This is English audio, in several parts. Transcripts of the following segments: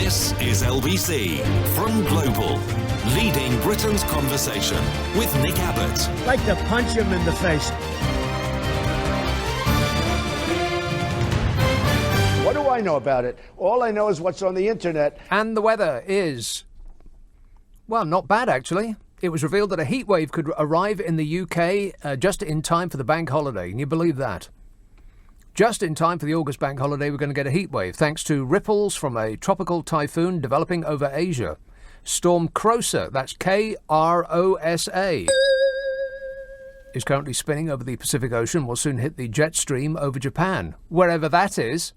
This is LBC from Global, leading Britain's conversation with Nick Abbot. I'd like to punch him in the face. What do I know about it? All I know is what's on the internet. And the weather is, well, not bad actually. It was revealed that a heat wave could arrive in the UK just in time for the bank holiday. Can you believe that? Just in time for the August bank holiday, we're going to get a heat wave, thanks to ripples from a tropical typhoon developing over Asia. Storm Krosa, that's Krosa, is currently spinning over the Pacific Ocean, will soon hit the jet stream over Japan, wherever that is,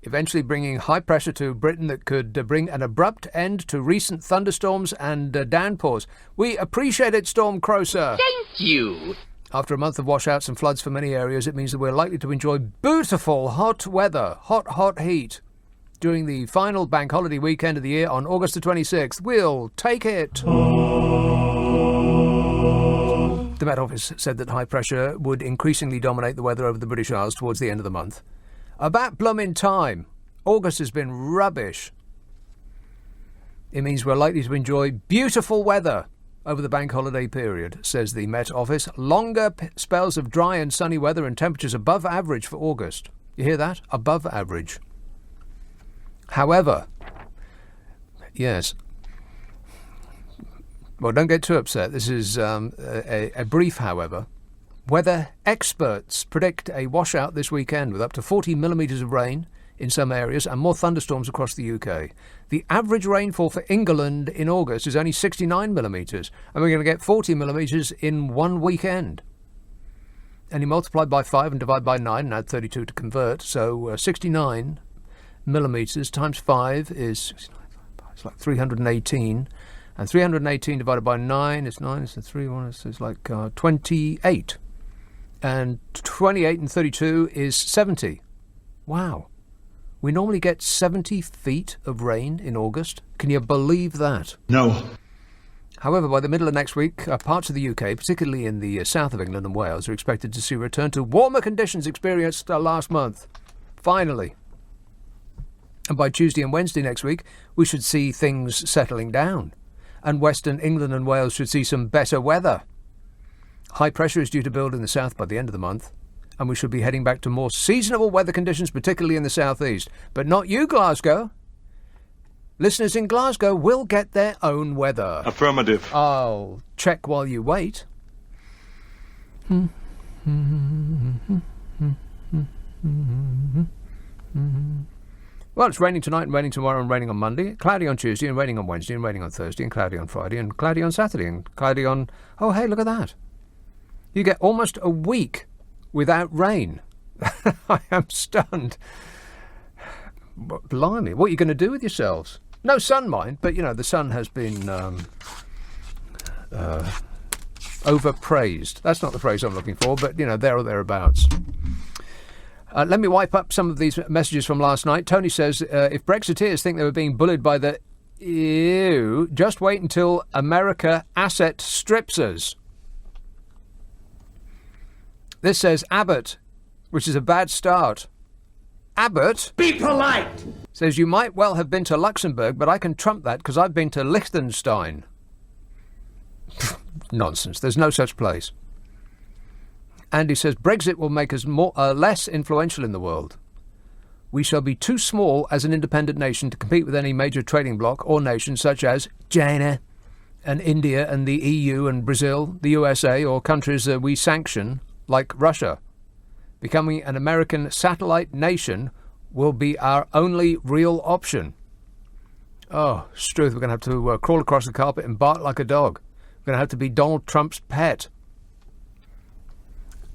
eventually bringing high pressure to Britain that could bring an abrupt end to recent thunderstorms and downpours. We appreciate it, Storm Krosa. Thank you. After a month of washouts and floods for many areas, it means that we're likely to enjoy beautiful hot weather, hot heat, during the final bank holiday weekend of the year on August the 26th. We'll take it. The Met Office said that high pressure would increasingly dominate the weather over the British Isles towards the end of the month. About blooming time. August has been rubbish. It means we're likely to enjoy beautiful weather over the bank holiday period, says the Met Office. Longer spells of dry and sunny weather and temperatures above average for August. You hear that? Above average. However, yes. Well, don't get too upset. This is a brief, however. Weather experts predict a washout this weekend with up to 40 millimetres of rain in some areas and more thunderstorms across the UK. The average rainfall for England in August is only 69 millimetres, and we're going to get 40 millimetres in one weekend. And you multiply by 5 and divide by 9 and add 32 to convert, so 69 millimetres times 5 is it's like 318, and 318 divided by 9 is 9, it's a 3, 1, it's like 28, and 28 and 32 is 70. Wow. We normally get 70 feet of rain in August. Can you believe that? No. However, by the middle of next week, parts of the UK, particularly in the south of England and Wales, are expected to see a return to warmer conditions experienced last month. Finally. And by Tuesday and Wednesday next week, we should see things settling down. And Western England and Wales should see some better weather. High pressure is due to build in the south by the end of the month, and we should be heading back to more seasonable weather conditions, particularly in the southeast. But not you, Glasgow. Listeners in Glasgow will get their own weather. Affirmative. I'll check while you wait. Well, it's raining tonight and raining tomorrow and raining on Monday, cloudy on Tuesday and raining on Wednesday and raining on Thursday and cloudy on Friday and cloudy on Saturday and cloudy on... Oh, hey, look at that. You get almost a week without rain. I am stunned. Blimey, what are you going to do with yourselves? No sun, mind, but, you know, the sun has been overpraised. That's not the phrase I'm looking for, but, you know, there or thereabouts. Let me wipe up some of these messages from last night. Tony says, if Brexiteers think they were being bullied by the EU, just wait until America asset strips us. This says Abbot, which is a bad start. Abbot? Be polite! Says, you might well have been to Luxembourg, but I can trump that because I've been to Liechtenstein. Nonsense. There's no such place. Andy says, Brexit will make us less influential in the world. We shall be too small as an independent nation to compete with any major trading bloc or nation such as China and India and the EU and Brazil, the USA, or countries that we sanction, like Russia. Becoming an American satellite nation will be our only real option. Oh, Struth, we're going to have to crawl across the carpet and bark like a dog. We're going to have to be Donald Trump's pet.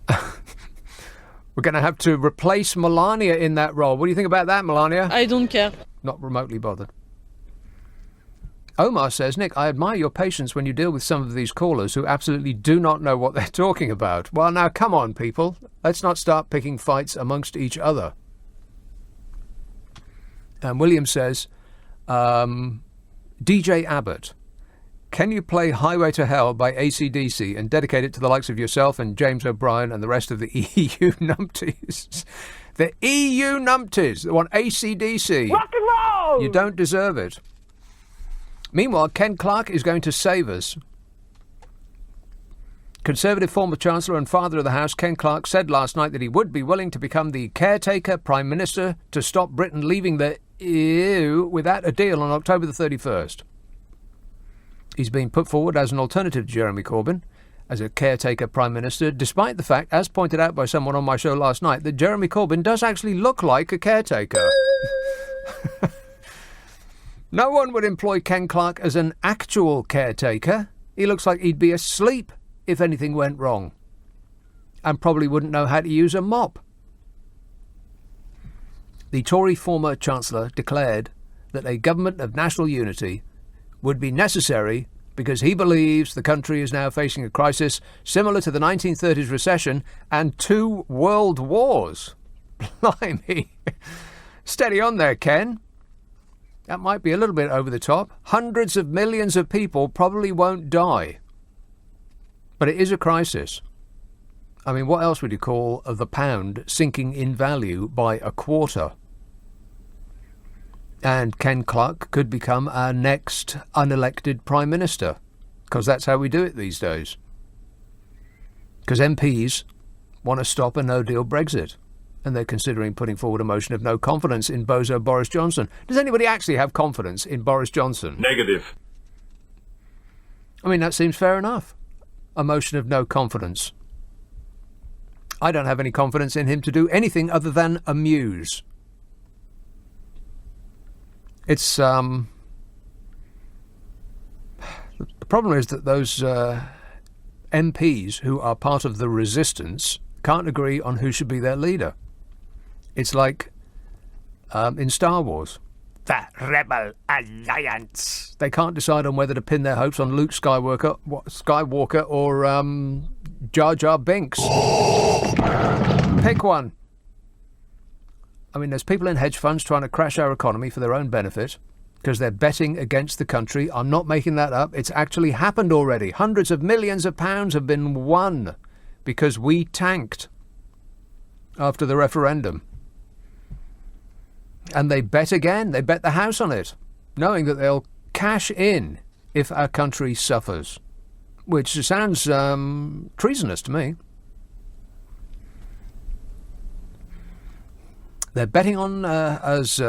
We're going to have to replace Melania in that role. What do you think about that, Melania? I don't care. Not remotely bothered. Omar says, Nick, I admire your patience when you deal with some of these callers who absolutely do not know what they're talking about. Well, now, come on, people. Let's not start picking fights amongst each other. And William says, DJ Abbott, can you play Highway to Hell by AC/DC and dedicate it to the likes of yourself and James O'Brien and the rest of the EU numpties? The EU numpties that want AC/DC. Rock and roll! No! You don't deserve it. Meanwhile, Ken Clarke is going to save us. Conservative former Chancellor and Father of the House, Ken Clarke, said last night that he would be willing to become the caretaker Prime Minister to stop Britain leaving the EU without a deal on October the 31st. He's been put forward as an alternative to Jeremy Corbyn as a caretaker Prime Minister, despite the fact, as pointed out by someone on my show last night, that Jeremy Corbyn does actually look like a caretaker. No one would employ Ken Clarke as an actual caretaker. He looks like he'd be asleep if anything went wrong, and probably wouldn't know how to use a mop. The Tory former Chancellor declared that a government of national unity would be necessary because he believes the country is now facing a crisis similar to the 1930s recession and 2 world wars. Blimey. Steady on there, Ken. That might be a little bit over the top. Hundreds of millions of people probably won't die. But it is a crisis. I mean, what else would you call the pound sinking in value by a quarter? And Ken Clarke could become our next unelected Prime Minister, because that's how we do it these days. Because MPs want to stop a no-deal Brexit, and they're considering putting forward a motion of no confidence in bozo Boris Johnson. Does anybody actually have confidence in Boris Johnson? Negative. I mean, that seems fair enough. A motion of no confidence. I don't have any confidence in him to do anything other than amuse. It's, the problem is that those MPs who are part of the resistance can't agree on who should be their leader. It's like in Star Wars. The Rebel Alliance. They can't decide on whether to pin their hopes on Luke Skywalker or Jar Jar Binks. Pick one. I mean, there's people in hedge funds trying to crash our economy for their own benefit because they're betting against the country. I'm not making that up. It's actually happened already. Hundreds of millions of pounds have been won because we tanked after the referendum. And they bet again. They bet the house on it, knowing that they'll cash in if our country suffers, which sounds treasonous to me. They're betting on us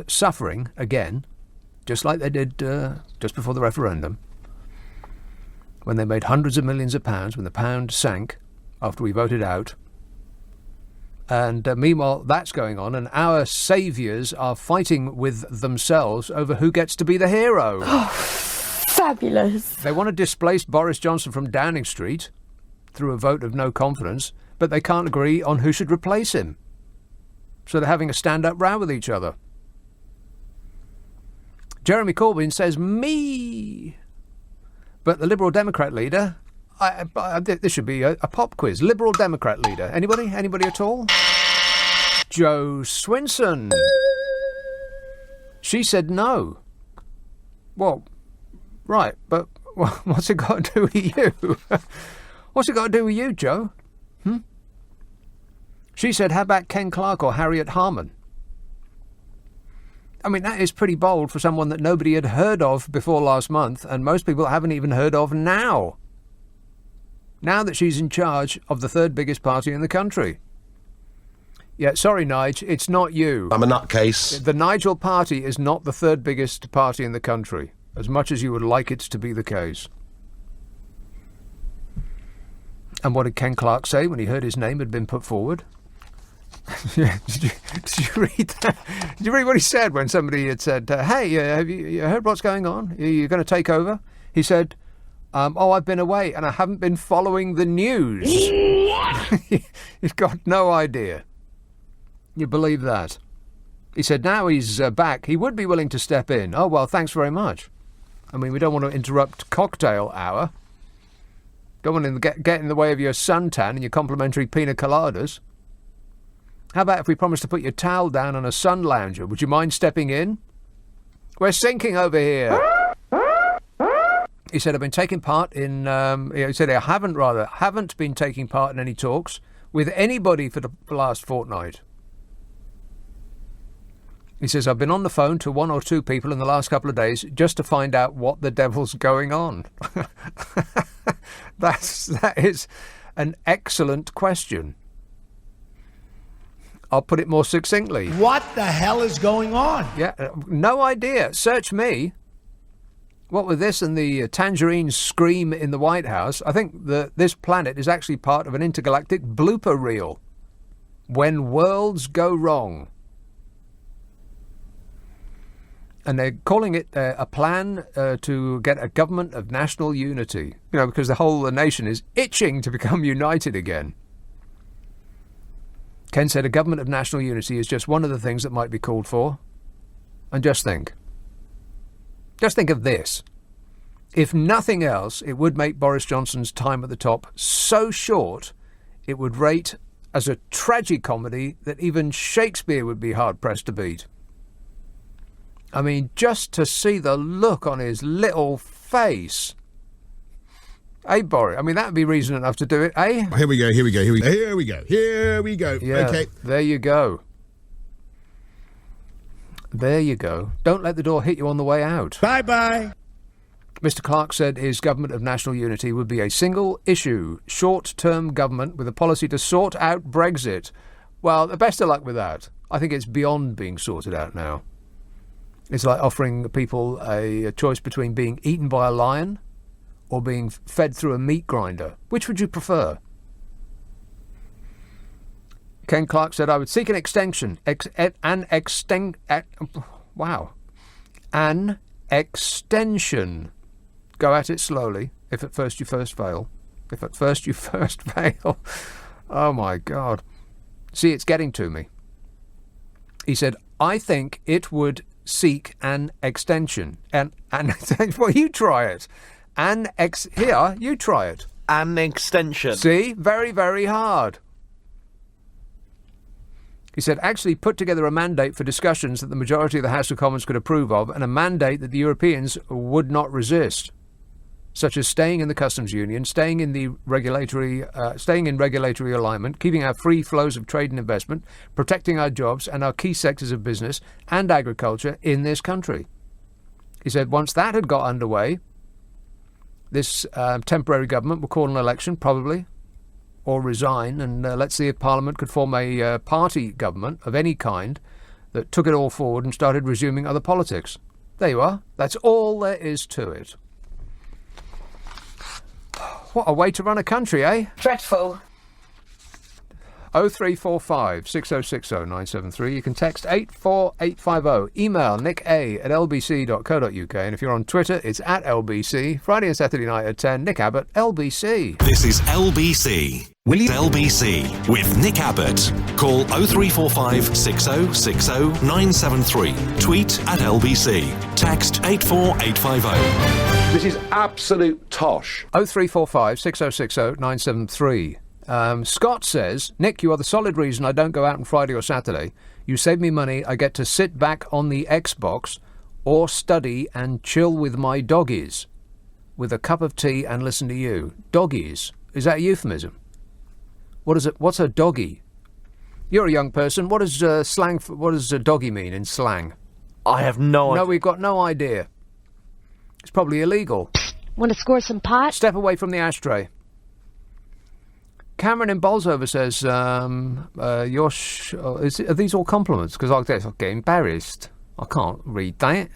suffering again, just like they did just before the referendum, when they made hundreds of millions of pounds, when the pound sank after we voted out. And meanwhile, that's going on, and our saviours are fighting with themselves over who gets to be the hero. Oh, fabulous. They want to displace Boris Johnson from Downing Street through a vote of no confidence, but they can't agree on who should replace him. So they're having a stand-up row with each other. Jeremy Corbyn says, me. But the Liberal Democrat leader... this should be a pop quiz. Liberal Democrat leader. Anybody? Anybody at all? Jo Swinson. She said no. Well, right, but what's it got to do with you? What's it got to do with you, Jo? She said, how about Ken Clarke or Harriet Harman? I mean, that is pretty bold for someone that nobody had heard of before last month, and most people haven't even heard of now. Now that she's in charge of the 3rd biggest party in the country. Yeah, sorry, Nige, it's not you. I'm a nutcase. The Nigel party is not the 3rd biggest party in the country, as much as you would like it to be the case. And what did Ken Clarke say when he heard his name had been put forward? Did you read that? Did you read what he said when somebody had said, hey, have you heard what's going on? You're going to take over? He said, I've been away and I haven't been following the news. You've got no idea. You believe that? He said now he's back, he would be willing to step in. Oh, well, thanks very much. I mean, we don't want to interrupt cocktail hour. Don't want to get in the way of your suntan and your complimentary pina coladas. How about if we promise to put your towel down on a sun lounger? Would you mind stepping in? We're sinking over here. He said, I've been taking part in... he said, I haven't been taking part in any talks with anybody for the last fortnight. He says, I've been on the phone to one or two people in the last couple of days just to find out what the devil's going on. That is an excellent question. I'll put it more succinctly. What the hell is going on? Yeah, no idea. Search me. What with this and the tangerine scream in the White House, I think this planet is actually part of an intergalactic blooper reel. When worlds go wrong. And they're calling it a plan to get a government of national unity. You know, because the whole nation is itching to become united again. Ken said a government of national unity is just one of the things that might be called for. And just think of this. If nothing else, it would make Boris Johnson's time at the top so short, it would rate as a tragicomedy that even Shakespeare would be hard-pressed to beat. I mean, just to see the look on his little face. Hey, Boris, I mean, that would be reason enough to do it, eh? Here we go. Yeah, okay. There you go. There you go. Don't let the door hit you on the way out. Bye-bye. Mr. Clark said his government of national unity would be a single-issue, short-term government with a policy to sort out Brexit. Well, the best of luck with that. I think it's beyond being sorted out now. It's like offering people a choice between being eaten by a lion or being fed through a meat grinder. Which would you prefer? Ken Clark said, I would seek an extension. An extension. Go at it slowly, if at first you first fail. Oh, my God. See, it's getting to me. He said, I think it would seek an extension. Well, you try it. Here, you try it. An extension. See? Very, very hard. He said, actually put together a mandate for discussions that the majority of the House of Commons could approve of, and a mandate that the Europeans would not resist, such as staying in the customs union, staying in regulatory alignment, keeping our free flows of trade and investment, protecting our jobs and our key sectors of business and agriculture in this country. He said once that had got underway, this temporary government would call an election, probably, or resign, and let's see if Parliament could form a party government of any kind that took it all forward and started resuming other politics. There you are. That's all there is to it. What a way to run a country, eh? Dreadful. 0345 6060 973. You can text 84850. Email nicka@lbc.co.uk. And if you're on Twitter, it's at LBC. Friday and Saturday night at 10, Nick Abbott, LBC. This is LBC. LBC with Nick Abbott. Call 0345 6060 973. Tweet at LBC. Text 84850. This is absolute tosh. 0345 6060 973. Scott says, Nick, you are the solid reason I don't go out on Friday or Saturday. You save me money. I get to sit back on the Xbox or study and chill with my doggies with a cup of tea and listen to you. Doggies? Is that a euphemism? What is it? What's a doggy? You're a young person. What does what does a doggy mean in slang? I have no idea. No, we've got no idea. It's probably illegal. Want to score some pot? Step away from the ashtray. Cameron in Bolsover says, are these all compliments? Because I'll get embarrassed. I can't read that.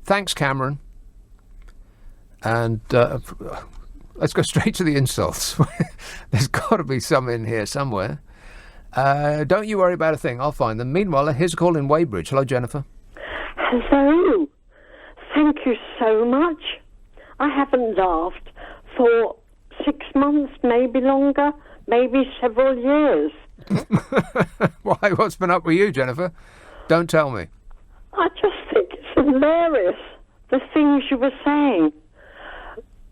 Thanks, Cameron. And let's go straight to the insults. There's got to be some in here somewhere. Don't you worry about a thing. I'll find them. Meanwhile, here's a call in Weybridge. Hello, Jennifer. Hello. Thank you so much. I haven't laughed for 6 months, maybe longer, maybe several years. Why? What's been up with you, Jennifer? Don't tell me. I just think it's hilarious, the things you were saying.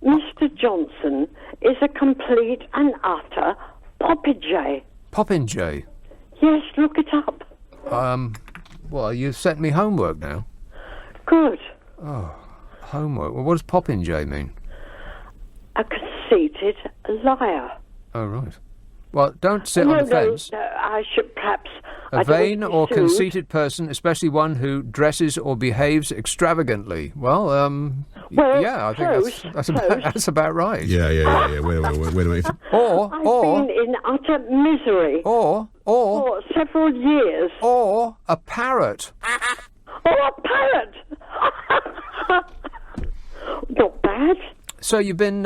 Mr. Johnson is a complete and utter popinjay. Popinjay? Yes, look it up. Well, you've sent me homework now. Good. Oh, homework. Well, what does popinjay mean? A conceited liar. Oh, right. Well, don't sit on the fence. No, I should perhaps A vain or conceited person, especially one who dresses or behaves extravagantly. Well, yeah, I think that's about right. Yeah. Wait a minute. Or I've been in utter misery or for several years. Or a parrot. Oh, a parrot! Not bad. So you've been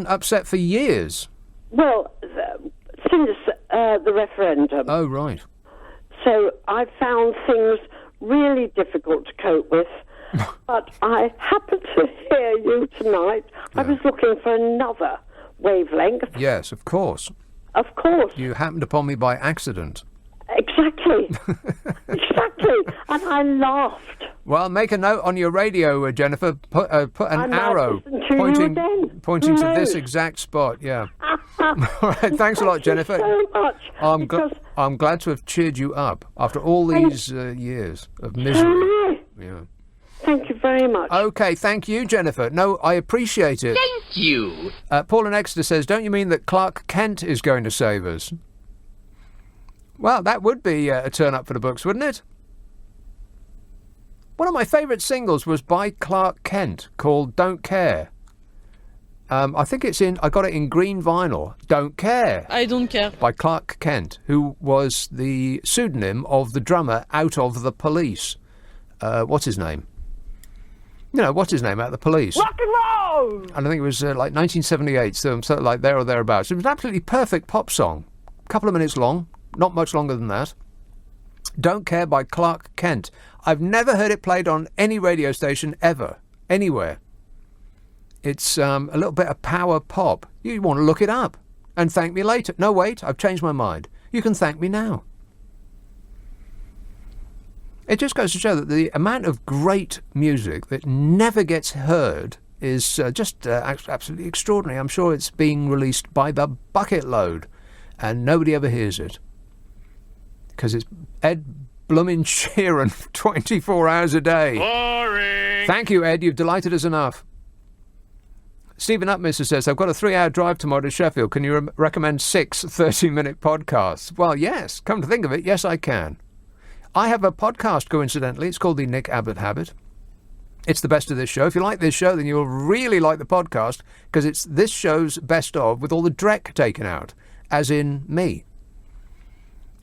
upset for years. Well, since the referendum. Oh, right. So I found things really difficult to cope with. But I happened to hear you tonight. I was looking for another wavelength. Yes, of course. Of course. You happened upon me by accident. Exactly. Exactly. And I laughed. Well, make a note on your radio, Jennifer. Put an arrow pointing to this exact spot. Yeah. All right. Thanks a lot, Jennifer. Thank you so much. I'm glad to have cheered you up after all these years of misery. Yeah. Thank you very much. Okay, thank you, Jennifer. No, I appreciate it. Thank you. Paul in Exeter says, don't you mean that Clark Kent is going to save us? Well, that would be a turn up for the books, wouldn't it? One of my favourite singles was by Clark Kent called Don't Care. I think I got it in green vinyl. Don't Care. I Don't Care. By Clark Kent, who was the pseudonym of the drummer out of the Police. What's his name? What's his name out of the Police? Rock and roll! And I think it was like 1978, so I'm sort of like there or thereabouts. It was an absolutely perfect pop song. A couple of minutes long, not much longer than that. Don't Care by Clark Kent. I've never heard it played on any radio station ever, anywhere. It's a little bit of power pop. You want to look it up and thank me later. No, wait, I've changed my mind. You can thank me now. It just goes to show that the amount of great music that never gets heard is just absolutely extraordinary. I'm sure it's being released by the bucket load and nobody ever hears it. Because it's Ed Bloomin' Sheeran 24 hours a day. Boring. Thank you, Ed. You've delighted us enough. Stephen Upmisser says, I've got a 3-hour drive tomorrow to Sheffield. Can you recommend 6 30-minute podcasts? Well, yes. Come to think of it, yes, I can. I have a podcast, coincidentally. It's called The Nick Abbot Habit. It's the best of this show. If you like this show, then you'll really like the podcast, because it's this show's best of with all the dreck taken out, as in me.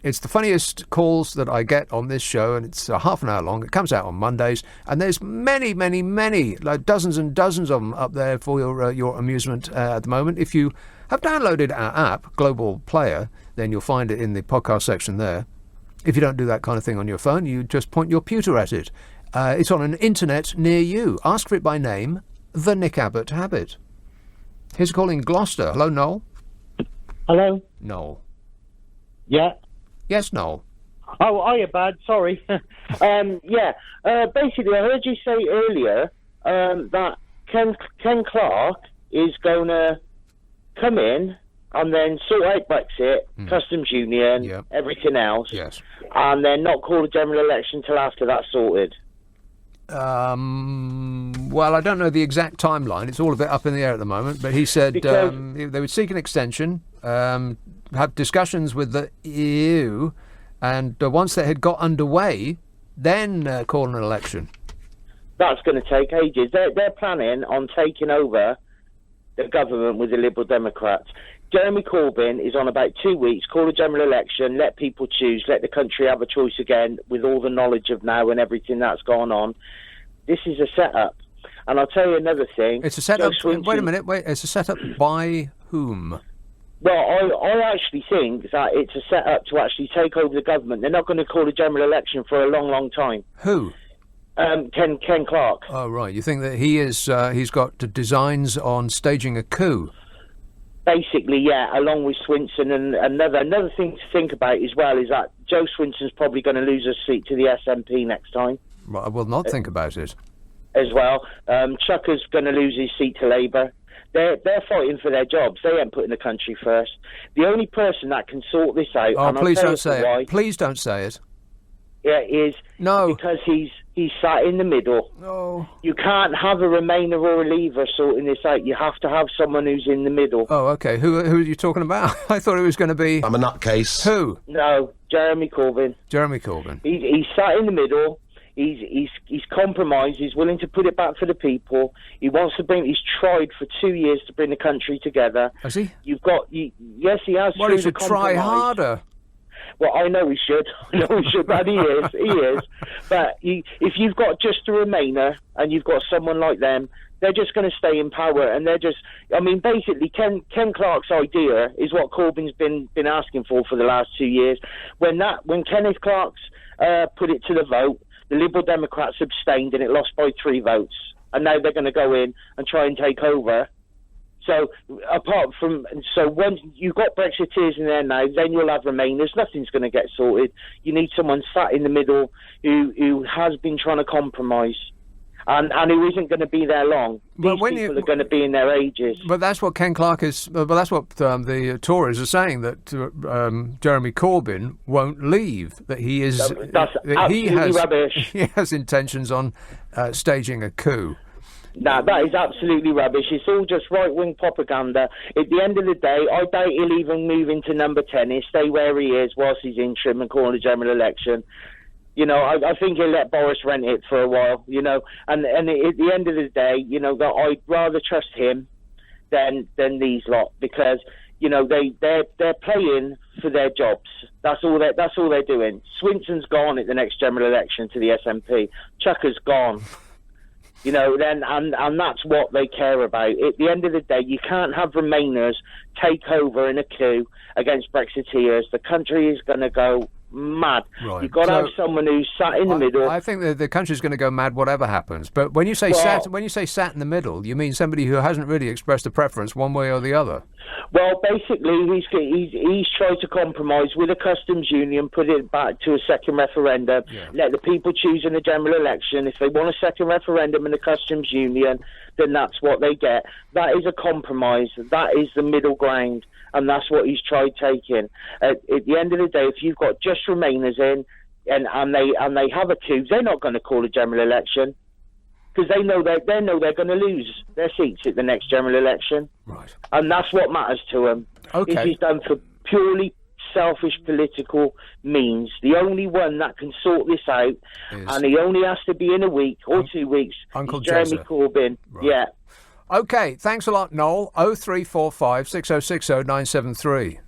It's the funniest calls that I get on this show, and it's half an hour long. It comes out on Mondays, and there's many, many, many, like dozens and dozens of them up there for your amusement at the moment. If you have downloaded our app, Global Player, then you'll find it in the podcast section there. If you don't do that kind of thing on your phone, you just point your pewter at it. It's on an internet near you. Ask for it by name, The Nick Abbot Habit. Here's a call in Gloucester. Hello, Noel. Hello? Noel. Yeah? Yes, Noel. Oh, hiya, Bad. Sorry. Basically, I heard you say earlier that Ken Clark is going to come in and then sort out Brexit, customs union, everything else, and then not call a general election till after that's sorted. Well, I don't know the exact timeline. It's all a bit up in the air at the moment. But he said they would seek an extension, have discussions with the EU, and once they had got underway, then call an election. That's going to take ages. They're planning on taking over the government with the Liberal Democrats. Jeremy Corbyn is on about 2 weeks, call a general election, let people choose, let the country have a choice again with all the knowledge of now and everything that's gone on. This is a setup. And I'll tell you another thing. It's a setup. Wait a minute. It's a setup by whom? Well, I actually think that it's a setup to actually take over the government. They're not going to call a general election for a long, long time. Who? Ken Clark. Oh, right. You think that he's got designs on staging a coup? Basically, yeah, along with Swinson. And another thing to think about as well is that Joe Swinson's probably going to lose his seat to the SNP next time. Well, I will not think about it. As well. Chucker's going to lose his seat to Labour. They're fighting for their jobs. They ain't putting the country first. The only person that can sort this out... Oh, please don't say it. Please don't say it. Yeah, is... No. Because he's sat in the middle. No. You can't have a Remainer or a Leaver sorting this out. You have to have someone who's in the middle. Oh, OK. Who are you talking about? I thought it was going to be... I'm a nutcase. Who? No. Jeremy Corbyn. Jeremy Corbyn. He's sat in the middle. He's compromised. He's willing to put it back for the people. He wants to bring. He's tried for 2 years to bring the country together. Has he? Yes, he has. Well, he should try harder. Well, I know he should. But he is. But if you've got just a Remainer and you've got someone like them, they're just going to stay in power, and they're just. I mean, basically, Ken Clarke's idea is what Corbyn's been asking for the last 2 years. When Kenneth Clarke's put it to the vote, the Liberal Democrats abstained, and it lost by 3 votes. And now they're going to go in and try and take over. So when you've got Brexiteers in there now, then you'll have Remainers. Nothing's going to get sorted. You need someone sat in the middle who has been trying to compromise. And who isn't going to be there long. These people are going to be in their ages. But that's what Ken Clarke is. But that's what the Tories are saying, that Jeremy Corbyn won't leave. That he is. That's absolutely rubbish. He has intentions on staging a coup. No, that is absolutely rubbish. It's all just right-wing propaganda. At the end of the day, I doubt he'll even move into number 10. He'll stay where he is whilst he's interim and calling a general election. You know, I think he'll let Boris rent it for a while, you know. And at the end of the day, you know, I'd rather trust him than these lot, because, you know, they're playing for their jobs. That's all they're doing. Swinson's gone at the next general election to the SNP. Chucker's gone. You know, and that's what they care about. At the end of the day, you can't have Remainers take over in a coup against Brexiteers. The country is going to go mad. Right. You've got to have someone who's sat in the middle. I think the country's going to go mad whatever happens. But when you say sat in the middle, you mean somebody who hasn't really expressed a preference one way or the other. Well, basically, he's tried to compromise with a customs union, put it back to a second referendum, let the people choose in a general election. If they want a second referendum and a customs union, then that's what they get. That is a compromise. That is the middle ground, and that's what he's tried taking. At the end of the day, if you've got just Remainers in and they have a coup, they're not going to call a general election, because they know they're going to lose their seats at the next general election. Right. And that's what matters to them. Okay. This is done for purely selfish political means. The only one that can sort this out, and he only has to be in a week or 2 weeks, Uncle is Jeremy Corbyn. Right. Yeah. Okay, thanks a lot, Noel. 0345 6060 973.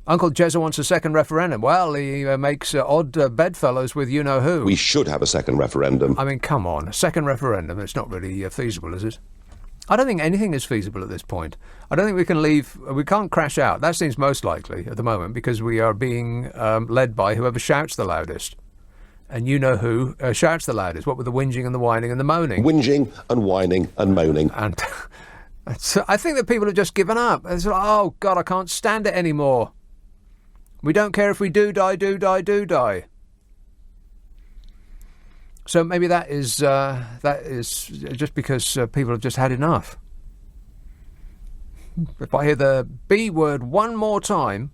Uncle Jezza wants a second referendum. Well, he makes odd bedfellows with you-know-who. We should have a second referendum. I mean, come on. A second referendum, it's not really feasible, is it? I don't think anything is feasible at this point. I don't think we can't crash out. That seems most likely at the moment, because we are being led by whoever shouts the loudest. And you-know-who shouts the loudest, what with the whinging and the whining and the moaning. Whinging and whining and moaning. And so I think that people have just given up. It's like, oh, God, I can't stand it anymore. We don't care if we do die. So maybe that is just because people have just had enough. If I hear the B word one more time,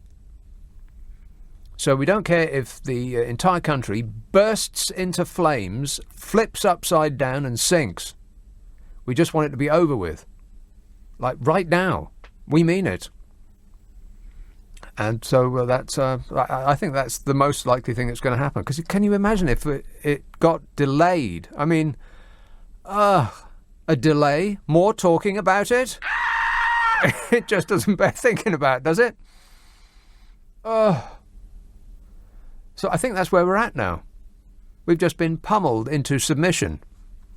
so we don't care if the entire country bursts into flames, flips upside down and sinks. We just want it to be over with. Like right now. We mean it. And so that's, I think that's the most likely thing that's going to happen. Because can you imagine if it got delayed? I mean, a delay, more talking about it? It just doesn't bear thinking about, does it? So I think that's where we're at now. We've just been pummeled into submission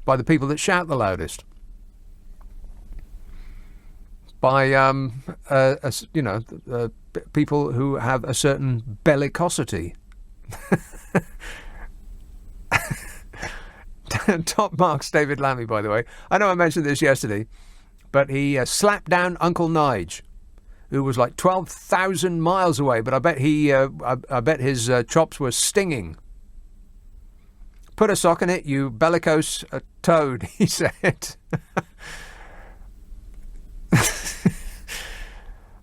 by the people that shout the loudest. By, people who have a certain bellicosity. Top marks David Lammy, by the way. I know I mentioned this yesterday, but he slapped down Uncle Nige, who was like 12,000 miles away, but I bet his chops were stinging. Put a sock in it, you bellicose toad, he said.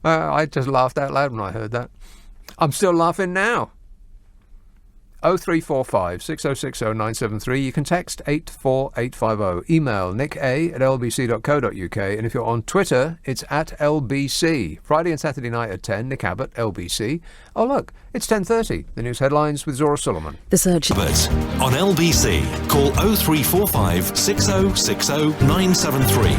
I just laughed out loud when I heard that. I'm still laughing now. 0345 6060 973. You can text 84850. Email nicka@lbc.co.uk. And if you're on Twitter, it's at LBC. Friday and Saturday night at 10, Nick Abbott, LBC. Oh, look, it's 10:30. The news headlines with Zora Solomon. The search. Abbott on LBC. Call 0345 6060 973.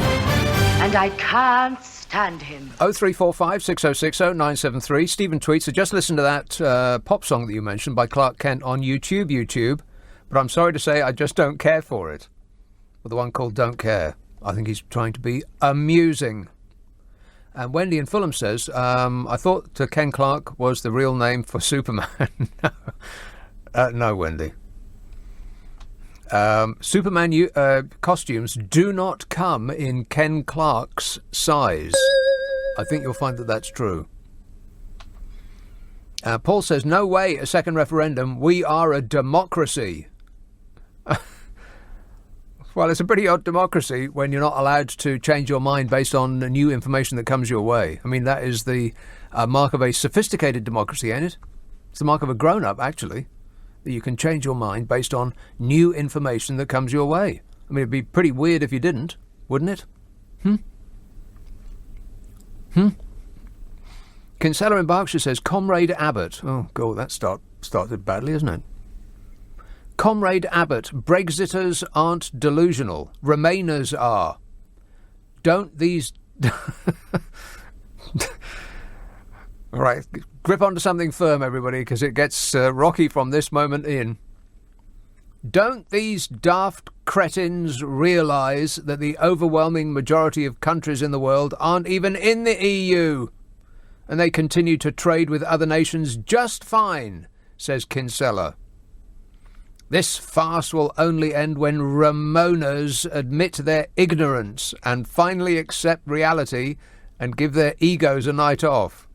And I can't stand him. 0345 6060 973. Stephen tweets, I just listened to that pop song that you mentioned by Clark Kent on YouTube, but I'm sorry to say I just don't care for it. Well, the one called Don't Care. I think he's trying to be amusing. And Wendy in Fulham says, I thought Ken Clark was the real name for Superman. No, Wendy. Superman costumes do not come in Ken Clark's size. I think you'll find that that's true. Paul says, no way a second referendum. We are a democracy. Well, it's a pretty odd democracy when you're not allowed to change your mind based on the new information that comes your way. I mean, that is the mark of a sophisticated democracy, ain't it? It's the mark of a grown-up, actually, that you can change your mind based on new information that comes your way. I mean, it'd be pretty weird if you didn't, wouldn't it? Kinsella in Berkshire says, Comrade Abbott. Oh, God, that started badly, isn't it? Comrade Abbott, Brexiters aren't delusional. Remainers are. Don't these... All right, grip onto something firm, everybody, because it gets rocky from this moment in. Don't these daft cretins realise that the overwhelming majority of countries in the world aren't even in the EU? And they continue to trade with other nations just fine, says Kinsella. This farce will only end when Ramonas admit their ignorance and finally accept reality and give their egos a night off.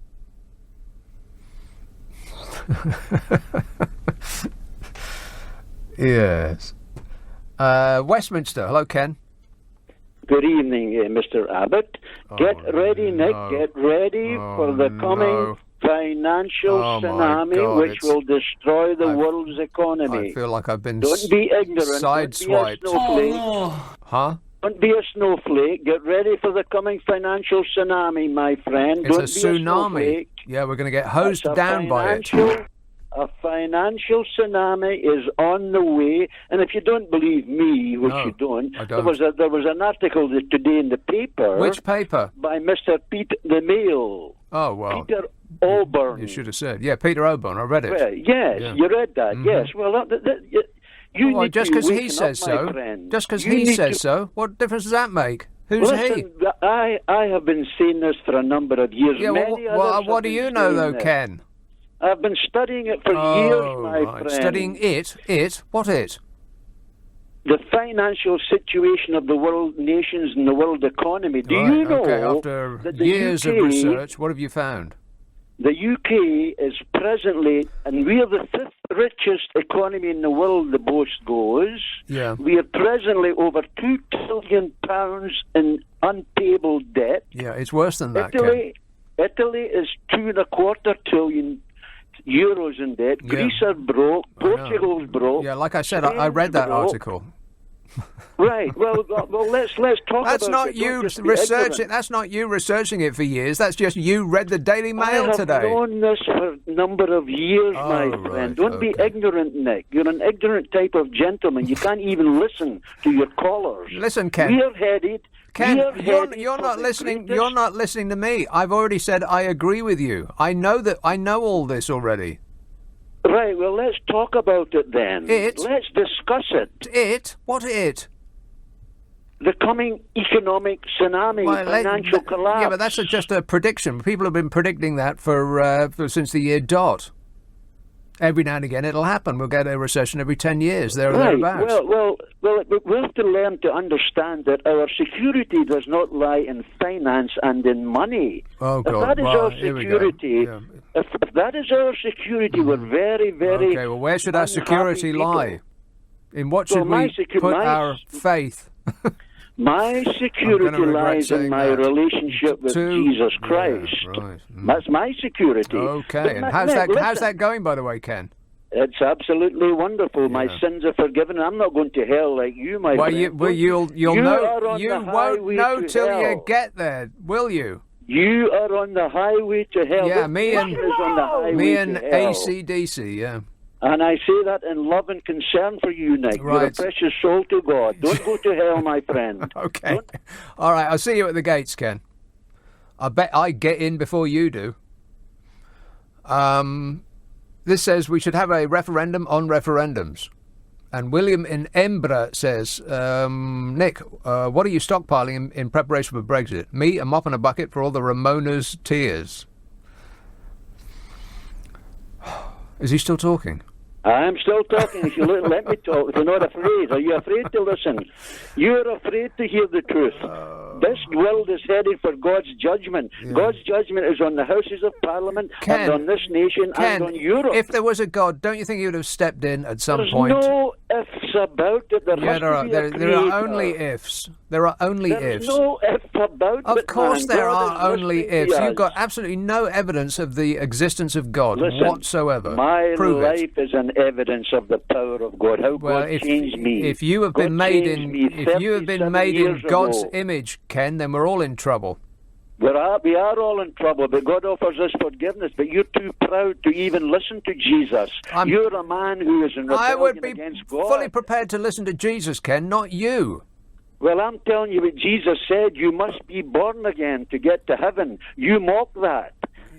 Yes. Westminster. Hello, Ken. Good evening, Mr. Abbott. Get ready, Nick. Get ready for the coming financial tsunami, which will destroy the world's economy. I feel like I've been Don't be ignorant. sideswiped. Don't be a snowflake. Huh? Don't be a snowflake. Get ready for the coming financial tsunami, my friend. It's Don't a tsunami. Yeah, we're going to get hosed down by it. A financial tsunami is on the way, and if you don't believe me, which you don't, there was an article today in the paper. Which paper? By Mr. Pete the Mail. Oh, well. Peter Auburn. You should have said. Yeah, Peter Auburn. I read it. Yes, you read that. Mm-hmm. Yes. Well, you just because he says so. Just because he says so. What difference does that make? Who's he? I have been saying this for a number of years. Yeah, what do you know, though, Ken? I've been studying it for years, my friend. Studying it? What it? The financial situation of the world nations and the world economy. Do you know after that the years UK, of research, what have you found? The UK is presently, and we are the fifth richest economy in the world, the boast goes. Yeah. We are presently over £2 trillion in unpayable debt. Yeah, it's worse than that, Italy is €2.25 trillion euros in debt. Yeah. Greece are broke. Portugal's broke. Yeah, like I said, I read that article. Right. Well, let's talk That's about not it. you researching. That's not you researching it for years. That's just you read the Daily Mail today. I have known this for a number of years, my friend. Don't be ignorant, Nick. You're an ignorant type of gentleman. You can't even listen to your callers. Listen, Ken. We're headed. Ken, you're not listening. You're not listening to me. I've already said I agree with you. I know all this already. Right. Well, let's talk about it then. Let's discuss it. What it? The coming economic tsunami, financial collapse. Yeah, but that's just a prediction. People have been predicting that for since the year dot. Every now and again it'll happen. We'll get a recession every 10 years, there or thereabouts. Well, we have to learn to understand that our security does not lie in finance and in money. Oh, God. If that is our security, if that is our security, we're very, very... Okay, well, where should our security lie? In what should we put our faith? My security lies in my relationship with Jesus Christ. Yeah, right. That's my security. Okay, and how's that going, by the way, Ken? It's absolutely wonderful. My sins are forgiven. I'm not going to hell like you, my friend. You'll know. You won't know till hell. you get there, will you? You are on the highway to hell. Yeah, This me and nation is on the highway to hell. AC/DC, yeah. And I say that in love and concern for you, Nick. Right. You're a precious soul to God. Don't go to hell, my friend. Okay. All right, I'll see you at the gates, Ken. I bet I get in before you do. This says we should have a referendum on referendums. And William in Embra says, Nick, what are you stockpiling in preparation for Brexit? Me, a mop and a bucket for all the Ramona's tears. Is he still talking? I'm still talking. If you let me talk, if you're not afraid, are you afraid to listen? You're afraid to hear the truth. This world is headed for God's judgment. Yeah. God's judgment is on the Houses of Parliament and on this nation and on Europe. If there was a God, don't you think he would have stepped in at some point? There's no ifs about it. There are only ifs. There are only ifs. There's no ifs about it. Of course there are only ifs. You've got absolutely no evidence of the existence of God whatsoever. My Prove life is an evidence of the power of God. How God changed me. If you have been made in God's image, Ken, then we're all in trouble. We are all in trouble, but God offers us forgiveness. But you're too proud to even listen to Jesus. You're a man who is in rebellion against God. I would be fully prepared to listen to Jesus, Ken, not you. Well, I'm telling you what Jesus said. You must be born again to get to heaven. You mock that.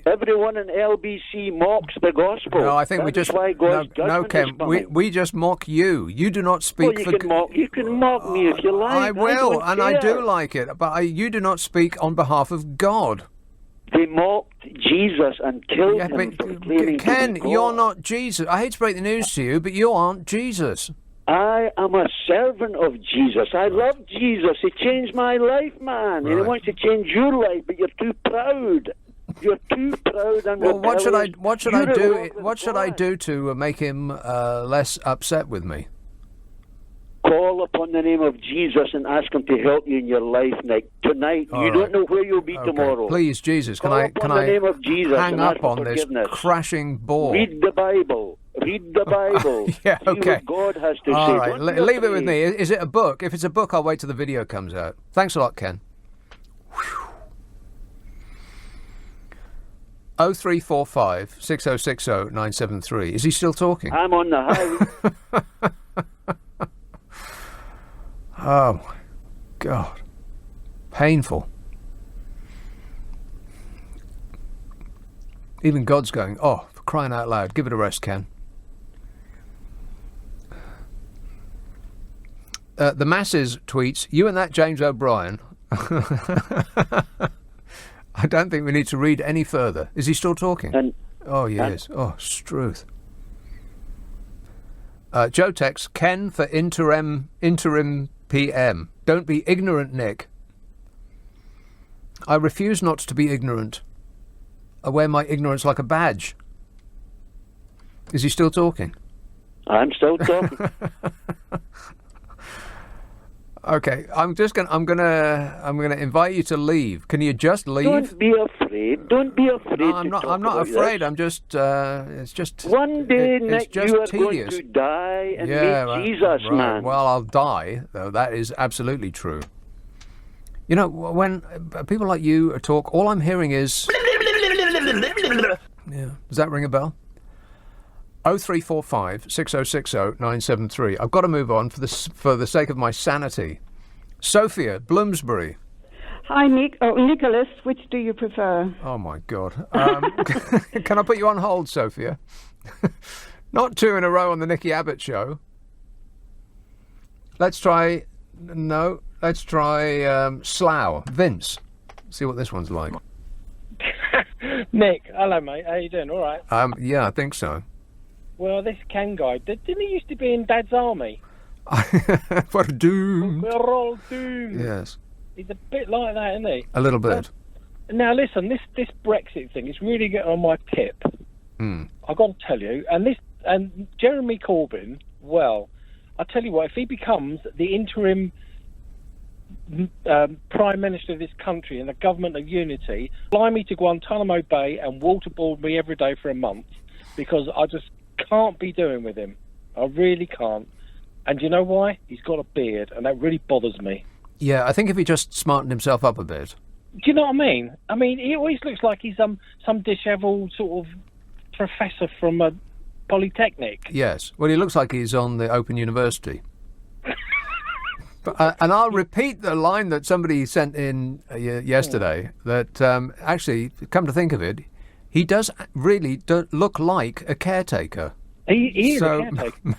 Everyone in LBC mocks the gospel. No, I think we just Ken. We just mock you. You do not speak for. You can mock me if you like. I will, and I do like it. But you do not speak on behalf of God. They mocked Jesus and killed him for claiming Ken, to be God. You're not Jesus. I hate to break the news to you, but you aren't Jesus. I am a servant of Jesus. I love Jesus. He changed my life, man. And he wants to change your life, but you're too proud. You're too proud and rebellious. What should I do to make him less upset with me? Call upon the name of Jesus and ask him to help you in your life, Nick. Tonight, you don't know where you'll be tomorrow. Please, Jesus, can I the name of Jesus hang up on this crashing ball? Read the Bible. Read the Bible. Yeah, okay. See what God has to say. All right, leave it with me. Is it a book? If it's a book, I'll wait till the video comes out. Thanks a lot, Ken. 0345 6060 973. Is he still talking? I'm on the highway. Oh, my God. Painful. Even God's going, oh, for crying out loud, give it a rest, Ken. The masses tweets, you and that James O'Brien. I don't think we need to read any further. Is he still talking? Yes. Oh, Struth. Joe texts, Ken for interim PM. Don't be ignorant, Nick. I refuse not to be ignorant. I wear my ignorance like a badge. Is he still talking? I'm still talking. Okay, I'm gonna invite you to leave. Can you just leave? Don't be afraid. Don't be afraid. No, I'm not afraid. I'm just. It's just. One day, Nick, just you are tedious. going to die and meet Jesus, man. Well, I'll die, though. That is absolutely true. You know, when people like you talk, all I'm hearing is. Yeah. Does that ring a bell? 0345 6060 973. I've got to move on for the sake of my sanity. Sophia, Bloomsbury. Hi, Nick. Oh, Nicholas, which do you prefer? Oh, my God. Can I put you on hold, Sophia? Not 2 in a row on the Nicky Abbott show. Let's try Slough. Vince. See what this one's like. Nick, hello, mate. How you doing? All right? Yeah, I think so. Well, this Ken guy, didn't he used to be in Dad's army? We're doomed. We're all doomed. Yes. He's a bit like that, isn't he? A little bit. Now, listen, this Brexit thing is really getting on my tip. I've got to tell you. And Jeremy Corbyn, well, I'll tell you what, if he becomes the interim Prime Minister of this country and a government of unity, fly me to Guantanamo Bay and waterboard me every day for a month, because can't be doing with him. I really can't. And you know why? He's got a beard, and that really bothers me. Yeah, I think if he just smartened himself up a bit. Do you know what I mean? I mean, he always looks like he's some dishevelled sort of professor from a polytechnic. Yes. Well, he looks like he's on the Open University. And I'll repeat the line that somebody sent in yesterday, that actually, come to think of it, he does really look like a caretaker. He is a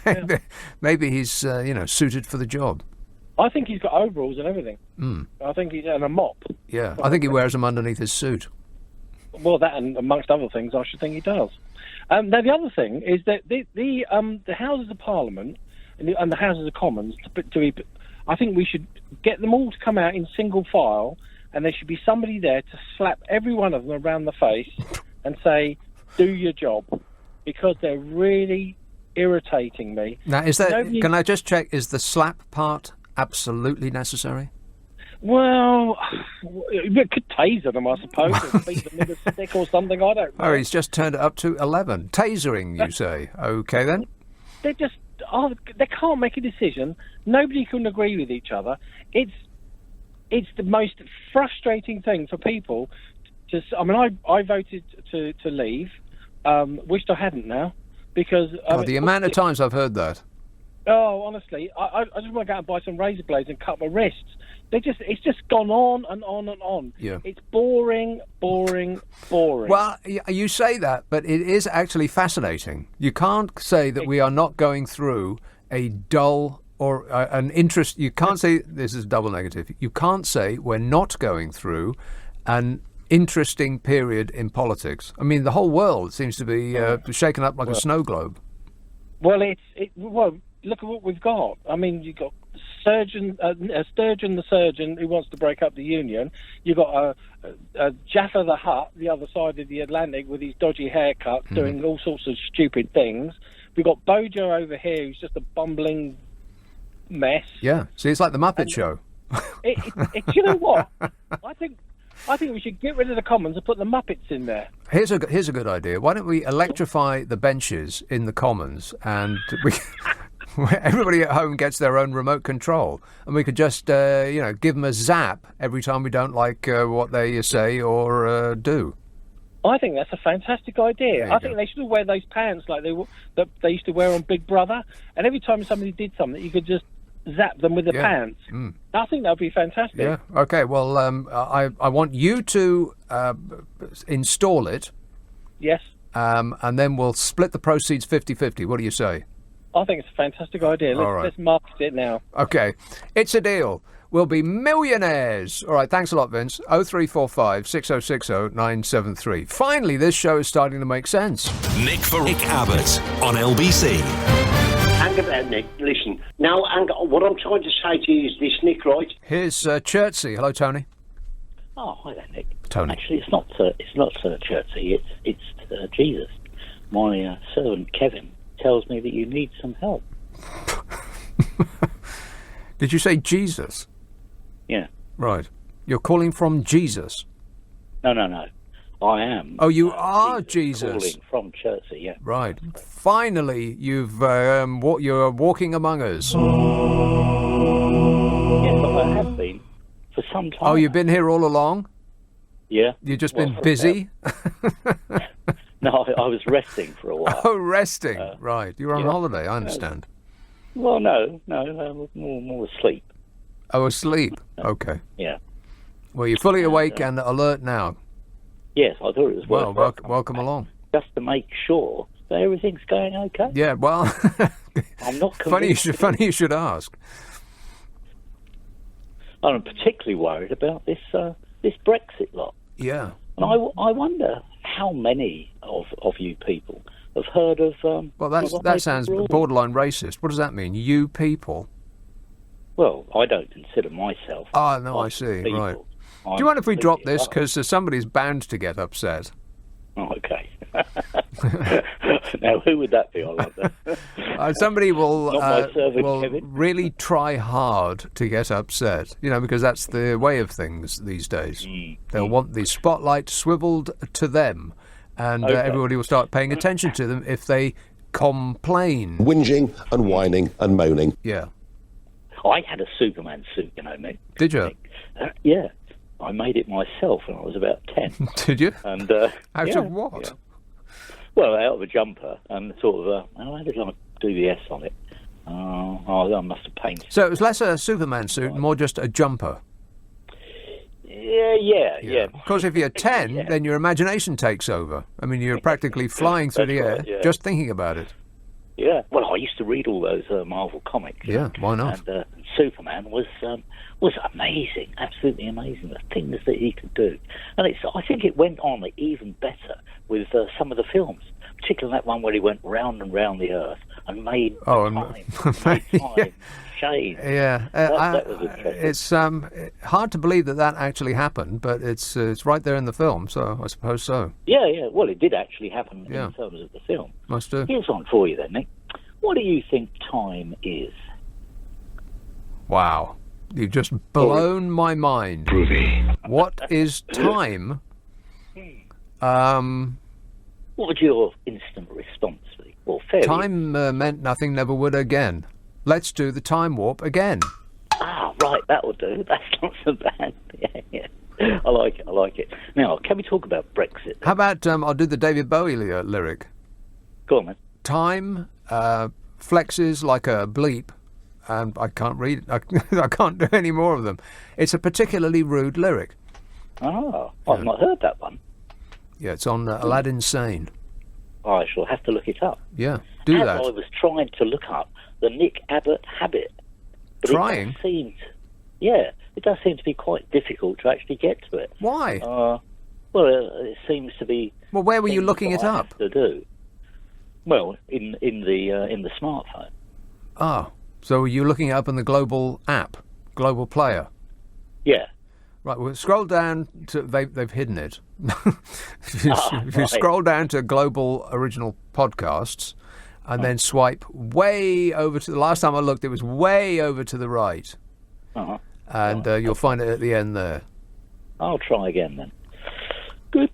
caretaker. Maybe he's, suited for the job. I think he's got overalls and everything. I think he's and a mop. Yeah, I think he wears them underneath his suit. Well, that and amongst other things, I should think he does. Now, the other thing is that the Houses of Parliament and the Houses of Commons, I think we should get them all to come out in single file, and there should be somebody there to slap every one of them around the face and say, "Do your job," because they're really irritating me. Now, can I just check? Is the slap part absolutely necessary? Well, we could taser them, I suppose, or beat them with a stick or something. I don't know. Oh, he's just turned it up to 11. Tasering, you say? Okay, then. They can't make a decision. Nobody can agree with each other. It's the most frustrating thing for people. I voted to leave. Wished I hadn't now, because the amount of times I've heard that. Oh, honestly, I just want to go out and buy some razor blades and cut my wrists. It's just gone on and on and on. Yeah. It's boring. Well, you say that, but it is actually fascinating. You can't say that we are not going through a dull or an interest. You can't say this is double negative. You can't say we're not going through an interesting period in politics. I mean, the whole world seems to be shaken up like a snow globe. Well, look at what we've got. I mean, you've got Sturgeon the surgeon who wants to break up the union. You've got Jaffa the Hutt, the other side of the Atlantic, with his dodgy haircut, doing all sorts of stupid things. We've got Bojo over here, who's just a bumbling mess. Yeah, see, it's like the Muppet Show. You know what? I think we should get rid of the Commons and put the Muppets in there. Here's a good idea. Why don't we electrify the benches in the Commons, and everybody at home gets their own remote control, and we could just give them a zap every time we don't like what they say or do. I think that's a fantastic idea. I think they should wear those pants like that they used to wear on Big Brother, and every time somebody did something, you could just zap them with the pants. I think that would be fantastic. Yeah. Okay. Well, I want you to install it. Yes. And then we'll split the proceeds 50-50. What do you say? I think it's a fantastic idea. Let's market it now. Okay. It's a deal. We'll be millionaires. All right. Thanks a lot, Vince. 0345 6060 973. Finally, this show is starting to make sense. Nick Abbot on LBC. Hang about, Nick. Listen. Now, what I'm trying to say to you is this, Nick, right? Here's Chertsey. Hello, Tony. Oh, hi there, Nick. Tony. Actually, it's not Chertsey. It's Jesus. My servant Kevin tells me that you need some help. Did you say Jesus? Yeah. Right. You're calling from Jesus? No. I am. Oh, you are Jesus. Calling from Chertsey, yeah. Right. Finally, you're walking among us. Yes, I have been for some time. Oh, you've been here all along? Yeah. You've just been busy? No, I was resting for a while. Oh, resting. Right. You were on holiday, I understand. Well, no, more asleep. Oh, asleep. Okay. Yeah. Well, you're fully awake and alert now. Yes, I thought it was well. Welcome along. Just to make sure that everything's going okay. Yeah. Well, I'm not funny you should ask. I'm particularly worried about this Brexit lot. Yeah. And I wonder how many of you people have heard of. Well, that sounds borderline racist. What does that mean? You people? Well, I don't consider myself. Oh, no, I see. People. Right. Do you mind if we drop this? Because somebody's bound to get upset. Oh, okay. Now, who would that be? I wonder. Somebody will Kevin. really try hard to get upset, because that's the way of things these days. They'll want the spotlight swiveled to them, and everybody will start paying attention to them if they Complain. Whinging and whining and moaning. Yeah. I had a Superman suit, you know, Nick. Did you? Yeah. I made it myself when I was about 10. Did you? And out of what? Yeah. Well, out of a jumper and sort of, how did I do the S on it? I must have painted. So it was less a Superman suit, more just a jumper. Yeah. Of course, if you're 10, then your imagination takes over. I mean, you're practically flying through the air just thinking about it. Yeah. Well, I used to read all those Marvel comics. Yeah, why not? And Superman was amazing, absolutely amazing. The things that he could do, and I think it went on even better with some of the films, particularly that one where he went round and round the Earth and made time change. Yeah, that was interesting. It's hard to believe that actually happened, but it's right there in the film, so I suppose so. Yeah. Well, it did actually happen in terms of the film. Must do. Here's one for you then, Nick. What do you think time is? Wow. You've just blown my mind. Groovy. What is time? What would your instant response be? Well, fairly. Time meant nothing, never would again. Let's do the time warp again. Ah, right, that will do. That's not so bad. Yeah. I like it. Now, can we talk about Brexit? How about, I'll do the David Bowie lyric. Go on, man. Time flexes like a bleep, and I can't read it. I can't do any more of them. It's a particularly rude lyric. Oh, I've not heard that one. Yeah, it's on Aladdin Sane. I shall have to look it up. Yeah, do As that. I was trying to look up the Nick Abbot habit. But trying? It does seem to be quite difficult to actually get to it. Why? It seems to be... Well, where were you looking it up? To do. Well, in the smartphone. Ah, so you're looking it up in the global app, global player? Yeah. Right, well, scroll down to... They've hidden it. If you scroll down to global original podcasts and then swipe way over to... The last time I looked, it was way over to the right. Uh-huh. And you'll find it at the end there. I'll try again then. Good.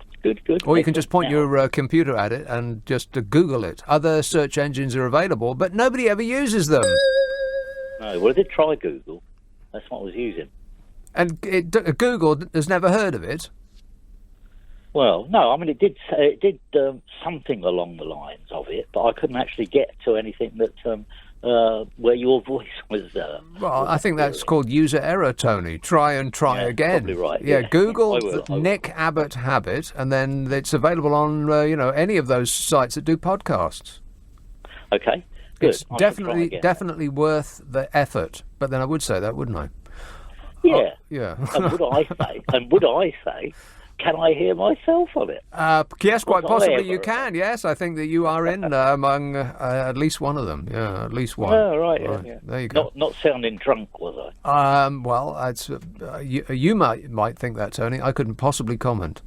Or you can just point your computer at it and just Google it. Other search engines are available, but nobody ever uses them. No, well, I did try Google. That's what I was using. And Google has never heard of it? Well, no, I mean, it did something along the lines of it, but I couldn't actually get to anything that where your voice was. Well, I think that's called user error, Tony. Try again. Probably right. Yeah, Google I will. Nick Abbot habit, and then it's available on any of those sites that do podcasts. Okay, good. It's definitely worth the effort. But then I would say that, wouldn't I? Yeah. Yeah. And would I say? Can I hear myself on it? Yes, quite possibly you can. Yes, I think that you are in among at least one of them. Yeah, at least one. Oh, right. Yeah. There you go. Not sounding drunk, was I? Well, it's you might think that, Tony. I couldn't possibly comment.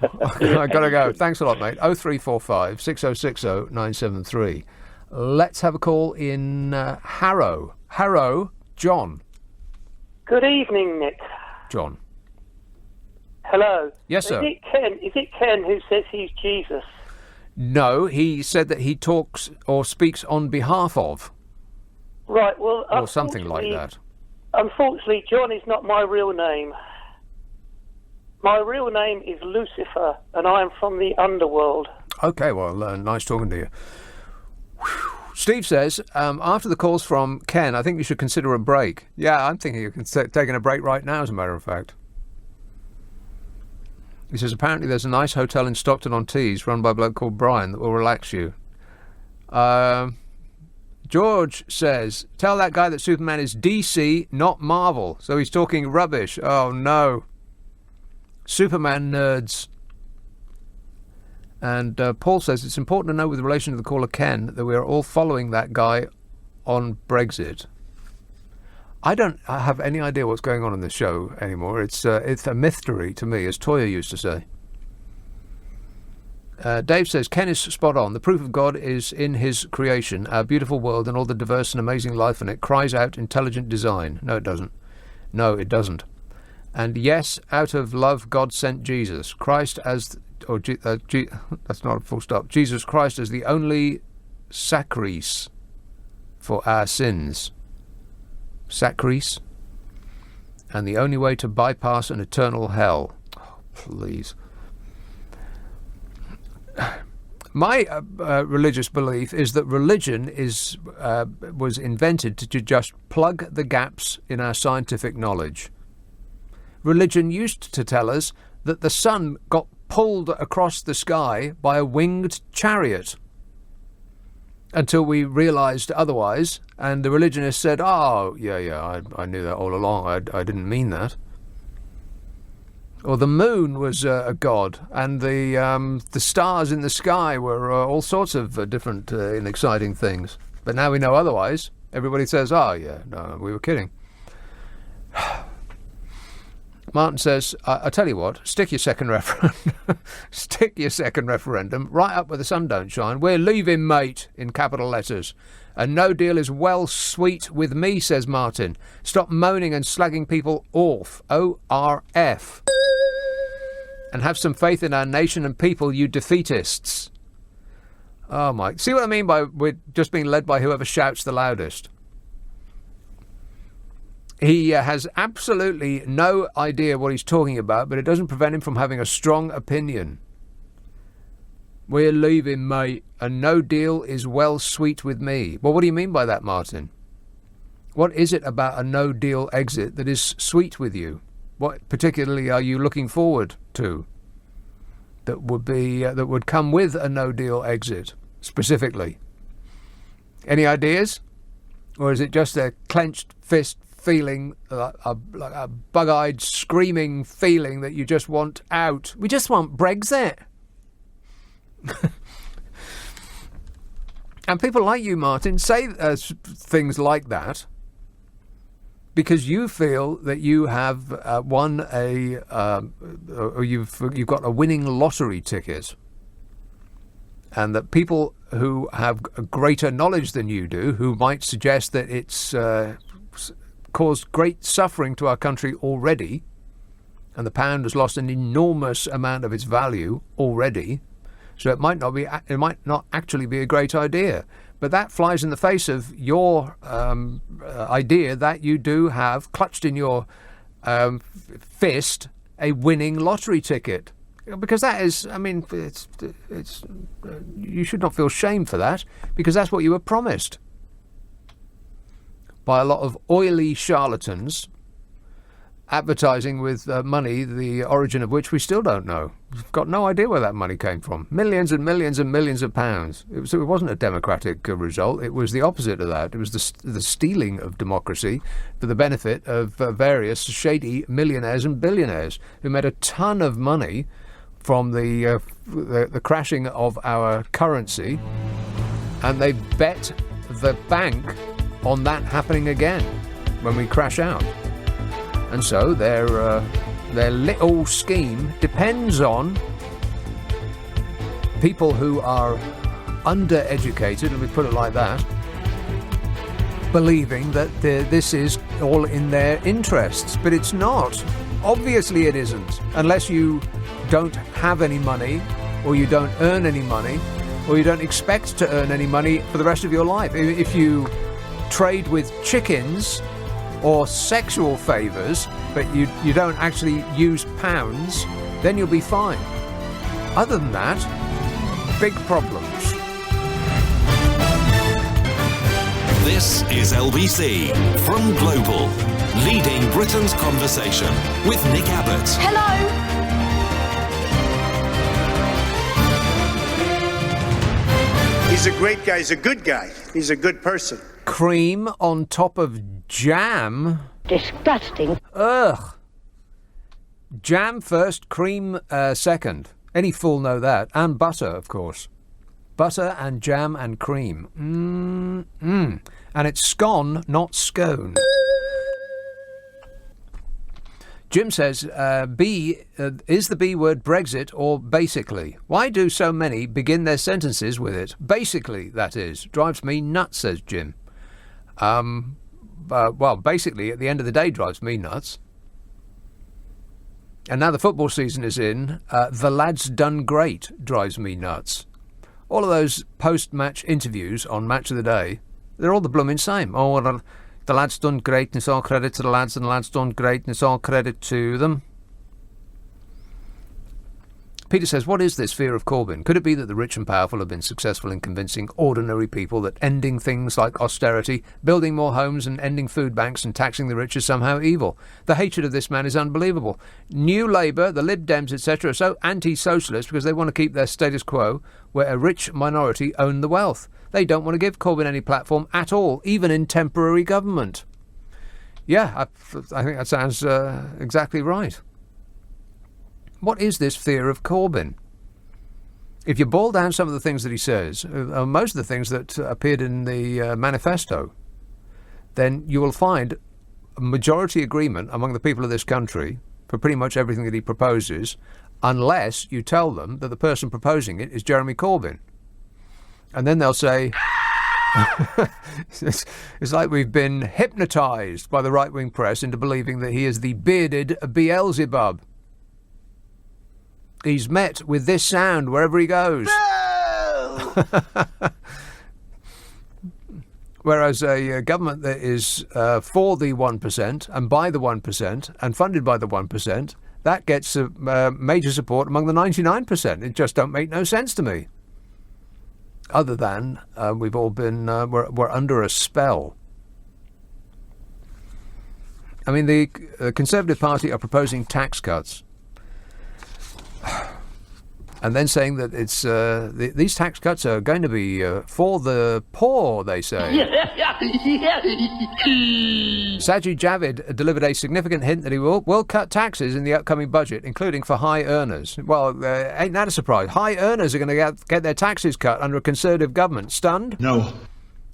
I gotta go. Thanks a lot, mate. 0345 6060 973. Let's have a call in Harrow. Harrow, John. Good evening, Nick. John. Hello. Yes, sir. Is it Ken who says he's Jesus? No, he said that he talks or speaks on behalf of. Right, well... Or something like that. Unfortunately, John is not my real name. My real name is Lucifer, and I am from the underworld. Okay, well, nice talking to you. Steve says, after the calls from Ken, I think you should consider a break. Yeah, I'm thinking of taking a break right now, as a matter of fact. He says, apparently there's a nice hotel in Stockton-on-Tees run by a bloke called Brian that will relax you. George says, tell that guy that Superman is DC, not Marvel. So he's talking rubbish. Oh, no. Superman nerds. And Paul says, it's important to know with relation to the caller Ken that we are all following that guy on Brexit. I don't have any idea what's going on in this show anymore. It's a mystery to me, as Toya used to say. Dave says, Ken is spot on. The proof of God is in his creation, our beautiful world and all the diverse and amazing life in it cries out intelligent design. No, it doesn't. No, it doesn't. And yes, out of love, God sent Jesus Christ as... that's not a full stop. Jesus Christ as the only sacrifice for our sins. Sacrifice. And the only way to bypass an eternal hell. Oh, please. My religious belief is that religion was invented to just plug the gaps in our scientific knowledge. Religion used to tell us that the sun got pulled across the sky by a winged chariot, until we realised otherwise, and the religionist said, "Oh, yeah, I knew that all along. I didn't mean that." Or the moon was a god, and the stars in the sky were all sorts of different and exciting things. But now we know otherwise. Everybody says, "Oh, yeah, no, we were kidding." Martin says, I tell you what, stick your second referendum right up where the sun don't shine. We're leaving, mate, in capital letters. A no deal is well sweet with me, says Martin. Stop moaning and slagging people off. ORF. And have some faith in our nation and people, you defeatists. Oh, my. See what I mean by we're just being led by whoever shouts the loudest? He has absolutely no idea what he's talking about, but it doesn't prevent him from having a strong opinion. We're leaving, mate. A no deal is well sweet with me. Well, what do you mean by that, Martin? What is it about a no deal exit that is sweet with you? What particularly are you looking forward to that would come with a no deal exit specifically? Any ideas? Or is it just a clenched fist feeling, like a bug-eyed screaming feeling that you just want out? We just want Brexit. And people like you, Martin, say things like that because you feel that you have won or you've got a winning lottery ticket, and that people who have a greater knowledge than you do, who might suggest that it's caused great suffering to our country already, and the pound has lost an enormous amount of its value already, so it might not actually be a great idea. But that flies in the face of your idea that you do have clutched in your fist a winning lottery ticket, because that is, I mean, it's you should not feel shame for that, because that's what you were promised by a lot of oily charlatans advertising with money, the origin of which we still don't know. We've got no idea where that money came from. Millions and millions and millions of pounds. It wasn't a democratic result. It was the opposite of that. It was the stealing of democracy for the benefit of various shady millionaires and billionaires who made a ton of money from the crashing of our currency, and they bet the bank on that happening again when we crash out. And so their little scheme depends on people who are undereducated, let me put it like that, believing that this is all in their interests. But it's not. Obviously it isn't, unless you don't have any money, or you don't earn any money, or you don't expect to earn any money for the rest of your life. If you trade with chickens or sexual favours, but you don't actually use pounds, then you'll be fine. Other than that, big problems. This is LBC from Global, leading Britain's conversation with Nick Abbot. Hello. He's a great guy. He's a good guy. He's a good person. Cream on top of jam. Disgusting. Ugh. Jam first, cream second. Any fool know that. And butter, of course. Butter and jam and cream. And it's scone, not scone. Jim says, is the B word Brexit or basically? Why do so many begin their sentences with it? Basically, that is. Drives me nuts, says Jim. Well, basically, at the end of the day, drives me nuts. And now the football season is in. The lad's done great drives me nuts. All of those post-match interviews on Match of the Day, they're all the blooming same. Oh, well, the lads done great, and it's all credit to the lads, and the lads done great, and it's all credit to them. Peter says, what is this fear of Corbyn? Could it be that the rich and powerful have been successful in convincing ordinary people that ending things like austerity, building more homes and ending food banks and taxing the rich is somehow evil? The hatred of this man is unbelievable. New Labour, the Lib Dems, etc. are so anti-socialist because they want to keep their status quo where a rich minority own the wealth. They don't want to give Corbyn any platform at all, even in temporary government. Yeah, I think that sounds exactly right. What is this fear of Corbyn? If you boil down some of the things that he says, most of the things that appeared in the manifesto, then you will find a majority agreement among the people of this country for pretty much everything that he proposes, unless you tell them that the person proposing it is Jeremy Corbyn. And then they'll say, it's like we've been hypnotised by the right-wing press into believing that he is the bearded Beelzebub. He's met with this sound wherever he goes. No! Whereas a government that is for the 1% and by the 1% and funded by the 1%, that gets major support among the 99%. It just don't make no sense to me. Other than we've all been we're under a spell. I mean, the Conservative Party are proposing tax cuts. And then saying that it's these tax cuts are going to be for the poor, they say. Sajid Javid delivered a significant hint that he will cut taxes in the upcoming budget, including for high earners. Well, ain't that a surprise? High earners are going to get their taxes cut under a Conservative government. Stunned? No.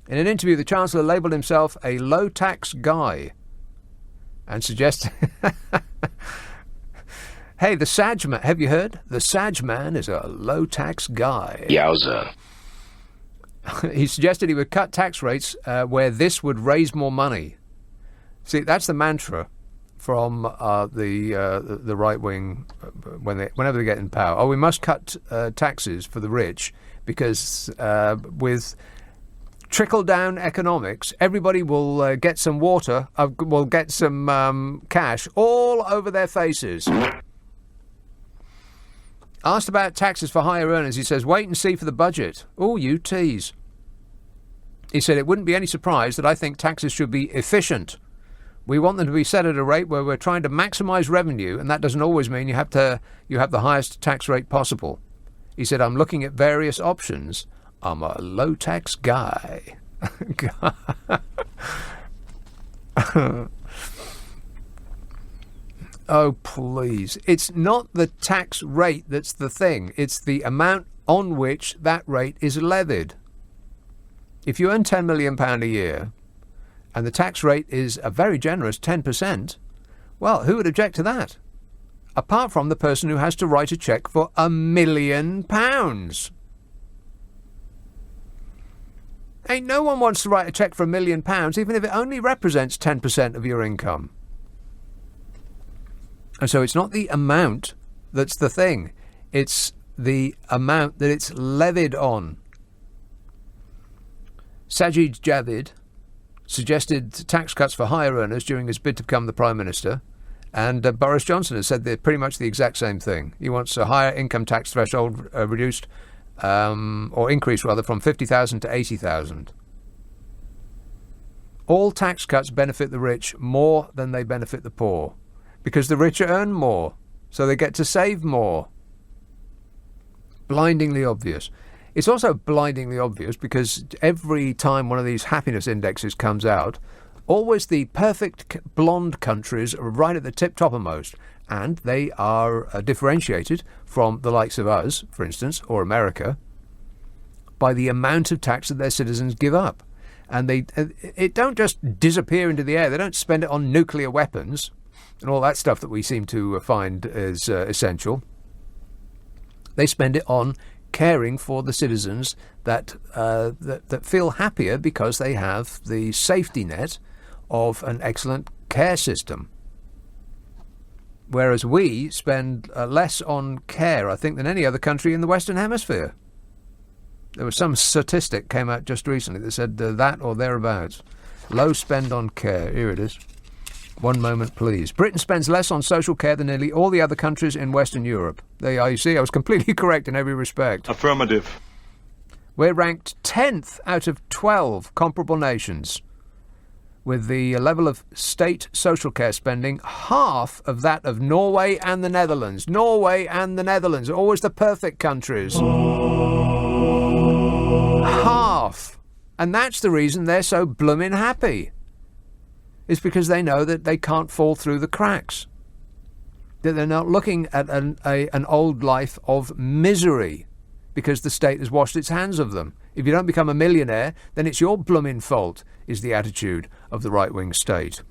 In an interview, the Chancellor labelled himself a low-tax guy and suggested... Hey, the Saj man, have you heard? The Saj man is a low-tax guy. Yowza. He suggested he would cut tax rates where this would raise more money. See, that's the mantra from the right wing whenever they get in power. Oh, we must cut taxes for the rich because with trickle-down economics, everybody will get some water, will get some cash all over their faces. Asked about taxes for higher earners, he says, wait and see for the budget. Oh, you tease. He said, it wouldn't be any surprise that I think taxes should be efficient. We want them to be set at a rate where we're trying to maximise revenue, and that doesn't always mean you have the highest tax rate possible. He said, I'm looking at various options. I'm a low-tax guy. Oh, please. It's not the tax rate that's the thing. It's the amount on which that rate is levied. If you earn £10 million a year and the tax rate is a very generous 10%, well, who would object to that? Apart from the person who has to write a cheque for £1 million. Ain't no one wants to write a cheque for £1 million, even if it only represents 10% of your income. And so it's not the amount that's the thing. It's the amount that it's levied on. Sajid Javid suggested tax cuts for higher earners during his bid to become the Prime Minister. And Boris Johnson has said pretty much the exact same thing. He wants a higher income tax threshold reduced, or increased rather, from 50,000 to 80,000. All tax cuts benefit the rich more than they benefit the poor, because the rich earn more, so they get to save more. Blindingly obvious. It's also blindingly obvious because every time one of these happiness indexes comes out, always the perfect blonde countries are right at the topmost, and they are differentiated from the likes of us, for instance, or America, by the amount of tax that their citizens give up. And it don't just disappear into the air. They don't spend it on nuclear weapons and all that stuff that we seem to find is essential. They spend it on caring for the citizens that feel happier because they have the safety net of an excellent care system. Whereas we spend less on care, I think, than any other country in the Western Hemisphere. There was some statistic came out just recently that said that or thereabouts. Low spend on care. Here it is. One moment, please. Britain spends less on social care than nearly all the other countries in Western Europe. There you are. You see, I was completely correct in every respect. Affirmative. We're ranked 10th out of 12 comparable nations, with the level of state social care spending half of that of Norway and the Netherlands. Norway and the Netherlands, always the perfect countries. Half. And that's the reason they're so bloomin' happy. It's because they know that they can't fall through the cracks. That they're not looking at an old life of misery because the state has washed its hands of them. If you don't become a millionaire, then it's your bloomin' fault, is the attitude of the right-wing state.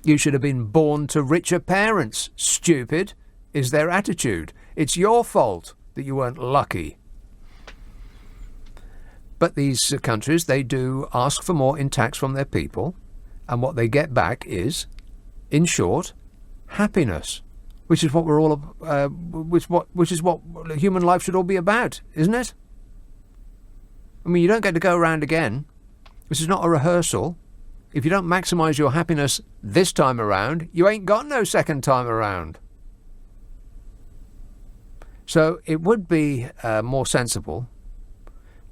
You should have been born to richer parents, stupid, is their attitude. It's your fault that you weren't lucky. But these countries, they do ask for more in tax from their people, and what they get back is, in short, happiness, which is what we're all, which is what human life should all be about, isn't it? I mean, you don't get to go around again. This is not a rehearsal. If you don't maximise your happiness this time around, you ain't got no second time around. So it would be more sensible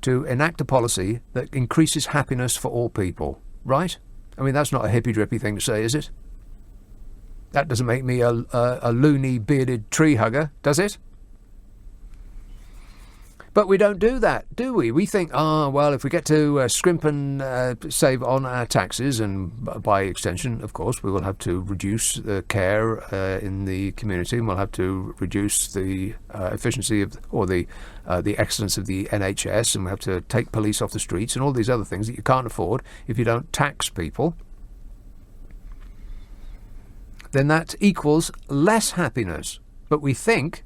to enact a policy that increases happiness for all people, right? I mean, that's not a hippy-drippy thing to say, is it? That doesn't make me a loony, bearded tree hugger, does it? But we don't do that, do we? We think, well, if we get to scrimp and save on our taxes, and by extension, of course, we will have to reduce the care in the community, and we'll have to reduce the efficiency of, or the excellence of the NHS, and we have to take police off the streets, and all these other things that you can't afford if you don't tax people. Then that equals less happiness. But we think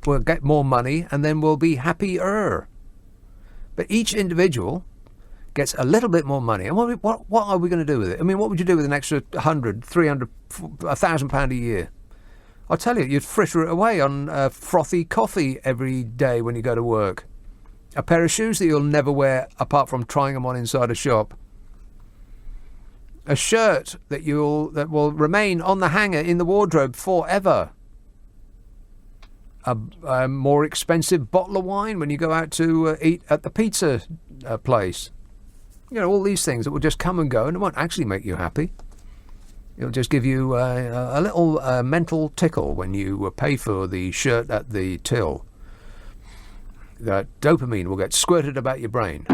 we'll get more money and then we'll be happier. But each individual gets a little bit more money. And what are we going to do with it? I mean, what would you do with an extra 100, 300, £1,000 a year? I'll tell you, you'd fritter it away on frothy coffee every day when you go to work. A pair of shoes that you'll never wear apart from trying them on inside a shop. A shirt that will remain on the hanger in the wardrobe forever. A more expensive bottle of wine when you go out to eat at the pizza place. You know, all these things that will just come and go and it won't actually make you happy. It'll just give you a little mental tickle when you pay for the shirt at the till. That dopamine will get squirted about your brain.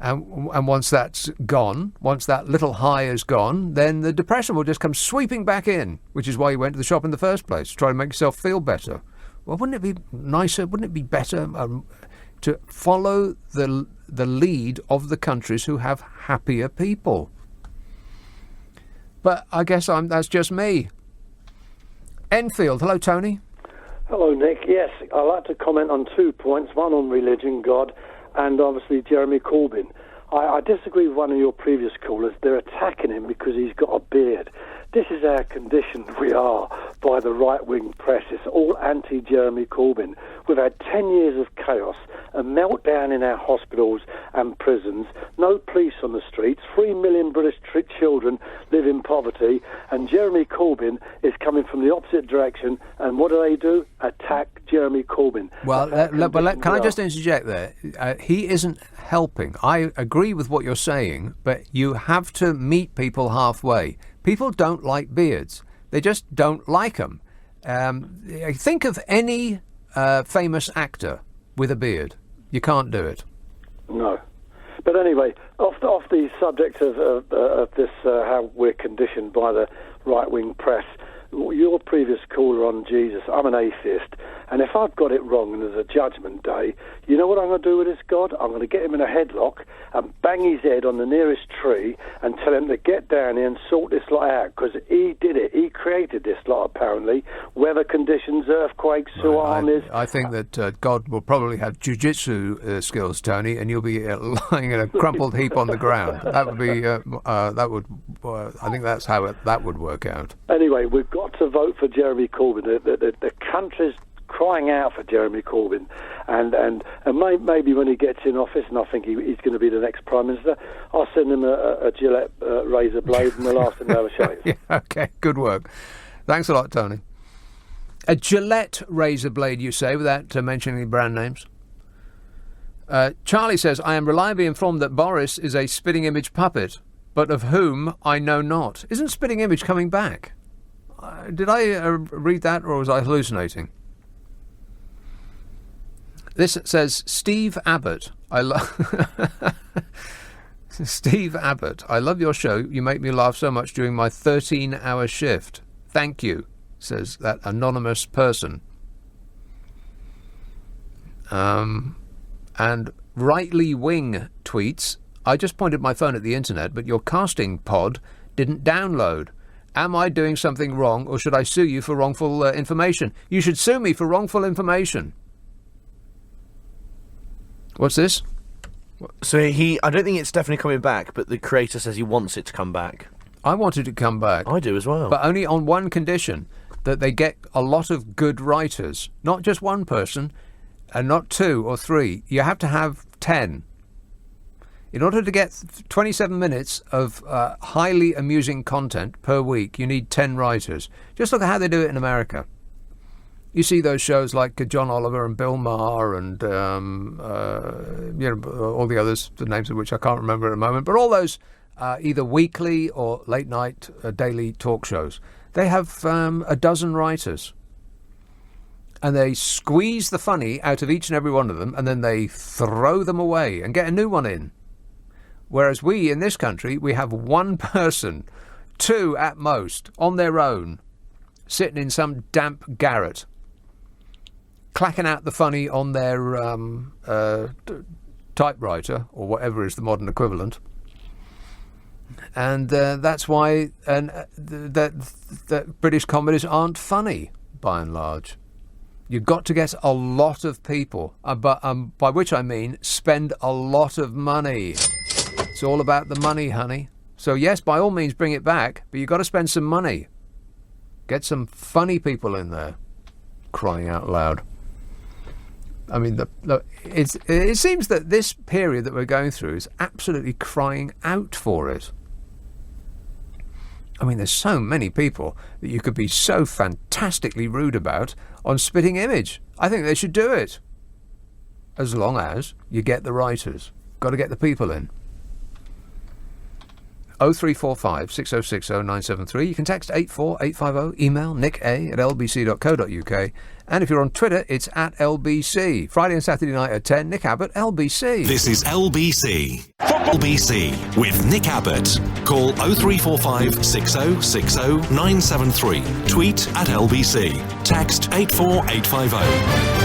And once that's gone, once that little high is gone, then the depression will just come sweeping back in, which is why you went to the shop in the first place, to try to make yourself feel better. Well, wouldn't it be nicer, wouldn't it be better to follow the lead of the countries who have happier people? But I guess that's just me. Enfield, hello, Tony. Hello, Nick. Yes, I'd like to comment on 2 points, one on religion, God, and obviously Jeremy Corbyn. I disagree with one of your previous callers. They're attacking him because he's got a beard. This is how conditioned we are by the right-wing press. It's all anti-Jeremy Corbyn. We've had 10 years of chaos, a meltdown in our hospitals and prisons, no police on the streets, 3 million British children live in poverty, and Jeremy Corbyn is coming from the opposite direction, and what do? Attack Jeremy Corbyn. Well, can I just interject there? He isn't helping. I agree with what you're saying, but you have to meet people halfway. People don't like beards. They just don't like them. Think of any famous actor with a beard. You can't do it. No. But anyway, off the subject of this, how we're conditioned by the right-wing press, your previous caller on Jesus, I'm an atheist, and if I've got it wrong and there's a judgment day, you know what I'm going to do with this God? I'm going to get him in a headlock and bang his head on the nearest tree and tell him to get down here and sort this lot out, because he did it. He created this lot, apparently. Weather conditions, earthquakes, tsunamis. I think that God will probably have jiu-jitsu skills, Tony, and you'll be lying in a crumpled heap on the ground. That would be, I think that's how that would work out. Anyway, we've got to vote for Jeremy Corbyn. The country's crying out for Jeremy Corbyn, and maybe when he gets in office, and I think he's going to be the next Prime Minister, I'll send him a Gillette razor blade and we'll ask him to have a shave. Yeah, okay, good work. Thanks a lot, Tony. A Gillette razor blade, you say, without mentioning brand names? Charlie says, I am reliably informed that Boris is a spitting image puppet, but of whom I know not. Isn't spitting image coming back? Did I read that, or was I hallucinating? This says, Steve Abbott. Steve Abbott, I love your show. You make me laugh so much during my 13-hour shift. Thank you, says that anonymous person. And Rightly Wing tweets, I just pointed my phone at the internet, but your casting pod didn't download. Am I doing something wrong, or should I sue you for wrongful information? You should sue me for wrongful information. What's this? So I don't think it's definitely coming back, but the creator says he wants it to come back. I want it to come back. I do as well. But only on one condition, that they get a lot of good writers. Not just one person, and not 2 or 3. You have to have 10. In order to get 27 minutes of highly amusing content per week, you need 10 writers. Just look at how they do it in America. You see those shows like John Oliver and Bill Maher and all the others, the names of which I can't remember at the moment, but all those either weekly or late-night daily talk shows, they have a dozen writers. And they squeeze the funny out of each and every one of them, and then they throw them away and get a new one in. Whereas we, in this country, we have one person, 2 at most, on their own, sitting in some damp garret, clacking out the funny on their typewriter, or whatever is the modern equivalent. And that's why that British comedies aren't funny, by and large. You've got to get a lot of people, by which I mean spend a lot of money. It's all about the money, honey. So yes, by all means bring it back, but you've got to spend some money. Get some funny people in there. Crying out loud. I mean, it seems that this period that we're going through is absolutely crying out for it. I mean, there's so many people that you could be so fantastically rude about on Spitting Image. I think they should do it. As long as you get the writers. Got to get the people in. 0345 6060 973. You can text 84850. Email nick@lbc.co.uk. And if you're on Twitter, it's at LBC. Friday and Saturday night at 10, Nick Abbott, LBC. This is LBC. LBC with Nick Abbott. Call 0345 6060 973. Tweet at LBC. Text 84850.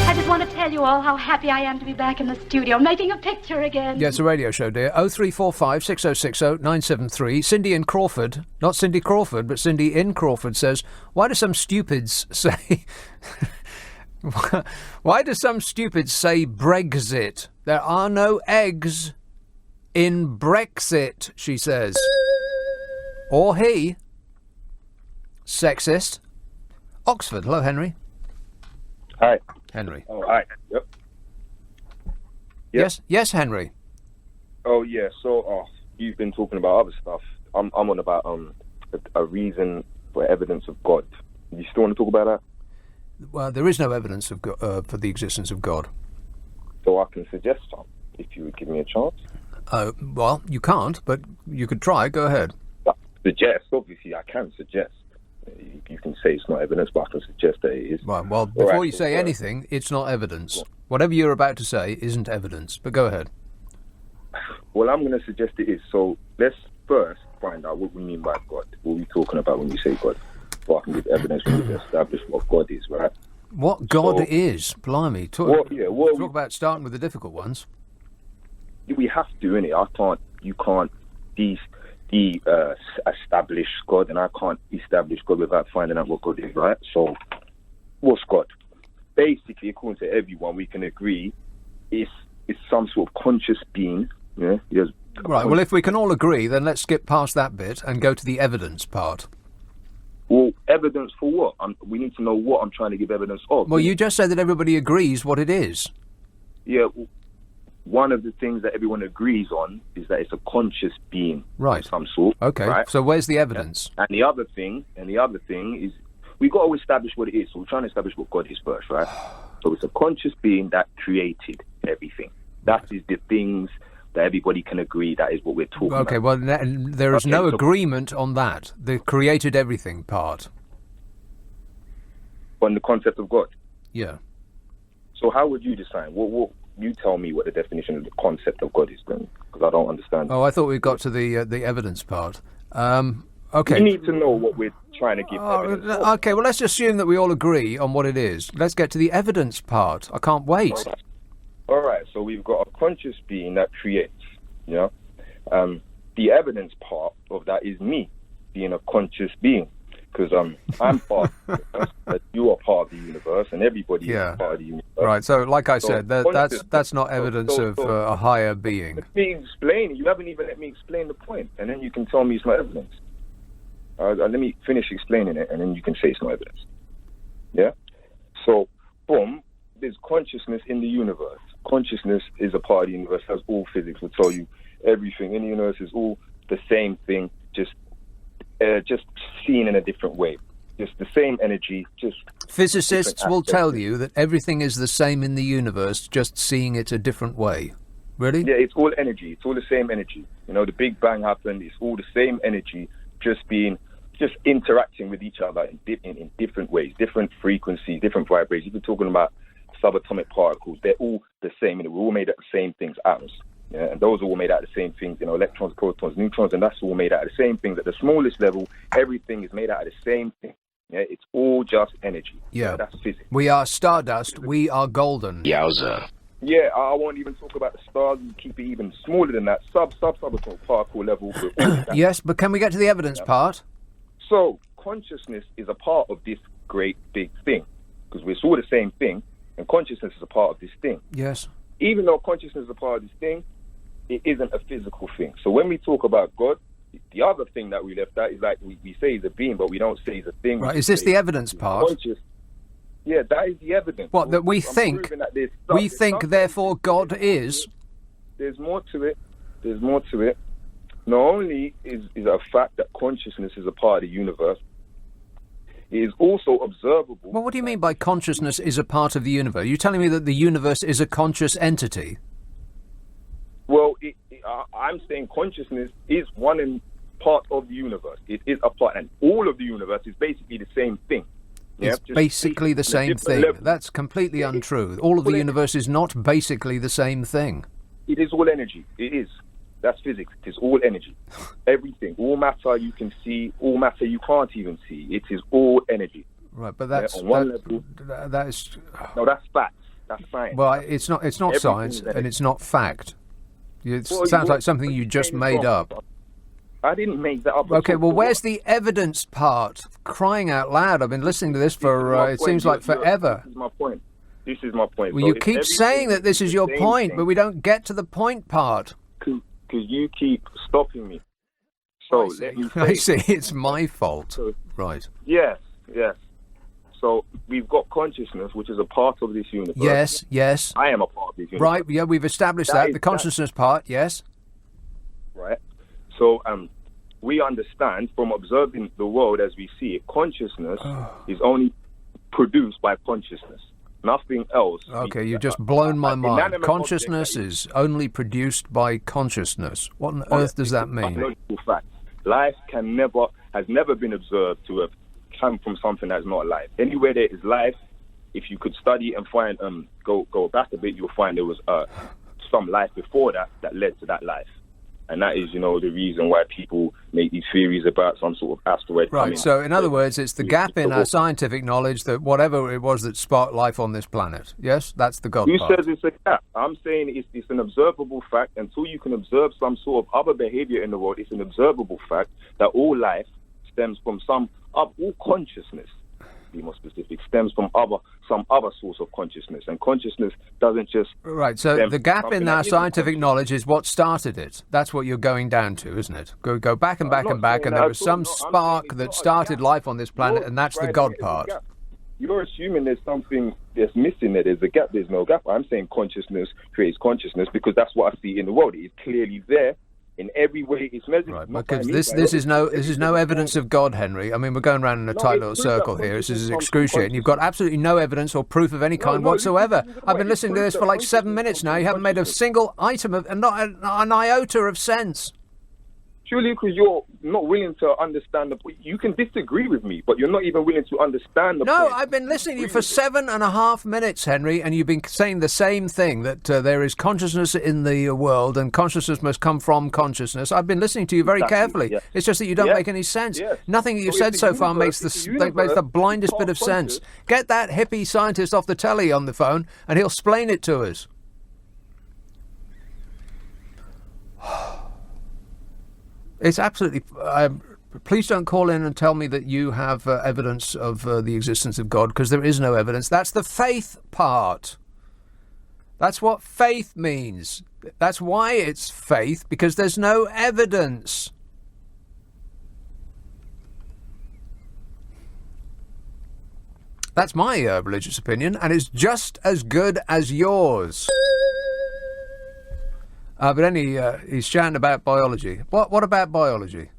I just want to tell you all how happy I am to be back in the studio making a picture again. Yeah, it's a radio show, dear. 0345 6060 973. Cindy in Crawford, not Cindy Crawford, but Cindy in Crawford says, why do some stupids say... Why do some stupids say Brexit? There are no eggs in Brexit, she says. Or he. Sexist. Oxford. Hello, Henry. Hi. Henry. Oh, hi. Yep. Yes, Henry. Oh, yeah. So, you've been talking about other stuff. I'm on about a reason for evidence of God. You still want to talk about that? Well, there is no evidence of for the existence of God. So I can suggest some, if you would give me a chance. Well, you can't, but you could try. Go ahead. Suggest, obviously, I can suggest. You can say it's not evidence, but I can suggest that it is. Right, well, before you say anything, it's not evidence. Whatever you're about to say isn't evidence, but go ahead. Well, I'm going to suggest it is. So let's first find out what we mean by God. What are we talking about when we say God? So I can give evidence when we establish what God is, right? What God is? Blimey. Talk about starting with the difficult ones. We have to, innit? You can't establish God, and I can't establish God without finding out what God is, right? So, what's God? Basically, according to everyone, we can agree it's some sort of conscious being. Yeah. Right. Well, if we can all agree, then let's skip past that bit and go to the evidence part. Well, Evidence for what? We need to know what I'm trying to give evidence of. Well, you just said that everybody agrees what it is. Yeah, one of the things that everyone agrees on is that it's a conscious being of some sort. Okay, right? so where's the evidence? And the other thing is we got to establish what it is. So we're trying to establish what God is first, right? So it's a conscious being that created everything. That is the things that everybody can agree that is what we're talking about. Okay, well, there is no agreement on that, the created everything part. On the concept of God? Yeah. So how would you decide? What you tell me what the definition of the concept of God is then, because I don't understand. Oh, I thought we got to the evidence part. Okay. You need to know what we're trying to give evidence of. Okay, well, let's assume that we all agree on what it is. Let's get to the evidence part. I can't wait. All right, so we've got a conscious being that creates, you know. The evidence part of that is me being a conscious being, because I'm part of the universe, you are part of the universe, and everybody is part of the universe. Right, so like I said, that's not evidence of a higher being. Let me explain. You haven't even let me explain the point, and then you can tell me it's not evidence. Let me finish explaining it, and then you can say it's not evidence. Yeah? So, boom, there's consciousness in the universe. Consciousness is a part of the universe, as all physics will tell you. Everything in the universe is all the same thing, just seen in a different way. Just the same energy, just... Physicists will tell you that everything is the same in the universe, just seeing it a different way. Really? Yeah, it's all energy. It's all the same energy. You know, the Big Bang happened. It's all the same energy, just interacting with each other in different ways, different frequencies, different vibrations. If you're talking about subatomic particles, they're all the same. We're all made out of the same things, atoms. Yeah, and those are all made out of the same things, you know, electrons, protons, neutrons, and that's all made out of the same things. At the smallest level, everything is made out of the same thing. Yeah, it's all just energy. Yeah. That's physics. We are stardust, we are golden. Yowza. Yeah, I won't even talk about the stars. We keep it even smaller than that, subatomic particle level. Yes, but can we get to the evidence part? So, consciousness is a part of this great big thing, because we're all the same thing, and consciousness is a part of this thing. Yes. Even though consciousness is a part of this thing, it isn't a physical thing. So when we talk about God, the other thing that we left out is like we say he's a being, but we don't say he's a thing. Right, is this the evidence part? Conscious. Yeah, that is the evidence. What, that we think, therefore God is? There's more to it. There's more to it. Not only is a fact that consciousness is a part of the universe, it is also observable. Well, what do you mean by consciousness is a part of the universe? You're telling me that the universe is a conscious entity? Well, I'm saying consciousness is one part of the universe. It is a part, and all of the universe is basically the same thing. It's basically the same thing. That's completely untrue. All of the universe is not basically the same thing. It is all energy. It is. That's physics. It is all energy. Everything. All matter you can see, all matter you can't even see. It is all energy. Right, but that's... on one level... That is... No, that's facts. That's science. Well, it's not science, and it's not fact. It sounds like something you just made up. I didn't make that up. Okay, well, where's the evidence part? Crying out loud. I've been listening to this for, it seems like forever. This is my point. This is my point. Well, you keep saying that this is your point, but we don't get to the point part. Because you keep stopping me. So let me say... I see, it's my fault. Right. Yes. So we've got consciousness, which is a part of this universe. Yes. I am a part of this universe. Right, yeah, we've established that. The consciousness part, yes. Right. So we understand from observing the world as we see it, consciousness is only produced by consciousness. Nothing else. Okay, you've just blown my mind. Consciousness is only produced by consciousness. What on earth does that mean? Biological fact. Life has never been observed to have come from something that's not life. Anywhere there is life, if you could study and find, go back a bit, you'll find there was some life before that led to that life. And that is, the reason why people make these theories about some sort of asteroid. Right, so in other words, it's the gap in our scientific knowledge that whatever it was that sparked life on this planet. Yes, that's the God part. Who says it's a gap? I'm saying it's an observable fact. Until you can observe some sort of other behavior in the world, it's an observable fact that all life stems from all consciousness be more specific, stems from some other source of consciousness. And consciousness doesn't just... Right, so the gap in our scientific knowledge is what started it. That's what you're going down to, isn't it? Go back and back and back, and there was some spark that started life on this planet, and that's the God part. You're assuming there's something that's missing there. There's a gap. There's no gap. I'm saying consciousness creates consciousness because that's what I see in the world. It is clearly there in every way it's measured. Right, because this is no evidence of God, Henry. I mean, we're going around in a tight little circle here. This is excruciating. You've got absolutely no evidence or proof of any kind whatsoever. I've been listening to this for like 7 minutes now. You haven't made a single item of, and not an iota of sense. Surely because you're not willing to understand the point. You can disagree with me, but you're not even willing to understand the point. No, I've been listening to you for 7.5 minutes, Henry, and you've been saying the same thing, that there is consciousness in the world and consciousness must come from consciousness. I've been listening to you very carefully. Yes. It's just that you don't make any sense. Yes. Nothing that you've said so far makes the blindest bit of sense. Get that hippie scientist off the telly on the phone and he'll explain it to us. It's absolutely... please don't call in and tell me that you have evidence of the existence of God, because there is no evidence. That's the faith part. That's what faith means. That's why it's faith, because there's no evidence. That's my religious opinion, and it's just as good as yours. But he's chatting about biology. What about biology?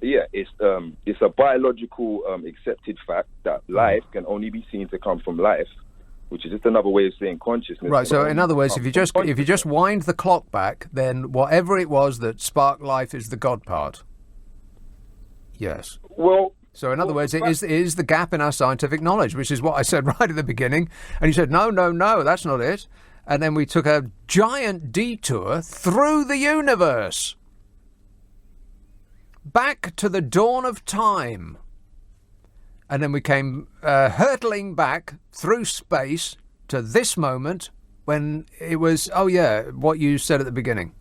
Yeah, it's a biological accepted fact that life can only be seen to come from life, which is just another way of saying consciousness. Right. So in other words, if you just wind the clock back, then whatever it was that sparked life is the God part. Yes. Well. So in other words, it is the gap in our scientific knowledge, which is what I said right at the beginning. And you said no, that's not it. And then we took a giant detour through the universe, back to the dawn of time. And then we came hurtling back through space to this moment when it was, what you said at the beginning.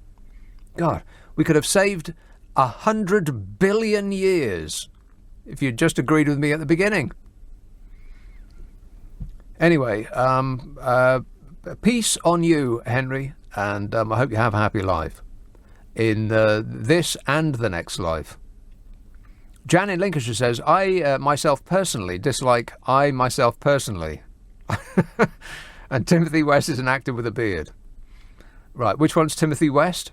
God, we could have saved 100 billion years if you'd just agreed with me at the beginning. Anyway, peace on you, Henry, and I hope you have a happy life in this and the next life. Jan in Lincolnshire says, I myself personally dislike I myself personally. And Timothy West is an actor with a beard. Right, which one's Timothy West?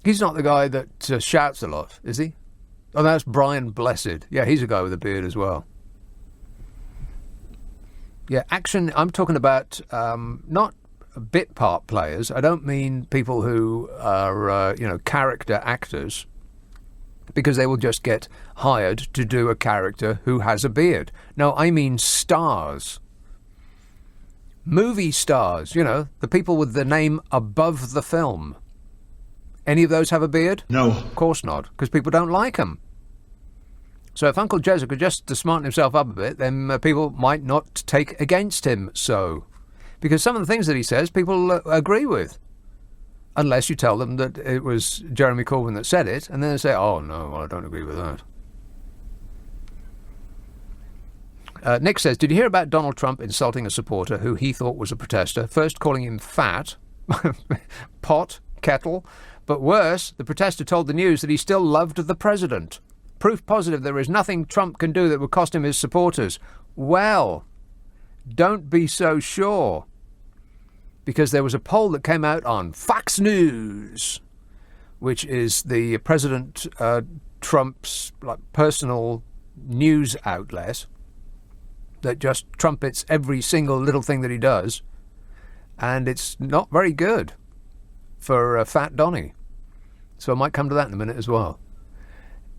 He's not the guy that shouts a lot, is he? Oh, that's Brian Blessed. Yeah, he's a guy with a beard as well. Yeah, action, I'm talking about not bit part players. I don't mean people who are, character actors, because they will just get hired to do a character who has a beard. No, I mean stars. Movie stars, the people with the name above the film. Any of those have a beard? No. Of course not, because people don't like them. So if Uncle Jezza could just smarten himself up a bit, then people might not take against him so. Because some of the things that he says, people agree with. Unless you tell them that it was Jeremy Corbyn that said it, and then they say, oh, no, well, I don't agree with that. Nick says, did you hear about Donald Trump insulting a supporter who he thought was a protester? First calling him fat, pot, kettle, but worse, the protester told the news that he still loved the president. Proof positive there is nothing Trump can do that would cost him his supporters. Well, don't be so sure. Because there was a poll that came out on Fox News, which is the President Trump's personal news outlet that just trumpets every single little thing that he does. And it's not very good for Fat Donny. So I might come to that in a minute as well.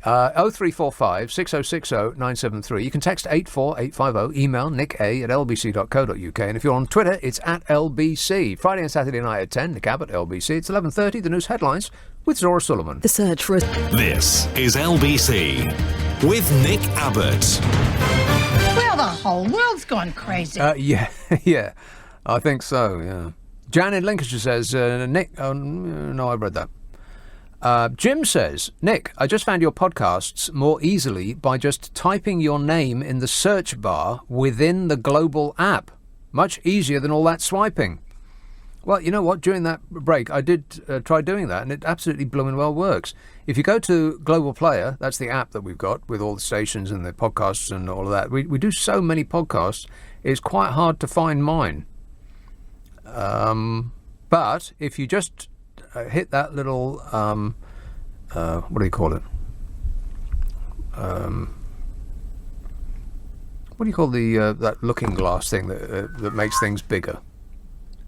0345 6060 973. You can text 84850, email nick@lbc.co.uk, and if you're on Twitter, it's @LBC. Friday and Saturday night at 10, Nick Abbott, LBC. It's 11:30, the news headlines with Zora Sullivan. The search for This is LBC with Nick Abbott. Well, the whole world's gone crazy. Yeah, I think so, yeah. Jan in Lincolnshire says, Nick, no, I read that. Jim says, Nick, I just found your podcasts more easily by just typing your name in the search bar within the Global app. Much easier than all that swiping. Well, you know what? During that break, I did try doing that, and it absolutely blooming well works. If you go to Global Player, that's the app that we've got with all the stations and the podcasts and all of that. We do so many podcasts, it's quite hard to find mine. But if you just hit that little, what do you call it? What do you call the that looking glass thing that makes things bigger?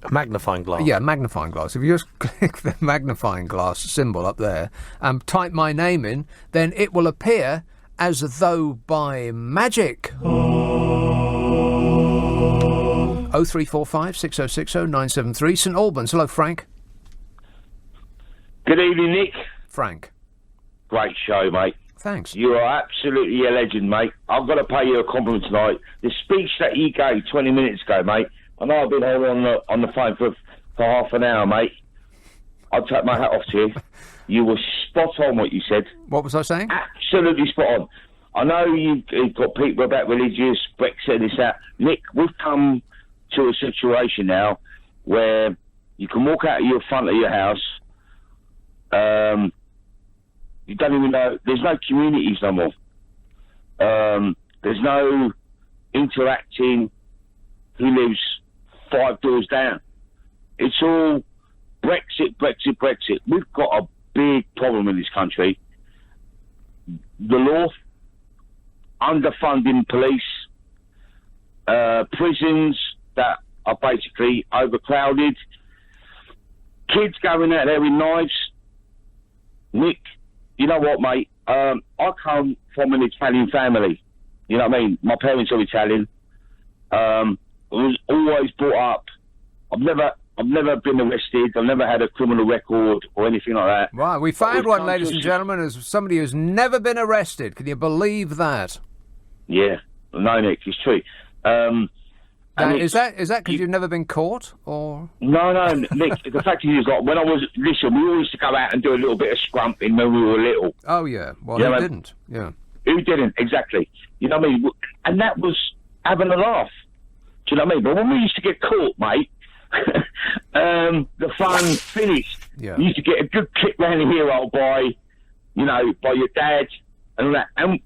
A magnifying glass. Yeah, magnifying glass. If you just click the magnifying glass symbol up there and type my name in, then it will appear as though by magic. 0345 6060 973 St Albans. Hello, Frank. Good evening, Nick. Frank. Great show, mate. Thanks. You are absolutely a legend, mate. I've got to pay you a compliment tonight. The speech that you gave 20 minutes ago, mate, I know I've been holding on the phone for half an hour, mate. I'll take my hat off to you. You were spot on what you said. What was I saying? Absolutely spot on. I know you've got people about religious, Brexit, this, that. Nick, we've come to a situation now where you can walk out of your front of your house. You don't even know. There's no communities no more. There's no interacting who lives 5 doors down. It's all Brexit, Brexit, Brexit. We've got a big problem in this country. The law, underfunding police, prisons that are basically overcrowded, kids going out there with knives. Nick, you know what, mate? I come from an Italian family. You know what I mean? My parents are Italian. I was always brought up. I've never been arrested. I've never had a criminal record or anything like that. Right, we found one, ladies and gentlemen, as somebody who's never been arrested. Can you believe that? Yeah, no, Nick, it's true. Is that because you've never been caught, or? No, Nick. The fact is, like, when I was we always used to go out and do a little bit of scrumping when we were little. Oh yeah, well, you who didn't? Yeah, who didn't exactly? You know what I mean? And that was having a laugh. Do you know what I mean? But when we used to get caught, mate, the fun finished. Yeah. You used to get a good kick round the hero by your dad and all that. And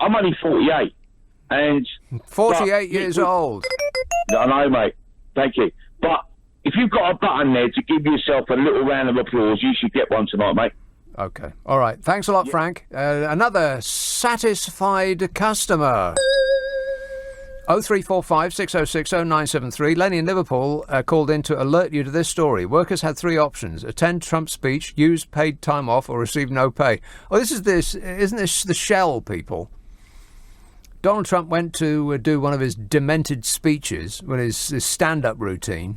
I'm only 48. And 48 years old. I know, mate. Thank you. But if you've got a button there to give yourself a little round of applause, you should get one tonight, mate. Okay. All right. Thanks a lot, Frank. Another satisfied customer. 0345 6060 973. Lenny in Liverpool called in to alert you to this story. Workers had 3 options: attend Trump's speech, use paid time off, or receive no pay. Oh, isn't this the Shell people? Donald Trump went to do one of his demented speeches, his stand-up routine,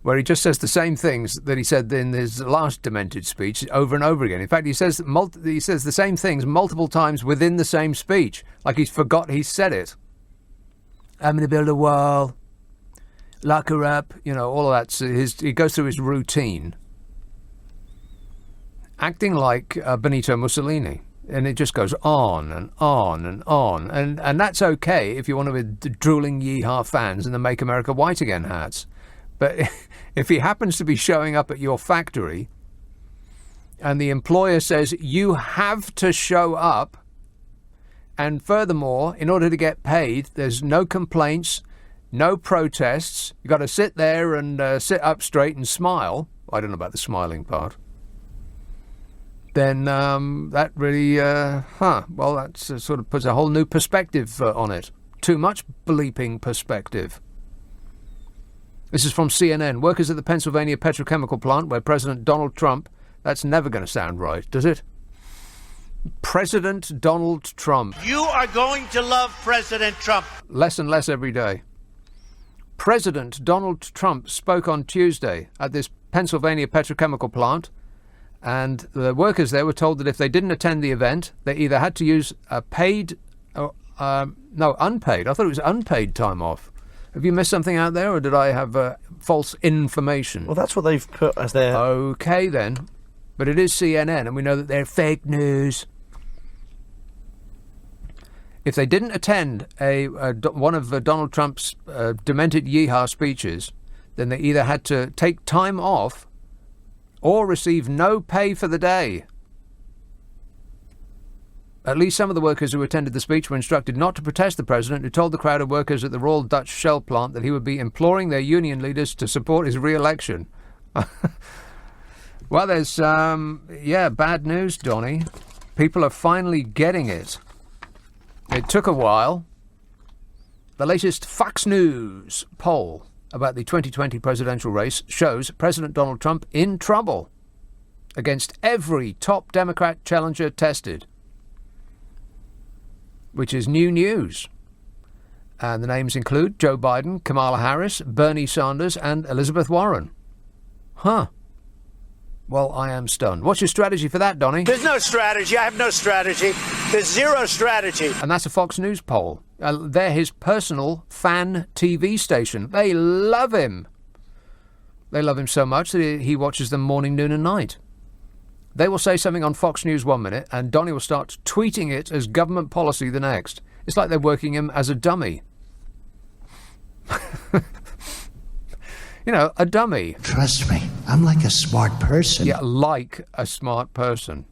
where he just says the same things that he said in his last demented speech over and over again. In fact, he says the same things multiple times within the same speech, like he's forgot he said it. I'm going to build a wall, lock her up, all of that. So he goes through his routine, acting like Benito Mussolini. And it just goes on and on and on. And that's okay if you're one of the drooling yeehaw fans and the Make America White Again hats. But if he happens to be showing up at your factory and the employer says you have to show up, and furthermore, in order to get paid, there's no complaints, no protests, you've got to sit there and sit up straight and smile. I don't know about the smiling part. Then that really, that sort of puts a whole new perspective on it. Too much bleeping perspective. This is from CNN. Workers at the Pennsylvania petrochemical plant where President Donald Trump... That's never going to sound right, does it? President Donald Trump. You are going to love President Trump. Less and less every day. President Donald Trump spoke on Tuesday at this Pennsylvania petrochemical plant, and the workers there were told that if they didn't attend the event, they either had to use unpaid. I thought it was unpaid time off. Have you missed something out there, or did I have false information? Well, that's what they've put as their... OK, then. But it is CNN, and we know that they're fake news. If they didn't attend one of Donald Trump's demented yeehaw speeches, then they either had to take time off or receive no pay for the day. At least some of the workers who attended the speech were instructed not to protest the president, who told the crowd of workers at the Royal Dutch Shell plant that he would be imploring their union leaders to support his re-election. Well, there's, bad news, Donny. People are finally getting it. It took a while. The latest Fox News poll about the 2020 presidential race shows President Donald Trump in trouble against every top Democrat challenger tested, which is new news. And the names include Joe Biden, Kamala Harris, Bernie Sanders, and Elizabeth Warren. Huh. Well, I am stunned. What's your strategy for that, Donny? There's no strategy. I have no strategy. There's zero strategy. And that's a Fox News poll. They're his personal fan TV station. They love him. They love him so much that he watches them morning, noon and night. They will say something on Fox News 1 minute, and Donny will start tweeting it as government policy the next. It's like they're working him as a dummy. You know, a dummy. Trust me, I'm like a smart person. Yeah, like a smart person.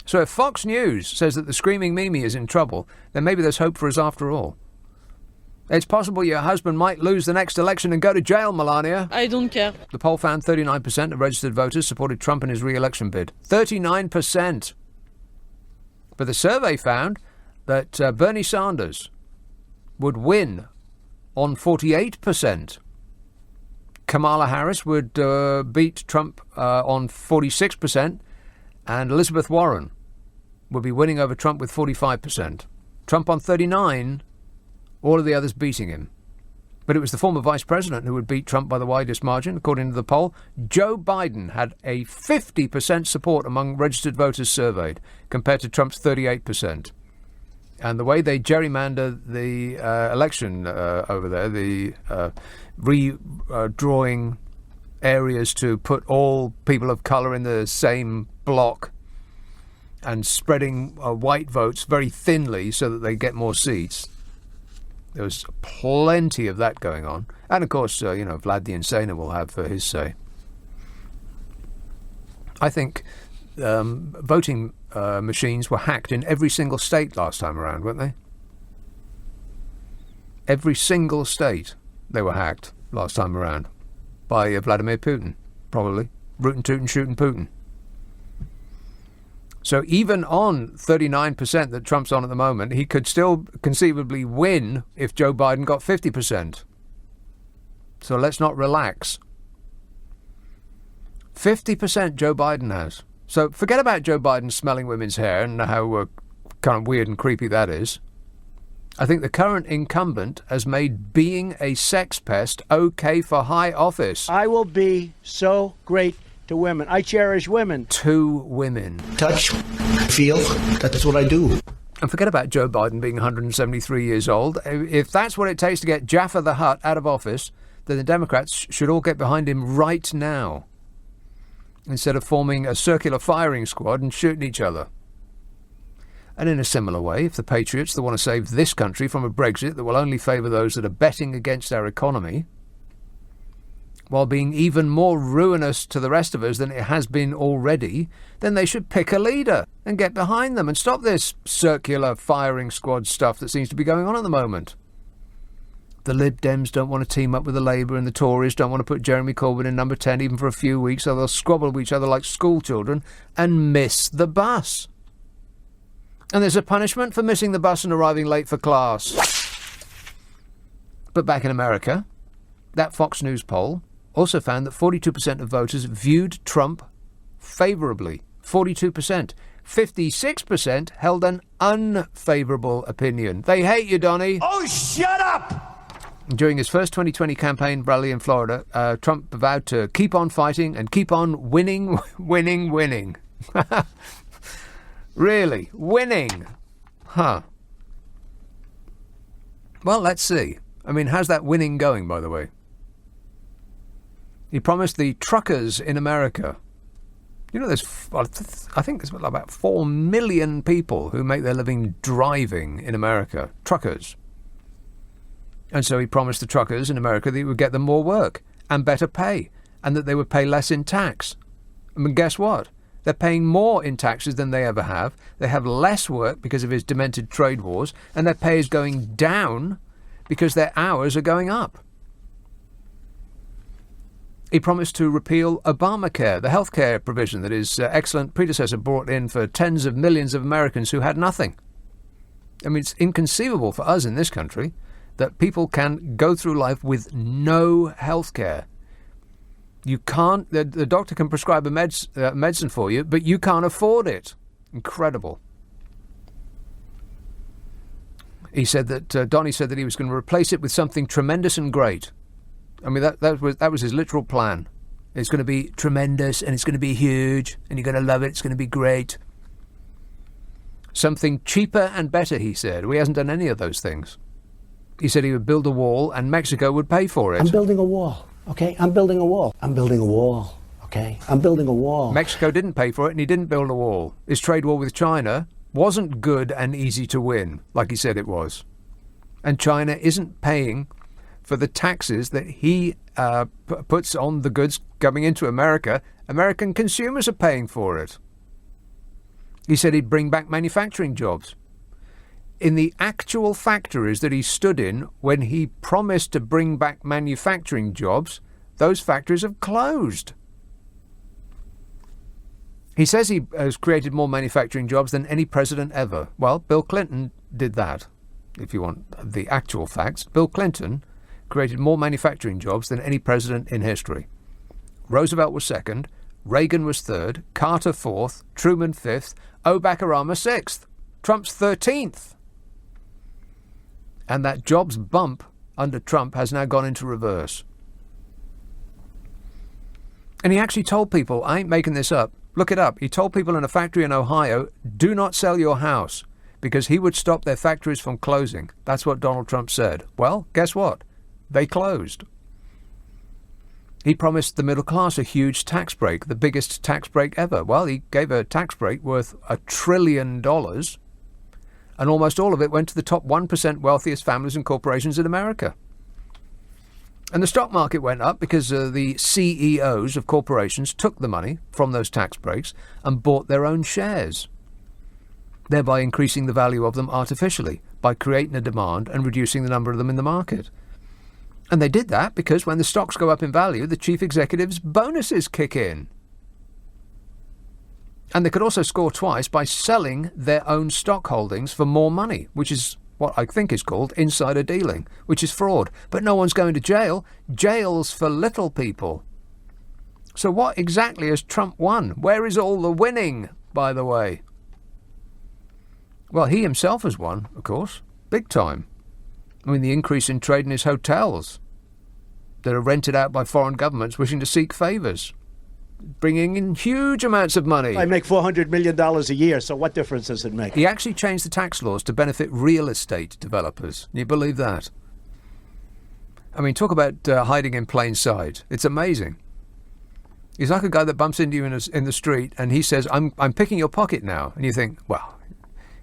So if Fox News says that the screaming Mimi is in trouble, then maybe there's hope for us after all. It's possible your husband might lose the next election and go to jail, Melania. I don't care. The poll found 39% of registered voters supported Trump in his re-election bid. 39%. But the survey found that Bernie Sanders would win on 48%. Kamala Harris would beat Trump on 46%, and Elizabeth Warren would be winning over Trump with 45%. Trump on 39%, all of the others beating him. But it was the former vice president who would beat Trump by the widest margin, according to the poll. Joe Biden had a 50% support among registered voters surveyed, compared to Trump's 38%. And the way they gerrymander the election over there, the redrawing areas to put all people of colour in the same block and spreading white votes very thinly so that they get more seats. There was plenty of that going on. And, of course, Vlad the Insaner will have his say. I think voting machines were hacked in every single state last time around, weren't they? Every single state they were hacked last time around by Vladimir Putin, probably. Rootin' tootin' shootin' Putin. So even on 39% that Trump's on at the moment, he could still conceivably win if Joe Biden got 50%. So let's not relax. 50% Joe Biden has. So forget about Joe Biden smelling women's hair and how kind of weird and creepy that is. I think the current incumbent has made being a sex pest okay for high office. I will be so great to women. I cherish women. To women. Touch, feel, that's what I do. And forget about Joe Biden being 173 years old. If that's what it takes to get Jaffa the Hutt out of office, then the Democrats should all get behind him right now, instead of forming a circular firing squad and shooting each other. And in a similar way, if the Patriots that want to save this country from a Brexit that will only favour those that are betting against our economy, while being even more ruinous to the rest of us than it has been already, then they should pick a leader and get behind them and stop this circular firing squad stuff that seems to be going on at the moment. The Lib Dems don't want to team up with the Labour, and the Tories don't want to put Jeremy Corbyn in number 10 even for a few weeks, so they'll squabble with each other like school children and miss the bus. And there's a punishment for missing the bus and arriving late for class. But back in America, that Fox News poll also found that 42% of voters viewed Trump favourably. 42%. 56% held an unfavourable opinion. They hate you, Donny. Oh, shut up! During his first 2020 campaign rally in Florida, Trump vowed to keep on fighting and keep on winning, winning, winning. Really? Winning? Huh. Well, let's see. I mean, how's that winning going, by the way? He promised the truckers in America. You know, I think there's about 4 million people who make their living driving in America. Truckers. And so he promised the truckers in America that he would get them more work and better pay, and that they would pay less in tax. I mean, guess what? They're paying more in taxes than they ever have. They have less work because of his demented trade wars, and their pay is going down because their hours are going up. He promised to repeal Obamacare, the healthcare provision that his excellent predecessor brought in for tens of millions of Americans who had nothing. I mean, it's inconceivable for us in this country that people can go through life with no health care. You can't, the doctor can prescribe a medicine for you, but you can't afford it. Incredible. He said that, Donnie said that he was going to replace it with something tremendous and great. I mean, that was his literal plan. It's going to be tremendous and it's going to be huge and you're going to love it. It's going to be great. Something cheaper and better, he said. Well, he hasn't done any of those things. He said he would build a wall and Mexico would pay for it. I'm building a wall, okay? I'm building a wall. I'm building a wall, okay? I'm building a wall. Mexico didn't pay for it and he didn't build a wall. His trade war with China wasn't good and easy to win, like he said it was. And China isn't paying for the taxes that he puts on the goods coming into America. American consumers are paying for it. He said he'd bring back manufacturing jobs. In the actual factories that he stood in when he promised to bring back manufacturing jobs, those factories have closed. He says he has created more manufacturing jobs than any president ever. Well, Bill Clinton did that. If you want the actual facts, Bill Clinton created more manufacturing jobs than any president in history. Roosevelt was second, Reagan was third, Carter fourth, Truman fifth, Obama sixth, Trump's 13th. And that jobs bump under Trump has now gone into reverse. And he actually told people, I ain't making this up, look it up, he told people in a factory in Ohio, do not sell your house, because he would stop their factories from closing. That's what Donald Trump said. Well, guess what? They closed. He promised the middle class a huge tax break, the biggest tax break ever. Well, he gave a tax break worth $1 trillion, and almost all of it went to the top 1% wealthiest families and corporations in America. And the stock market went up because the CEOs of corporations took the money from those tax breaks and bought their own shares, thereby increasing the value of them artificially by creating a demand and reducing the number of them in the market. And they did that because when the stocks go up in value, the chief executive's bonuses kick in. And they could also score twice by selling their own stock holdings for more money, which is what I think is called insider dealing, which is fraud. But no one's going to jail. Jail's for little people. So what exactly has Trump won? Where is all the winning, by the way? Well, he himself has won, of course, big time. I mean, the increase in trade in his hotels that are rented out by foreign governments wishing to seek favours, bringing in huge amounts of money. I make $400 million a year, so what difference does it make? He actually changed the tax laws to benefit real estate developers. Can you believe that? I mean, talk about hiding in plain sight. It's amazing. He's like a guy that bumps into you in the street and he says, I'm picking your pocket now. And you think, well,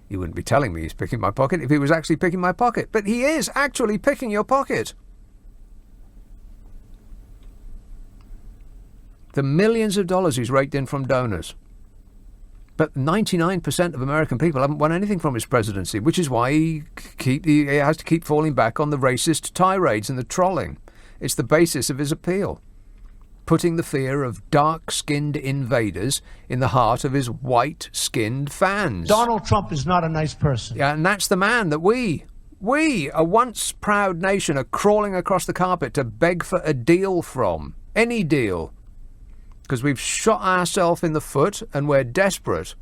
he wouldn't be telling me he's picking my pocket if he was actually picking my pocket. But he is actually picking your pocket. The millions of dollars he's raked in from donors. But 99% of American people haven't won anything from his presidency, which is why he has to keep falling back on the racist tirades and the trolling. It's the basis of his appeal, putting the fear of dark-skinned invaders in the heart of his white-skinned fans. Donald Trump is not a nice person. Yeah, and that's the man that we, a once proud nation, are crawling across the carpet to beg for a deal from. Any deal. Because we've shot ourselves in the foot and we're desperate.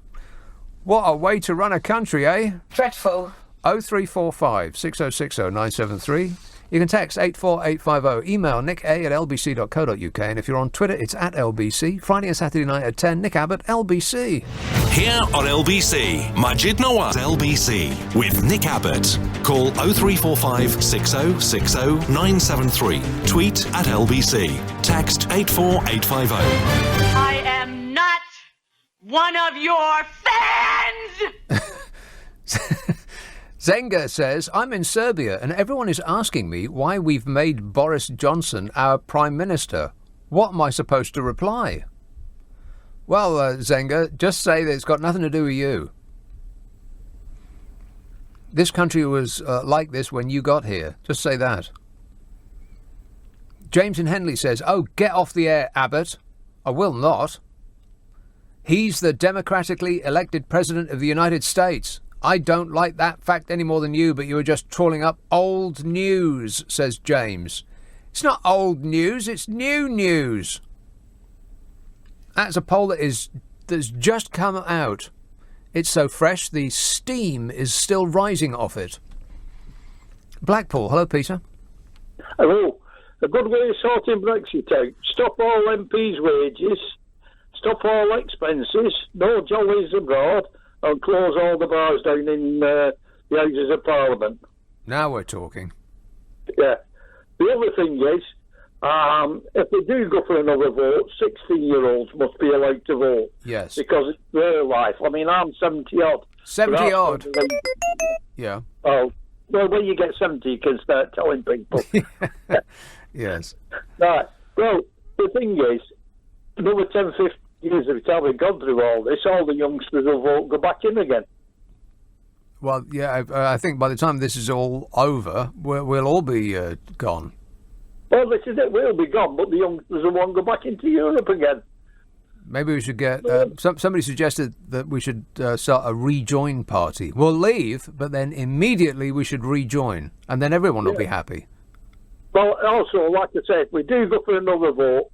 What a way to run a country, eh? Dreadful. 0345 6060 973 You can text 84850, email nick@lbc.co.uk, and if you're on Twitter, it's at LBC. Friday and Saturday night at 10, Nick Abbott, LBC. Here on LBC, Majid Nawaz LBC with Nick Abbott. Call 0345 6060 973. Tweet at LBC. Text 84850. I am not one of your fans! Zenga says, I'm in Serbia and everyone is asking me why we've made Boris Johnson our Prime Minister. What am I supposed to reply? Well, Zenga, just say that it's got nothing to do with you. This country was like this when you got here. Just say that. James in Henley says, oh, get off the air, Abbott. I will not. He's the democratically elected President of the United States. I don't like that fact any more than you, but you are just trawling up old news, says James. It's not old news, it's new news. That's a poll that's just come out. It's so fresh, the steam is still rising off it. Blackpool, hello, Peter. Hello. A good way of sorting Brexit out. Stop all MPs' wages, stop all expenses, no jollies abroad, and close all the bars down in the Houses of Parliament. Now we're talking. Yeah. The other thing is, if they do go for another vote, 16-year-olds must be allowed to vote. Yes. Because it's their life. I mean, I'm 70-odd. 70-odd? Yeah. Oh, well, when you get 70, you can start telling people. Yes. Right. Well, the thing is, another 10, 15 years of time we've gone through all this, all the youngsters will vote, go back in again. Well, yeah, I think by the time this is all over, we'll all be gone. Well, this is it. We'll be gone, but the youngsters will want to go back into Europe again. Maybe we should get... somebody suggested that we should start a rejoin party. We'll leave, but then immediately we should rejoin, and then everyone will be happy. Well, also, like I say, if we do go for another vote,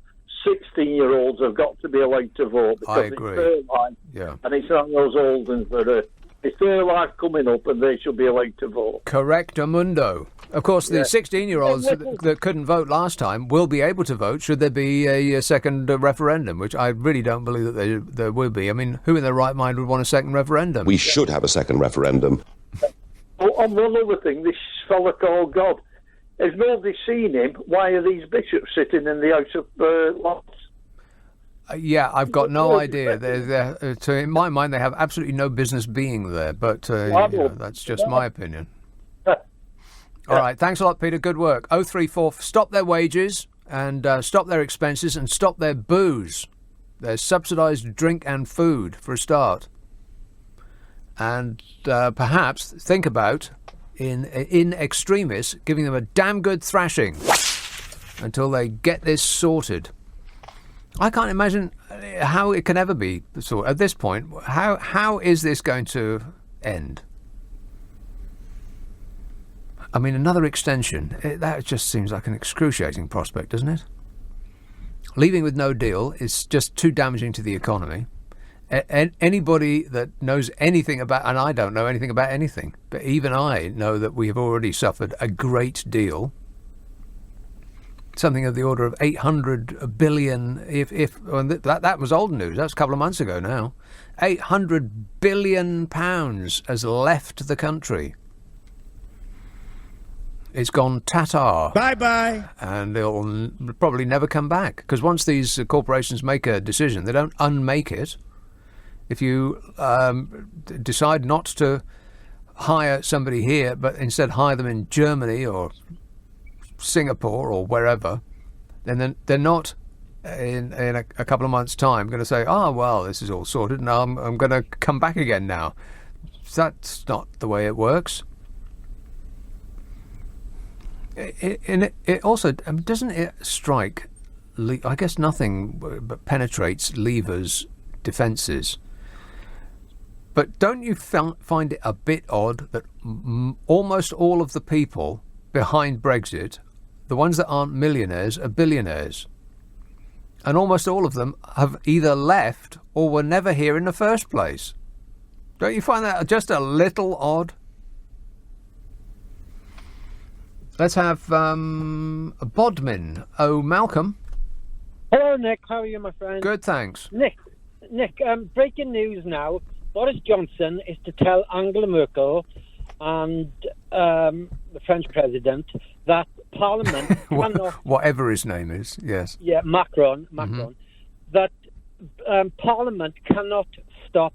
16-year-olds have got to be allowed to vote. Because I agree. It's their life, yeah. And it's not those old ones that are... It's their life coming up, and they should be allowed to vote. Correctamundo. Of course, the 16-year-olds that couldn't vote last time will be able to vote should there be a second referendum, which I really don't believe that there will be. I mean, who in their right mind would want a second referendum? We should have a second referendum. Oh, on one other thing, this fella called God, has nobody seen him? Why are these bishops sitting in the House of Lords? Yeah, I've got no idea. In my mind, they have absolutely no business being there, but that's just my opinion. All right, thanks a lot, Peter. Good work. 034, stop their wages and stop their expenses and stop their booze. Their subsidised drink and food, for a start. And perhaps think about, in extremis, giving them a damn good thrashing until they get this sorted. I can't imagine how it can ever be sorted. At this point, how is this going to end? I mean, another extension, that just seems like an excruciating prospect, doesn't it? Leaving with no deal is just too damaging to the economy. Anybody that knows anything about, and I don't know anything about anything, but even I know that we have already suffered a great deal. Something of the order of 800 billion, that was old news, that's a couple of months ago now. 800 billion pounds has left the country. It's gone ta-ta. Bye-bye. And it'll probably never come back. Because once these corporations make a decision, they don't unmake it. If you decide not to hire somebody here, but instead hire them in Germany or Singapore or wherever, then they're not in a couple of months' time going to say, oh, well, this is all sorted, and I'm going to come back again now. That's not the way it works. It also, doesn't it strike, I guess nothing but penetrates levers' defences. But don't you find it a bit odd that almost all of the people behind Brexit, the ones that aren't millionaires, are billionaires? And almost all of them have either left or were never here in the first place. Don't you find that just a little odd? Let's have Bodmin. Oh, Malcolm. Hello, Nick. How are you, my friend? Good, thanks. Nick, breaking news now. Boris Johnson is to tell Angela Merkel and the French president that Parliament cannot... Whatever his name is, yes. Yeah, Macron, that Parliament cannot stop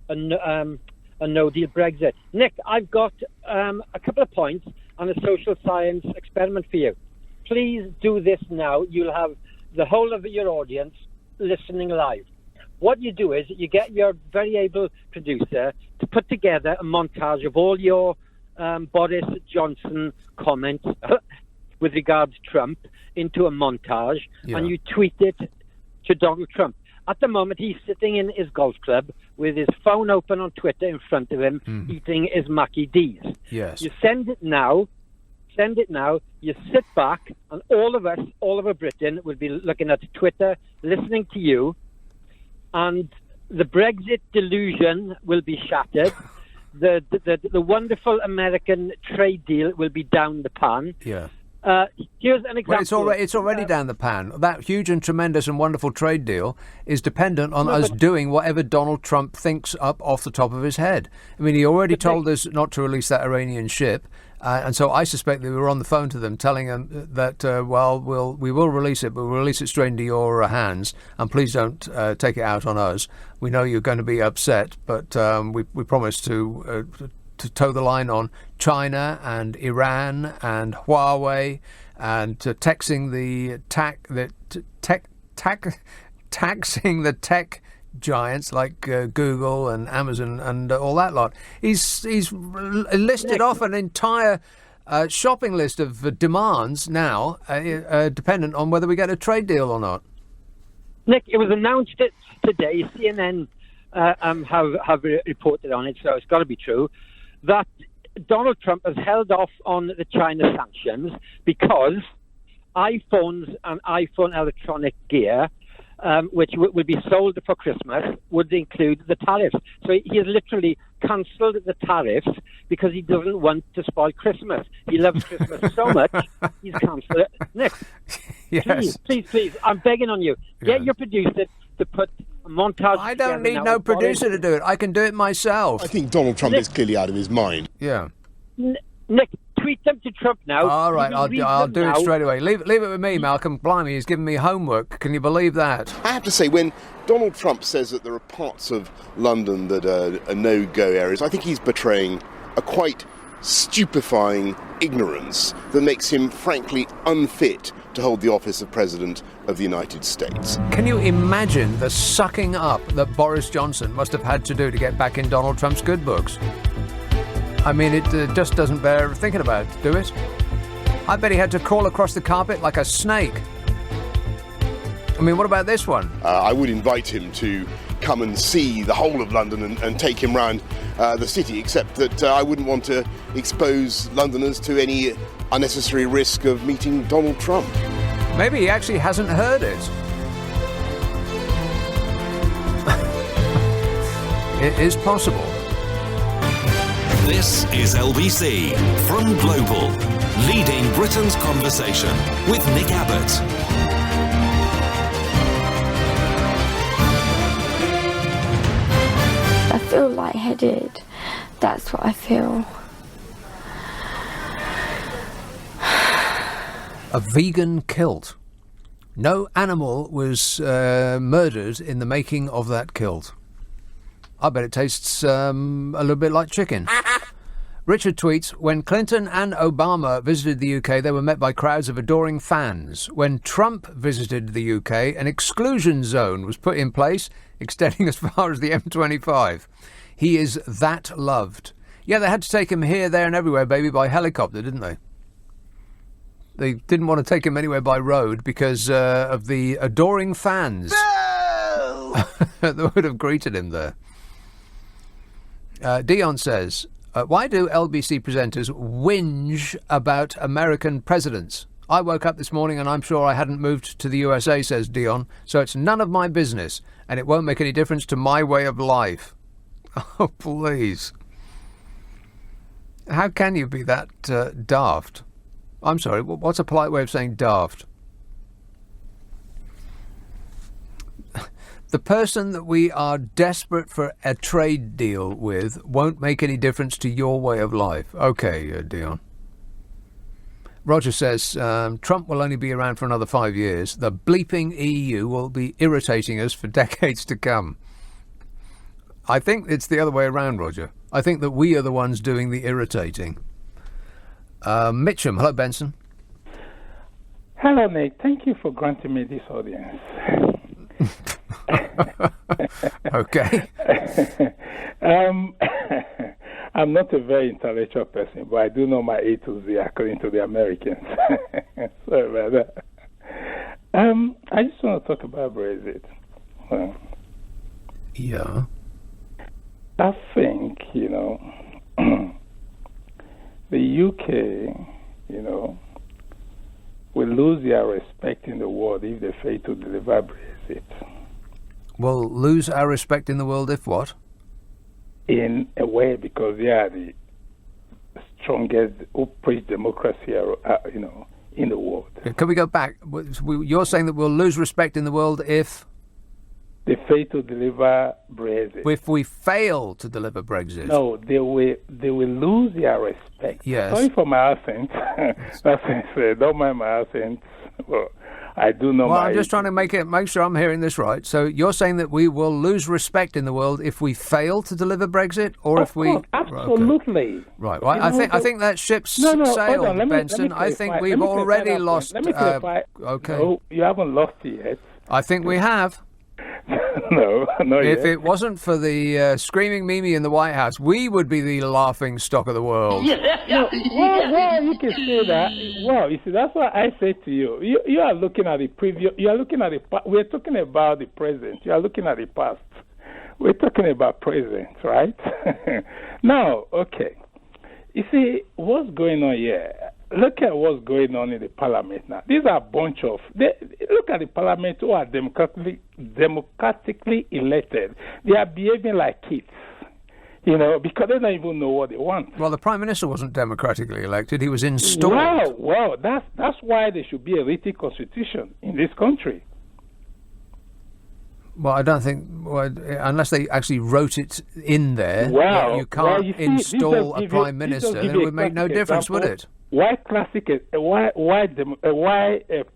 a no-deal Brexit. Nick, I've got a couple of points on a social science experiment for you. Please do this now. You'll have the whole of your audience listening live. What you do is you get your very able producer to put together a montage of all your Boris Johnson comments with regards to Trump into a montage, and you tweet it to Donald Trump. At the moment, he's sitting in his golf club with his phone open on Twitter in front of him, eating his Mackie D's. Yes. You send it now, you sit back, and all of Britain will be looking at Twitter, listening to you, and the Brexit delusion will be shattered. The wonderful American trade deal will be down the pan. Yeah. Here's an example. Well, it's already down the pan. That huge and tremendous and wonderful trade deal is dependent on us doing whatever Donald Trump thinks up off the top of his head. I mean, he already told us not to release that Iranian ship. And so I suspect that we were on the phone to them telling them that, we will release it, but we'll release it straight into your hands, and please don't take it out on us. We know you're going to be upset, but we promise to toe the line on China and Iran and Huawei, and taxing the taxing the tech giants like Google and Amazon and all that lot. He's listed off an entire shopping list of demands now, dependent on whether we get a trade deal or not. Nick, it was announced today. CNN have reported on it, so it's got to be true, that Donald Trump has held off on the China sanctions because iPhones and iPhone electronic gear, which will be sold for Christmas, would include the tariffs. So he has literally cancelled the tariffs because he doesn't want to spoil Christmas. He loves Christmas so much, he's cancelled it. Nick, yes. please, I'm begging on you. Get your producer to put a montage. I don't need no producer to do it. I can do it myself. I think Donald Trump is clearly out of his mind. Yeah. Nick, tweet them to Trump now. All right, I'll do it straight away. Leave it with me, Malcolm. Blimey, he's giving me homework. Can you believe that? I have to say, when Donald Trump says that there are parts of London that are no-go areas, I think he's betraying a quite stupefying ignorance that makes him, frankly, unfit to hold the office of President of the United States. Can you imagine the sucking up that Boris Johnson must have had to do to get back in Donald Trump's good books? I mean, it just doesn't bear thinking about, do it? I bet he had to crawl across the carpet like a snake. I mean, what about this one? I would invite him to come and see the whole of London and take him round the city, except that I wouldn't want to expose Londoners to any unnecessary risk of meeting Donald Trump. Maybe he actually hasn't heard it. It is possible. This is LBC from Global, leading Britain's conversation with Nick Abbot. I feel lightheaded. That's what I feel. A vegan kilt. No animal was murdered in the making of that kilt. I bet it tastes a little bit like chicken. Richard tweets, when Clinton and Obama visited the UK, they were met by crowds of adoring fans. When Trump visited the UK, an exclusion zone was put in place, extending as far as the M25. He is that loved. Yeah, they had to take him here, there and everywhere, baby, by helicopter, didn't they? They didn't want to take him anywhere by road because of the adoring fans that would have greeted him there. Dion says, why do LBC presenters whinge about American presidents? I woke up this morning and I'm sure I hadn't moved to the USA, says Dion, so it's none of my business and it won't make any difference to my way of life. Oh, please. How can you be that daft? I'm sorry, what's a polite way of saying daft? The person that we are desperate for a trade deal with won't make any difference to your way of life. Okay, Dion. Roger says, Trump will only be around for another 5 years. The bleeping EU will be irritating us for decades to come. I think it's the other way around, Roger. I think that we are the ones doing the irritating. Mitchum, hello, Benson. Hello, Nick. Thank you for granting me this audience. Okay. I'm not a very intellectual person, but I do know my A to Z according to the Americans. Sorry about that. I just want to talk about Brexit. Yeah. I think, the UK, will lose their respect in the world if they fail to deliver Brexit. Will lose our respect in the world if what? In a way, because they are the strongest who preach democracy, in the world. Can we go back? You're saying that we'll lose respect in the world if they fail to deliver Brexit. If we fail to deliver Brexit? No, they will lose their respect. Yes. Sorry for my accent. Don't mind my accent. Well, I do know. Well, I'm just trying to make sure I'm hearing this right. So you're saying that we will lose respect in the world if we fail to deliver Brexit, or of if we? Course, absolutely. Right. Well, I think that ship's sailed, Benson. I think we've already lost. Let me clarify. Okay. No, you haven't lost it yet. I think we have. No, not If yet. it wasn't for the screaming Mimi in the White House, we would be the laughing stock of the world. No, well, you can say that. Well, you see, that's what I say to you. You are looking at the preview. You are looking at the. We're talking about the present. You are looking at the past. We're talking about present, right? Now, okay. You see, what's going on here? Look at what's going on in the parliament now. These are a bunch of... look at the parliament who are democratically elected. They are behaving like kids, because they don't even know what they want. Well, the Prime Minister wasn't democratically elected. He was installed. Well, that's why there should be a written constitution in this country. Well, I don't think... Well, unless they actually wrote it in there, you can't install a Prime Minister, then it would make no difference, would it? Why a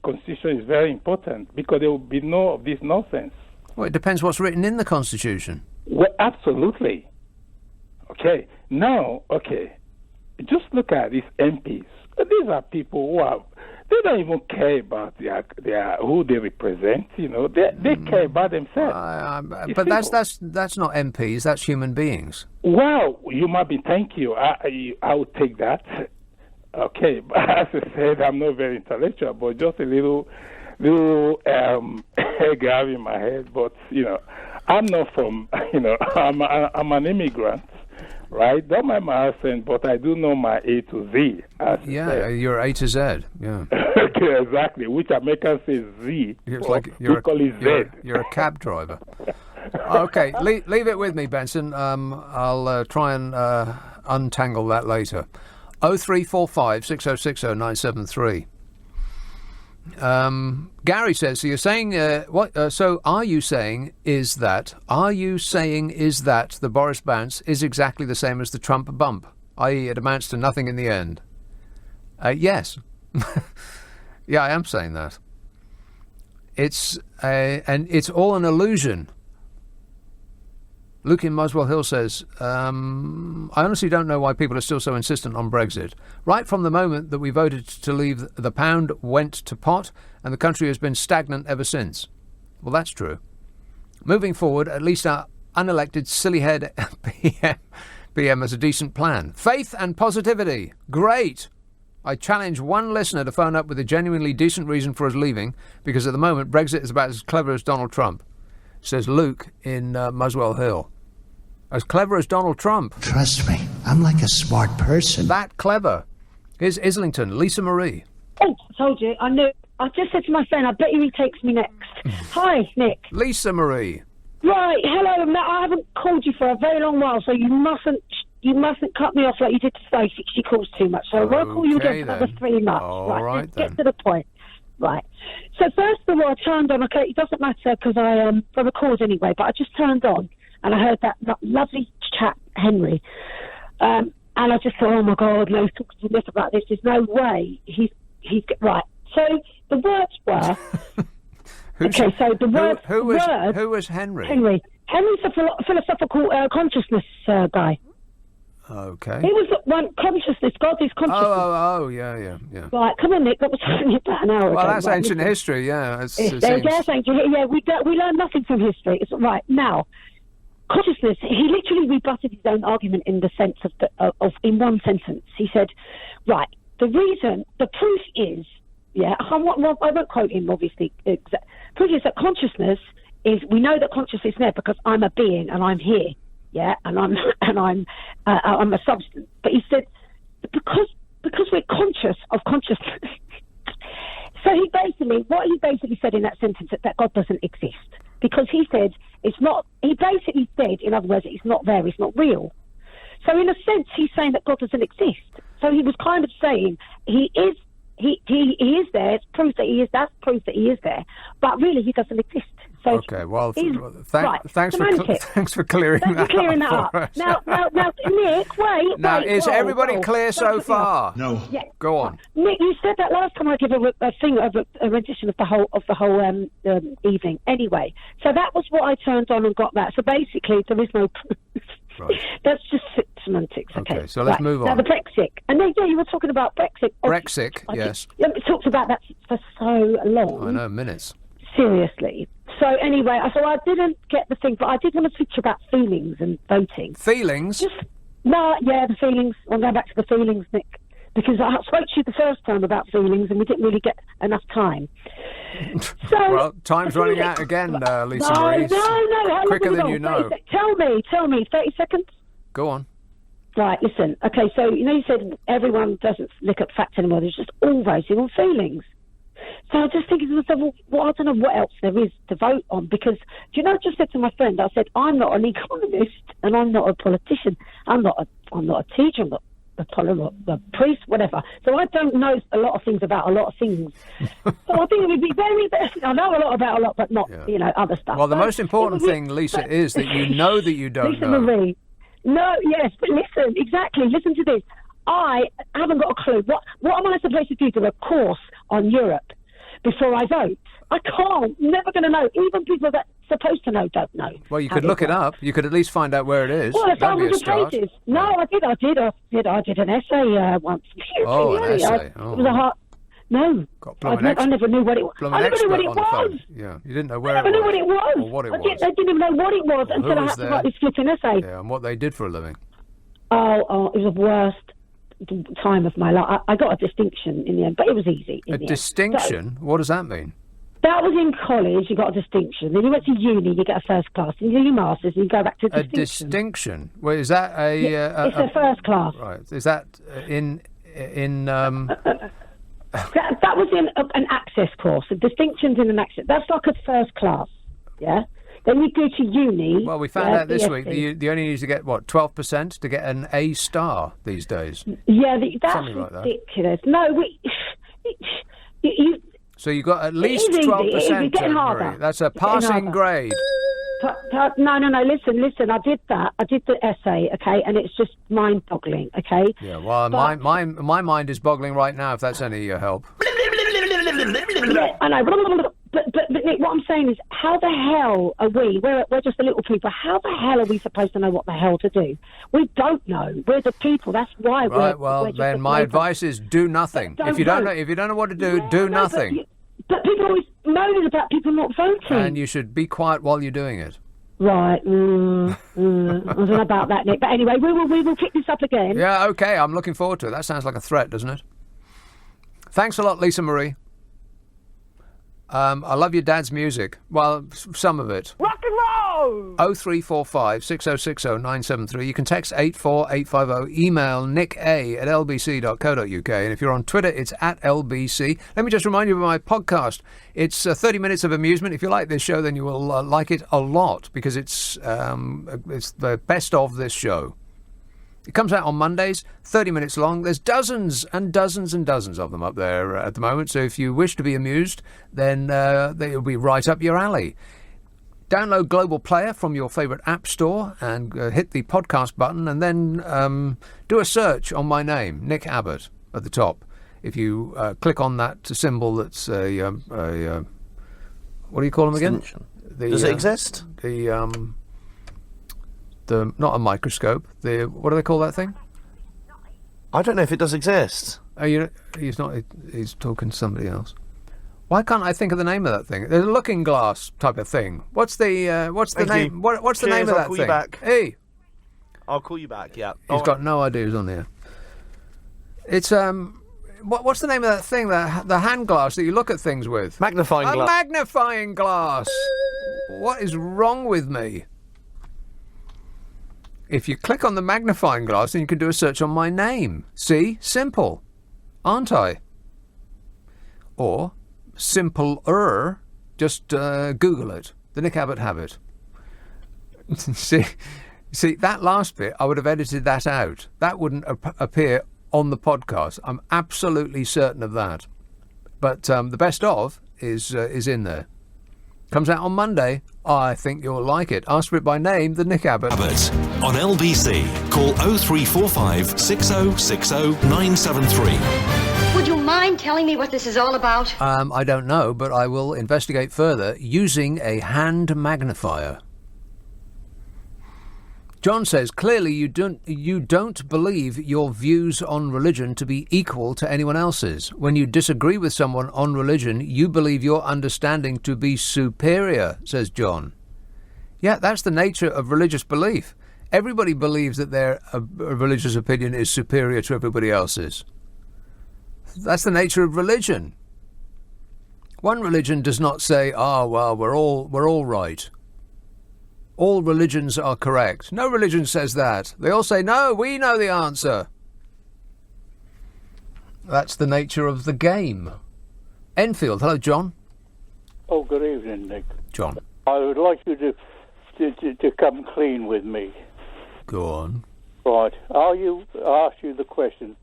constitution is very important? Because there will be no of this nonsense. Well, it depends what's written in the Constitution. Well, absolutely. Okay. Now, just look at these MPs. These are people who they don't even care about their who they represent. They care about themselves. But that's not MPs. That's human beings. Well, human being. Thank you. I would take that. Okay, but as I said, I'm not very intellectual, but just a little grab in my head. But I'm not from. I'm an immigrant. Right, don't mind my accent, but I do know my A to Z. You're A to Z. Yeah. Okay, exactly. Which Americans say Z. It's like we call it Z. You're a cab driver. Okay, leave it with me, Benson. I'll try and untangle that later. 0345 6060 973. Gary says, so you're saying what? So are you saying is that the Boris bounce is exactly the same as the Trump bump, i.e., it amounts to nothing in the end? Yes. Yeah, I am saying that. It's and it's all an illusion. Luke in Muswell Hill says, I honestly don't know why people are still so insistent on Brexit. Right from the moment that we voted to leave, the pound went to pot, and the country has been stagnant ever since. Well, that's true. Moving forward, at least our unelected silly head PM has a decent plan. Faith and positivity. Great. I challenge one listener to phone up with a genuinely decent reason for us leaving, because at the moment Brexit is about as clever as Donald Trump, says Luke in Muswell Hill. As clever as Donald Trump. Trust me, I'm like a smart person. That clever. Here's Islington, Lisa Marie. Oh, I told you. I knew. I just said to my friend, I bet you he takes me next. Hi, Nick. Lisa Marie. Right, hello, Matt. I haven't called you for a very long while, so you mustn't you mustn't cut me off like you did to Stacey. She calls too much. So I won't call you again for another 3 months. All right, let's get to the point. Right. So first of all, I turned on. Okay, it doesn't matter because I record anyway. But I just turned on and I heard that lovely chap Henry, and I just thought, oh my God, no, he's talking to Nick about this. There's no way he's right. So the words were. Okay, so the word. Who was Henry? Henry's a philosophical consciousness guy. Okay. He was one consciousness. God is consciousness. Oh, yeah. Right, come on, Nick. That was only about an hour ago. Well, that's right, ancient listen. history. Yeah. That's ancient. Yeah, we learn nothing from history. It's right now. Consciousness. He literally rebutted his own argument in the sense of in one sentence. He said, right, the proof is. Yeah, I won't quote him, obviously. Proof is that consciousness is. We know that consciousness is there because I'm a being and I'm here. Yeah, and I'm a substance. But he said because we're conscious of consciousness. So what he basically said in that sentence that God doesn't exist because he said it's not. He basically said, in other words, it's not there. It's not real. So in a sense, he's saying that God doesn't exist. So he was kind of saying he is. He is there. It's proof that he is. That's proof that he is there. But really, he doesn't exist. So okay. Well, thanks for clearing that up. Now, Nick, wait. Now, is everybody clear so far? No. Yeah. Go on. Nick, you said that last time I gave a rendition of the whole evening. Anyway, so that was what I turned on and got that. So basically, there is no proof. Right. That's just semantics. Okay, so let's move on. Now the Brexit, and then you were talking about Brexit. Brexit, yes. We talked about that for so long. I know, minutes. Seriously. So anyway, I didn't get the thing, but I did want to feature about feelings and voting. Feelings? The feelings. I'll go back to the feelings, Nick, because I spoke to you the first time about feelings, and we didn't really get enough time. So, well, time's running out again, Lisa Marie. No. Quicker than you know. Tell me. 30 seconds? Go on. Right, listen. Okay, so, you said everyone doesn't look at facts anymore. There's just all voting on feelings. So I just think to myself, well, I don't know what else there is to vote on because, I just said to my friend, I said, I'm not an economist and I'm not a politician. I'm not a teacher. I'm not a priest, whatever. So I don't know a lot of things about a lot of things. So I think it would be I know a lot about a lot, but not, other stuff. Well, the most important thing, Lisa, is that you know that you don't know. Lisa Marie. No, yes, but listen, exactly. Listen to this. I haven't got a clue. What am I supposed to do a course on Europe before I vote? I can't. Never going to know. Even people that are supposed to know don't know. Well, you could look it up. You could at least find out where it is. Well, it's 100 pages. No, I did an essay once. Oh, an essay. It was a hard. No, I never knew what it was. I never knew what it was. Yeah, you didn't know where it was. I never knew what it was. Or what it was. I didn't even know what it was until I had to write this flipping essay. Yeah, and what they did for a living. Oh, it was the worst time of my life. I got a distinction in the end, but it was easy. A distinction? What does that mean? That was in college, you got a distinction. Then you went to uni, you get a first class. Then you do your masters, and you go back to distinction. A distinction? Well, is that a... it's a first class. Right. Is that in that was in an access course. A distinction's in an access. That's like a first class, yeah? Then you go to uni. Well, we found out this week that you only need to get, 12% to get an A star these days? Yeah, that's something like ridiculous. That. No, so you got at least 12%. Harder. That's a passing grade. No. Listen. I did that. I did the essay, okay, and it's just mind-boggling, okay. Yeah. Well, my mind is boggling right now. If that's any help. Yeah, I know. But Nick, what I'm saying is, how the hell are we? We're just the little people. How the hell are we supposed to know what the hell to do? We don't know. We're the people. That's why we're. Right. Well, then my advice is do nothing. If you don't know what to do, do nothing. But people always moan about people not voting. And you should be quiet while you're doing it. Right. I don't know about that, Nick. But anyway, we will pick this up again. Yeah. Okay. I'm looking forward to it. That sounds like a threat, doesn't it? Thanks a lot, Lisa Marie. I love your dad's music. Well, some of it. Rock and roll! 0345 6060 973. You can text 84850. Email nicka@lbc.co.uk. And if you're on Twitter, it's @LBC. Let me just remind you of my podcast. It's 30 minutes of amusement. If you like this show, then you will like it a lot because it's the best of this show. It comes out on Mondays, 30 minutes long. There's dozens and dozens and dozens of them up there at the moment. So if you wish to be amused, then they'll be right up your alley. Download Global Player from your favourite app store and hit the podcast button, and then do a search on my name, Nick Abbot, at the top. If you click on that symbol that's a what do you call them again? Does it exist? The not a microscope. What do they call that thing? I don't know if it does exist. He's not. He's talking to somebody else. Why can't I think of the name of that thing? There's a looking glass type of thing. What's the name? What's the name of that I'll call thing? you back. Hey, I'll call you back. Yeah. he's got no ideas on here. It's what's the name of that thing? The hand glass that you look at things with. Magnifying glass. A magnifying glass. What is wrong with me? If you click on the magnifying glass, then you can do a search on my name. See? Simple. Aren't I? Or, simpler, just Google it. The Nick Abbott Habit. See, that last bit, I would have edited that out. That wouldn't appear on the podcast. I'm absolutely certain of that. But the best of is in there. Comes out on Monday. I think you'll like it. Ask for it by name, the Nick Abbott. Abbott on LBC. Call 0345 6060 973. Would you mind telling me what this is all about? I don't know, but I will investigate further using a hand magnifier. John says, clearly you don't believe your views on religion to be equal to anyone else's. When you disagree with someone on religion, you believe your understanding to be superior, says John. Yeah, that's the nature of religious belief. Everybody believes that their religious opinion is superior to everybody else's. That's the nature of religion. One religion does not say, well, we're all right. All religions are correct. No religion says that. They all say, no, we know the answer. That's the nature of the game. Enfield, hello, John. Oh, good evening, Nick. John. I would like you to come clean with me. Go on. Right. I'll ask you the question.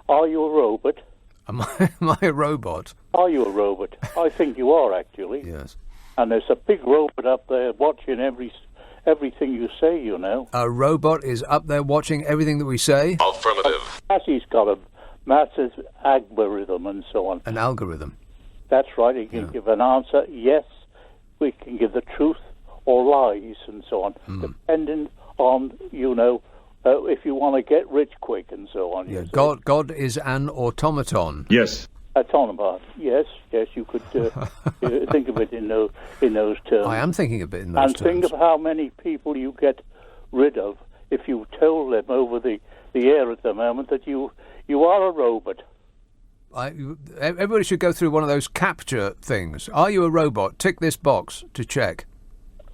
Are you a robot? Am I a robot? Are you a robot? I think you are, actually. Yes. And there's a big robot up there watching everything you say, you know. A robot is up there watching everything that we say? Affirmative. He's got a massive algorithm and so on. An algorithm? That's right. He can give an answer, yes, we can give the truth or lies and so on, depending on, if you want to get rich quick and so on. Yeah, God is an automaton. Yes. Automaton. Yes, you could think of it in those terms. I am thinking of it in those terms. And think of how many people you get rid of if you told them over the air at the moment that you are a robot. Everybody should go through one of those capture things. Are you a robot? Tick this box to check.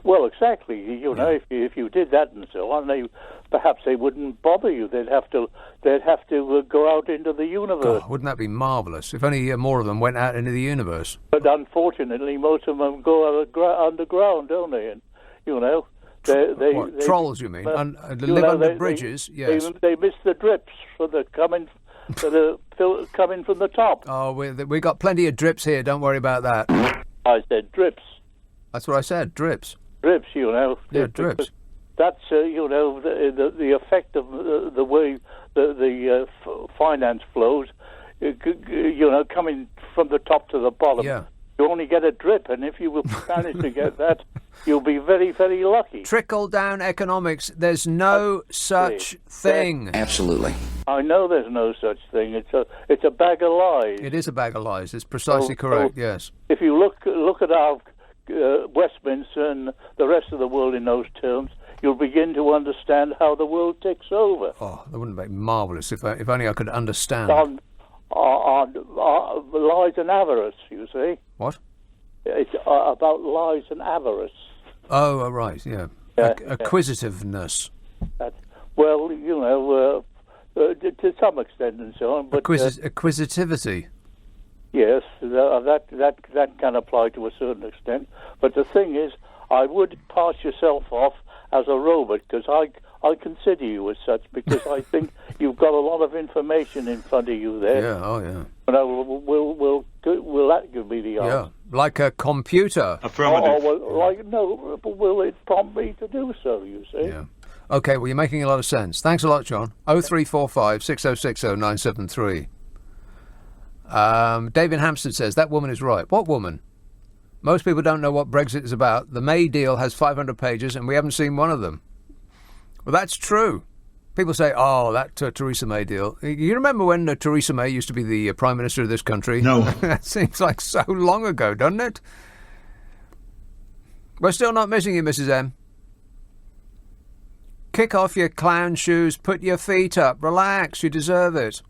Well, exactly. If you did that and so on, perhaps they wouldn't bother you. They'd have to go out into the universe. God, wouldn't that be marvellous? If only more of them went out into the universe. But unfortunately, most of them go underground, don't they? And they trolls, you mean? Live under bridges? Yes. They miss the drips coming from the top. Oh, we got plenty of drips here. Don't worry about that. I said drips. That's what I said. Drips. Drips, Yeah, drips. That's the effect of the way the finance flows. Coming from the top to the bottom. Yeah. You only get a drip, and if you manage to get that, you'll be very, very lucky. Trickle-down economics. There's no such thing. Absolutely. I know there's no such thing. It's a bag of lies. It is a bag of lies. It's precisely correct. Yes. If you look at our Westminster and the rest of the world in those terms, you'll begin to understand how the world ticks over. Oh, that wouldn't be marvellous if only I could understand. On lies and avarice, you see. What? It's about lies and avarice. Oh, right, yeah. Acquisitiveness. Well, to some extent and so on. But acquisitivity. Yes, that can apply to a certain extent. But the thing is, I would pass yourself off as a robot because I'll consider you as such because I think you've got a lot of information in front of you there. Yeah, oh yeah. Will that give me the answer? Yeah, like a computer. Will it prompt me to do so, you see? Yeah. OK, well, you're making a lot of sense. Thanks a lot, John. 0345 6060 973. David Hampstead says, that woman is right. What woman? Most people don't know what Brexit is about. The May deal has 500 pages and we haven't seen one of them. Well, that's true. People say, oh, that Theresa May deal. You remember when Theresa May used to be the Prime Minister of this country? No. That seems like so long ago, doesn't it? We're still not missing you, Mrs. M. Kick off your clown shoes, put your feet up, relax, you deserve it.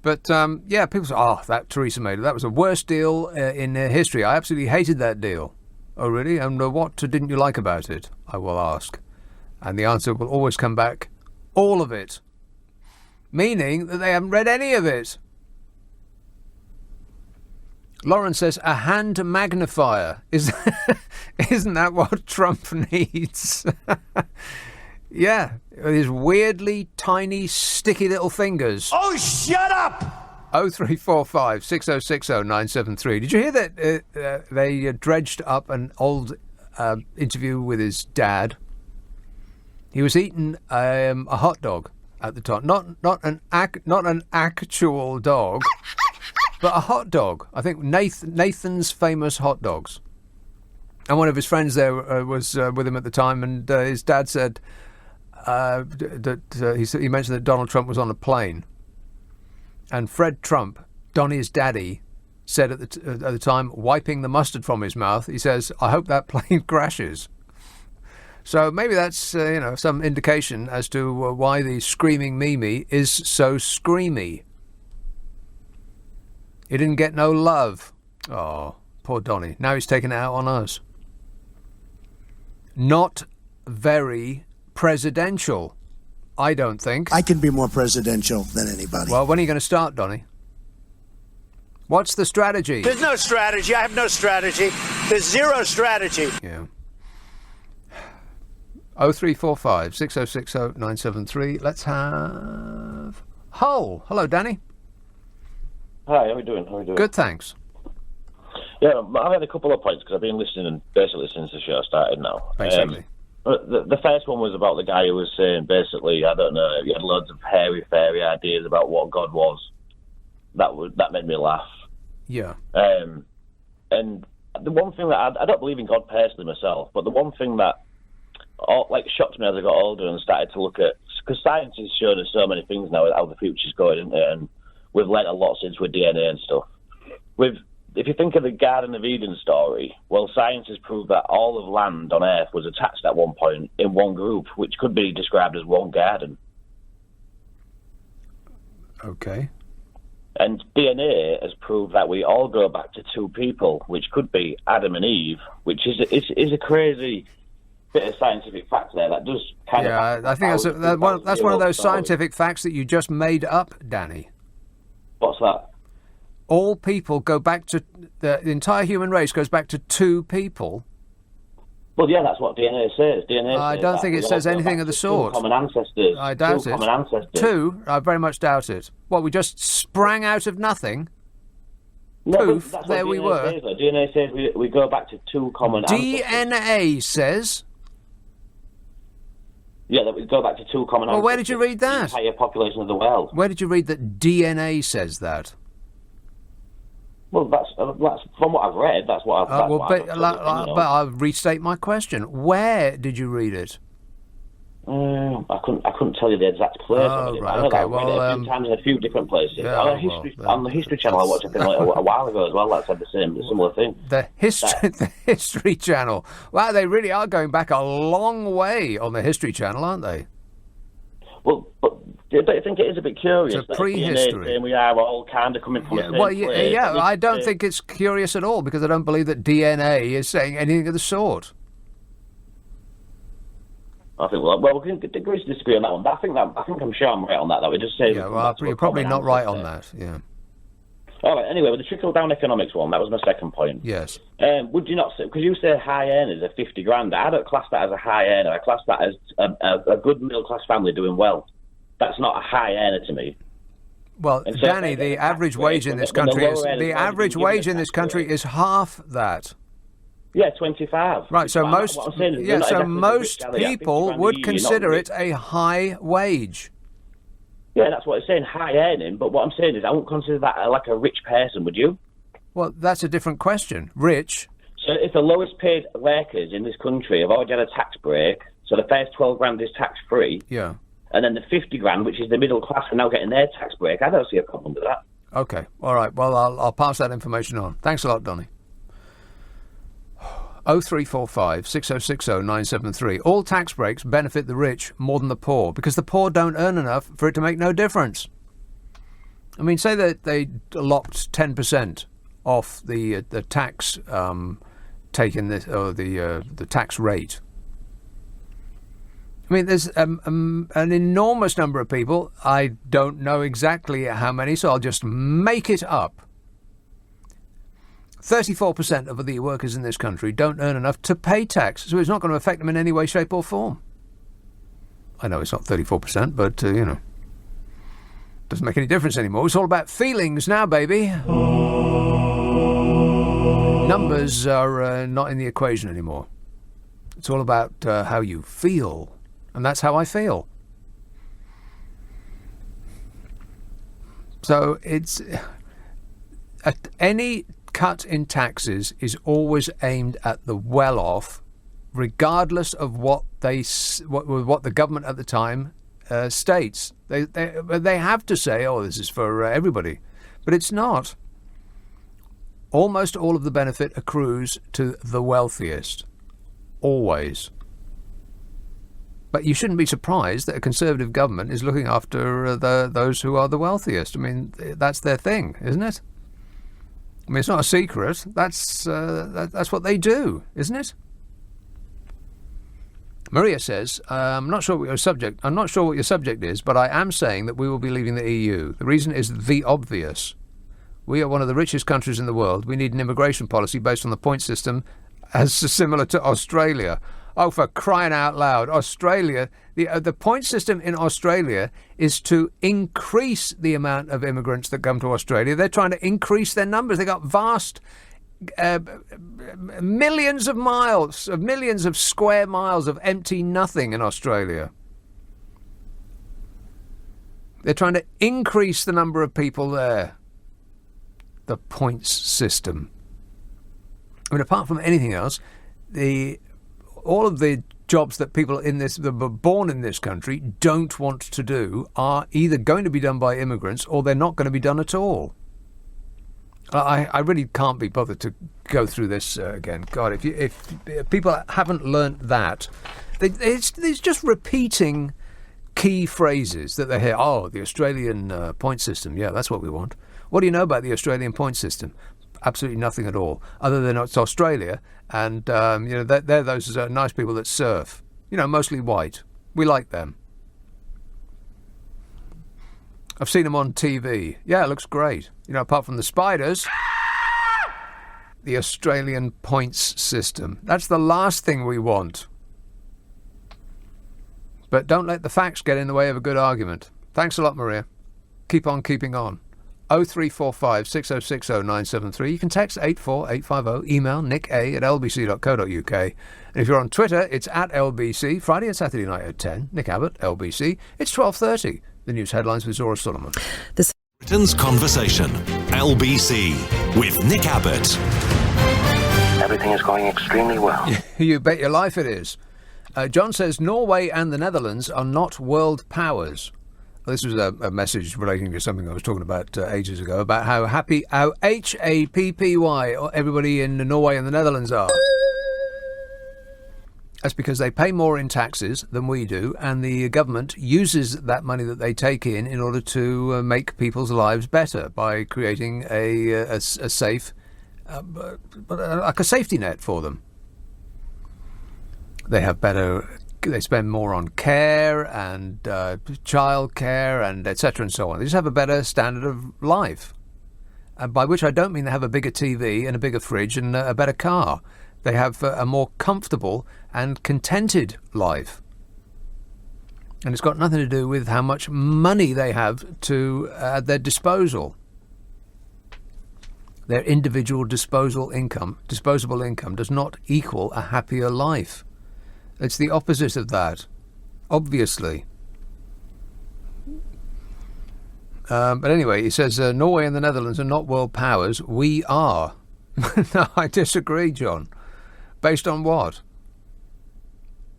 But, yeah, people say, oh, that Theresa May, that was the worst deal in history. I absolutely hated that deal. Oh, really? And what didn't you like about it? I will ask. And the answer will always come back, all of it. Meaning that they haven't read any of it. Lauren says, a hand magnifier. Isn't that what Trump needs? Yeah, his weirdly tiny, sticky little fingers. Oh, shut up! 0345 6060 973. Did you hear that they dredged up an old interview with his dad? He was eating a hot dog at the time. Not an actual dog, but a hot dog. I think Nathan's Famous Hot Dogs. And one of his friends there was with him at the time, and his dad said he mentioned that Donald Trump was on a plane. And Fred Trump, Donnie's daddy, said at the time, wiping the mustard from his mouth, he says, I hope that plane crashes. So maybe that's some indication as to why the screaming Mimi is so screamy. He didn't get no love. Oh, poor Donnie. Now he's taking it out on us. Not very presidential, I don't think. I can be more presidential than anybody. Well, when are you going to start, Donnie? What's the strategy? There's no strategy. I have no strategy. There's zero strategy. Yeah. 0345 6060 973. Let's have Hull. Hello, Danny. Hi, how are you doing? Good, thanks. Yeah, I've had a couple of points because I've been listening basically since the show started now. Basically. The first one was about the guy who was saying basically, I don't know, he had loads of hairy-fairy ideas about what God was. That made me laugh. Yeah. And the one thing that I don't believe in God personally myself, but the one thing that shocked me as I got older and started to look at, because science has shown us so many things now how the future's going, isn't it? And we've learnt a lot since with DNA and stuff. If you think of the Garden of Eden story, well, science has proved that all of land on Earth was attached at one point in one group, which could be described as one garden. Okay. And DNA has proved that we all go back to two people, which could be Adam and Eve, which is a crazy bit of scientific fact there. That does kind of... Yeah, I think that's one of those scientific facts that you just made up, Danny. What's that? All people go back to... The entire human race goes back to two people. Well, yeah, that's what DNA says. I don't think it says anything of the sort. Two common ancestors. I doubt it. Common ancestors. Two? I very much doubt it. What, we just sprang out of nothing? No, Poof, that's there we were. Says, DNA says we go back to two common ancestors. DNA says... Yeah, that we go back to two common ancestors. Well, where did you read that? The entire population of the world. Where did you read that DNA says that? Well, that's from what I've read. That's what I've. But I'll restate my question. Where did you read it? I couldn't tell you the exact place. Oh, right. I know Okay. that I've read it a few times in a few different places. Yeah, on the History Channel I watched a while ago as well. That said the similar thing. The History Channel. Wow, they really are going back a long way on the History Channel, aren't they? Well, but don't you think it is a bit curious? It's a prehistory. We are all kind of coming from the same place. Yeah, I don't think it's curious at all because I don't believe that DNA is saying anything of the sort. I think we can agree to disagree on that one. But I think I'm sure I'm right on that. Though it just says. Yeah, well, you're probably not right on that. Yeah. All right, anyway, with the trickle-down economics one, that was my second point. Yes. Would you not say, because you say high earners are 50 grand, I don't class that as a high earner. I class that as a good middle-class family doing well. That's not a high earner to me. Well, So Danny, the average wage in this country is half that. Yeah, 25. Right, so But what I'm saying is they're not exactly the rich, are they? At 50 people grand a would year, you're not consider rich. it a high wage. Yeah, that's what it's saying, high earning. But what I'm saying is I wouldn't consider that like a rich person, would you? Well, that's a different question. Rich. So if the lowest paid workers in this country have already had a tax break, so the first 12 grand is tax-free, Yeah. and then the 50 grand, which is the middle class, are now getting their tax break, I don't see a problem with that. Okay. All right. Well, I'll pass that information on. Thanks a lot, Donny. 0345 6060 973. All tax breaks benefit the rich more than the poor because the poor don't earn enough for it to make no difference. I mean, say that they lopped 10% off the tax taken this or the tax rate. I mean, there's an enormous number of people. I don't know exactly how many, so I'll just make it up. 34% of the workers in this country don't earn enough to pay tax, so it's not going to affect them in any way, shape or form. I know it's not 34%, but, doesn't make any difference anymore. It's all about feelings now, baby. Numbers are not in the equation anymore. It's all about how you feel, and that's how I feel. So it's... any cut in taxes is always aimed at the well-off, regardless of what the government at the time states. They have to say, "Oh, this is for everybody," but it's not. Almost all of the benefit accrues to the wealthiest, always. But you shouldn't be surprised that a Conservative government is looking after those who are the wealthiest. I mean, that's their thing, isn't it? I mean, it's not a secret. That's what they do, isn't it? Maria says, I'm not sure what your subject is, but I am saying that we will be leaving the EU. The reason is the obvious. We are one of the richest countries in the world. We need an immigration policy based on the point system as similar to Australia. Oh, for crying out loud. Australia, the point system in Australia is to increase the amount of immigrants that come to Australia. They're trying to increase their numbers. They've got vast millions of square miles of empty nothing in Australia. They're trying to increase the number of people there. The points system. I mean, apart from anything else, all of the jobs that people that were born in this country don't want to do are either going to be done by immigrants or they're not going to be done at all. I really can't be bothered to go through this again. God, if people haven't learnt that, it's just repeating key phrases that they hear. Oh, the Australian point system. Yeah, that's what we want. What do you know about the Australian point system? Absolutely nothing at all, other than it's Australia, and they're those nice people that surf. Mostly white. We like them. I've seen them on TV. Yeah, it looks great. Apart from the spiders, the Australian points system. That's the last thing we want. But don't let the facts get in the way of a good argument. Thanks a lot, Maria. Keep on keeping on. 0345 6060 973. You can text 84850, email nick@lbc.co.uk. And if you're on Twitter, it's at LBC. Friday and Saturday night at 10. Nick Abbott, LBC. It's 12:30. The news headlines with Zora Solomon. Britain's Conversation, LBC, with Nick Abbott. Everything is going extremely well. You bet your life it is. John says Norway and the Netherlands are not world powers. This was a message relating to something I was talking about ages ago, about how happy everybody in Norway and the Netherlands are. That's because they pay more in taxes than we do, and the government uses that money that they take in order to make people's lives better by creating a safe, like a safety net for them. They have better. They spend more on care and child care and etc. and so on. They just have a better standard of life. by which I don't mean they have a bigger TV and a bigger fridge and a better car. They have a more comfortable and contented life. And it's got nothing to do with how much money they have at their disposal. Their individual disposable income does not equal a happier life. It's the opposite of that, obviously. But anyway, he says Norway and the Netherlands are not world powers. We are. No, I disagree, John. Based on what?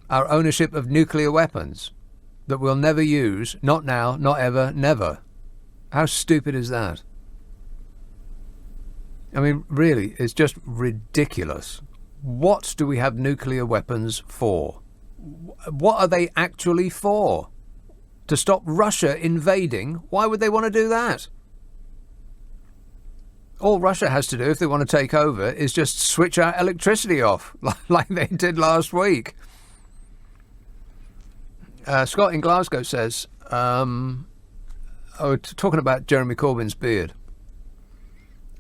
Our ownership of nuclear weapons that we'll never use, not now, not ever, never. How stupid is that? I mean, really, it's just ridiculous. What do we have nuclear weapons for? What are they actually for? To stop Russia invading? Why would they want to do that? All Russia has to do, if they want to take over, is just switch our electricity off, like they did last week. Scott in Glasgow says, talking about Jeremy Corbyn's beard.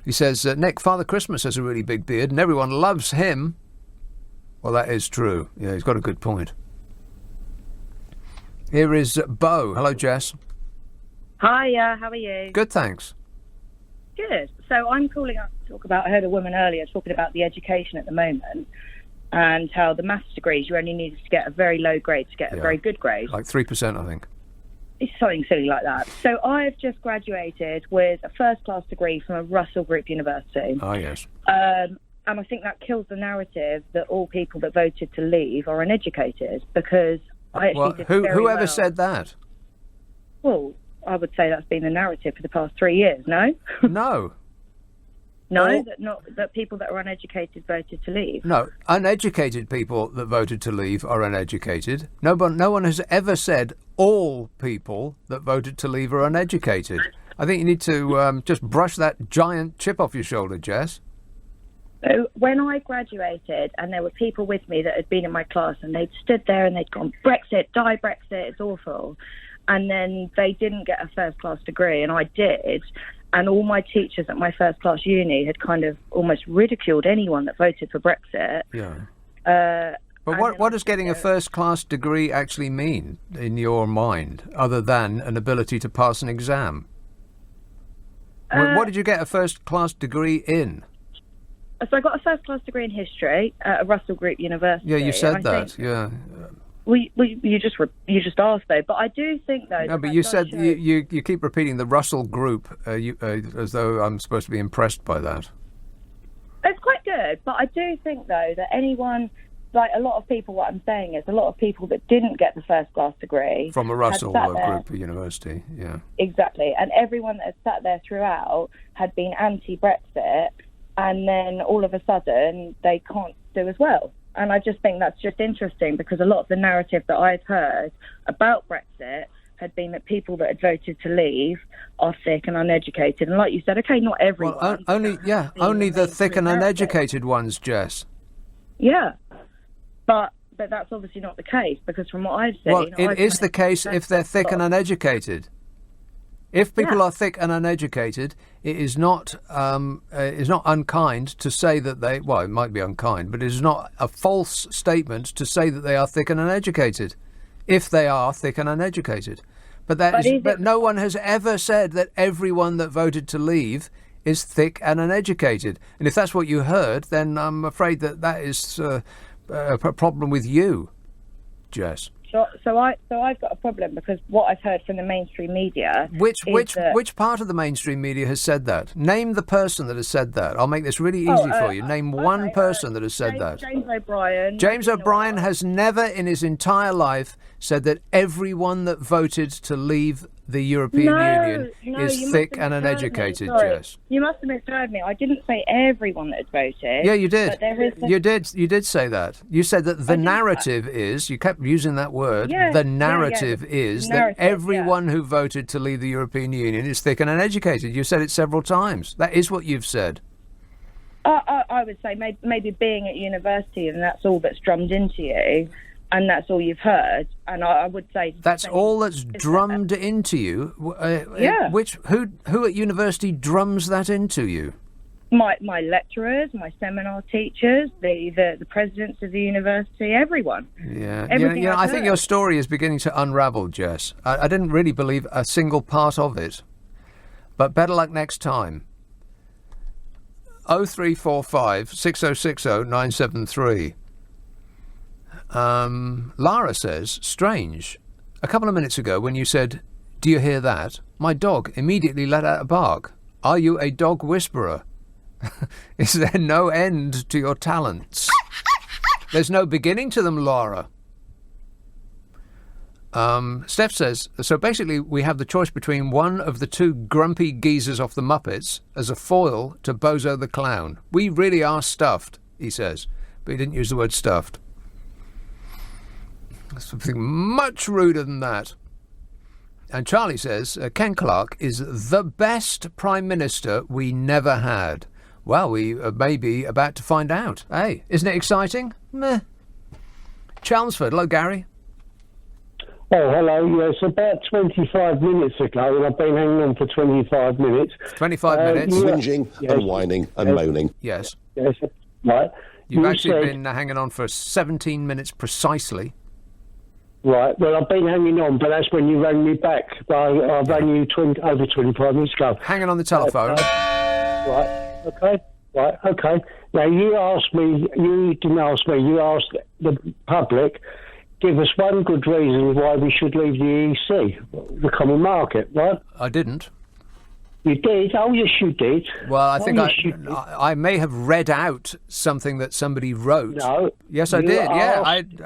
He says, Nick, Father Christmas has a really big beard and everyone loves him. Well, that is true. Yeah, he's got a good point. Here is Bo. Hello, Jess. Hi, how are you? Good, thanks. Good. So I'm calling up to talk about, I heard a woman earlier talking about the education at the moment and how the maths degrees, you only needed to get a very low grade to get a very good grade. Like 3%, I think. It's something silly like that. So I've just graduated with a first-class degree from a Russell Group University. Oh, yes. And I think that kills the narrative that all people that voted to leave are uneducated, because I actually did very whoever well. said that? Well, I would say that's been the narrative for the past 3 years, no? No. No, that people that are uneducated voted to leave. No, uneducated people that voted to leave are uneducated. No one has ever said all people that voted to leave are uneducated. I think you need to just brush that giant chip off your shoulder, Jess. So when I graduated, and there were people with me that had been in my class, and they'd stood there and they'd gone, Brexit, die Brexit, it's awful. And then they didn't get a first-class degree, and I did. And all my teachers at my first-class uni had kind of almost ridiculed anyone that voted for Brexit. Yeah. But what does getting a first-class degree actually mean in your mind, other than an ability to pass an exam? What did you get a first-class degrry in? So I got a first-class degree in history at a Russell Group University. Yeah, you said that. Yeah. You just asked though, but I do think though. No, but you said you keep repeating the Russell Group as though I'm supposed to be impressed by that. It's quite good, but I do think though that anyone, like a lot of people, what I'm saying is a lot of people that didn't get the first-class degree from a Russell Group University, yeah. Exactly, and everyone that had sat there throughout had been anti-Brexit, and then all of a sudden they can't do as well. And I just think that's just interesting, because a lot of the narrative that I've heard about Brexit had been that people that had voted to leave are thick and uneducated. And like you said, okay, not everyone. Well, only the thick and uneducated ones, Jess. Yeah, but that's obviously not the case, because from what I've seen... Well, it is the case if they're thick and uneducated. If people are thick and uneducated, it is not unkind to say that they... Well, it might be unkind, but it is not a false statement to say that they are thick and uneducated, if they are thick and uneducated. But no one has ever said that everyone that voted to leave is thick and uneducated. And if that's what you heard, then I'm afraid that is a problem with you, Jess. So I've got a problem, because what I've heard from the mainstream media... Which part of the mainstream media has said that? Name the person that has said that. I'll make this really easy for you. Name one person that has said that. James O'Brien. James O'Brien has never in his entire life said that everyone that voted to leave the European Union is thick and uneducated, Jess. You must have misheard me. I didn't say everyone that had voted. Yeah, you did. You did say that. You said that the narrative is, you kept using that word, the narrative is that everyone who voted to leave the European Union is thick and uneducated. You said it several times. That is what you've said. I would say maybe being at university and that's all that's drummed into you. and that's all you've heard. And I would say that's all that's drummed into you. Yeah. Who at university drums that into you? My lecturers, my seminar teachers, the presidents of the university, everyone. Yeah, Everything I I've think heard. your story is beginning to unravel, Jess. I didn't really believe a single part of it, but better luck next time. 0345 6060 973. Lara says, strange. A couple of minutes ago when you said, "Do you hear that?" my dog immediately let out a bark. Are you a dog whisperer? Is there no end to your talents? There's no beginning to them, Laura. Steph says, so basically we have the choice between one of the two grumpy geezers off the Muppets as a foil to Bozo the Clown. We really are stuffed, he says. But he didn't use the word stuffed. Something much ruder than that. And Charlie says, Ken Clarke is the best Prime Minister we never had. Well, we may be about to find out. Hey, isn't it exciting? Meh. Chelmsford, hello, Gary. Oh, hello. Yes, about 25 minutes ago, and I've been hanging on for 25 minutes. 25 minutes? Whinging and whining and moaning. Yes. Yes, right. You've You actually said- been hanging on for 17 minutes precisely. Right, well, I've been hanging on, but that's when you rang me back. I rang you over 25 minutes ago. Hanging on the telephone. Right, okay. Now, you didn't ask me, you asked the public, give us one good reason why we should leave the EEC, the common market, right? I didn't. You did? Oh, yes, you did. Well, I think yes, you did. I may have read out something that somebody wrote. No. Yes, I you did. Yeah, asked-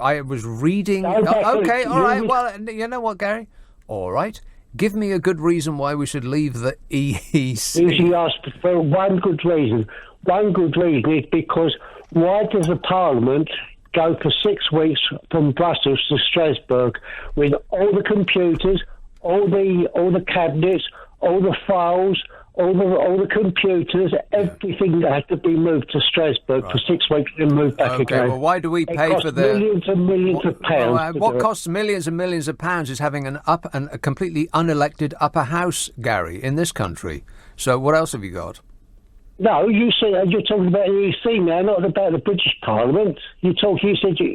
I was reading. No, that's Okay, it. all right. You- Well, you know what, Gary? All right. Give me a good reason why we should leave the EEC. You asked for one good reason. One good reason is because why does the Parliament go for 6 weeks from Brussels to Strasbourg with all the computers, all the cabinets, all the files, all the computers, everything that has to be moved to Strasbourg for 6 weeks and moved back Okay, again? well, why do we It pay costs for the millions and millions of pounds? Well, to what do it. costs millions and millions of pounds is having a completely unelected upper house, Gary, in this country. So what else have you got? No, you said you're talking about the EC now, not about the British Parliament. You said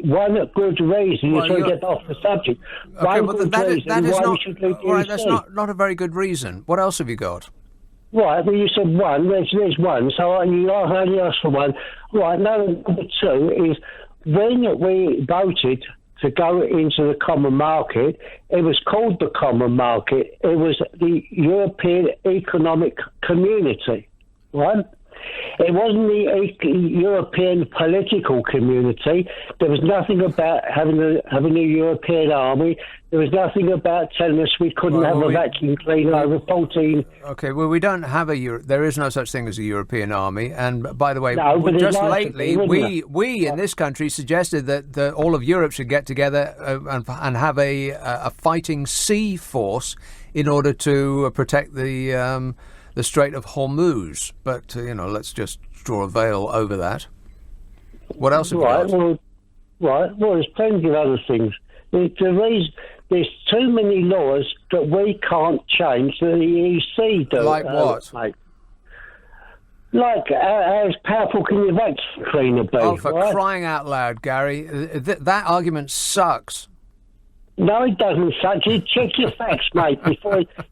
one good reason. You're trying to get off the subject. Okay, One well, good that reason is why not. we should leave the All right, EC. that's not a very good reason. What else have you got? Right, well, you said one. There's one. So you only asked for one. Right, number two is when we voted to go into the common market, it was called the common market. It was the European Economic Community, right? It wasn't the European political community. There was nothing about having a European army. There was nothing about telling us we couldn't have a vacuum cleaner over 14. Okay, well, we don't have there is no such thing as a European army. And by the way, No, but just there's like to lately, be, wouldn't we in this country suggested that all of Europe should get together and have a fighting sea force in order to protect the Strait of Hormuz. But, let's just draw a veil over that. What else have you got? Well, there's plenty of other things. There's too many laws that we can't change that the EC do. Like what? Mate. Like, how powerful can your vacuum cleaner be? Oh, for right? crying out loud, Gary. That argument sucks. No, it doesn't, such. Check your facts, mate.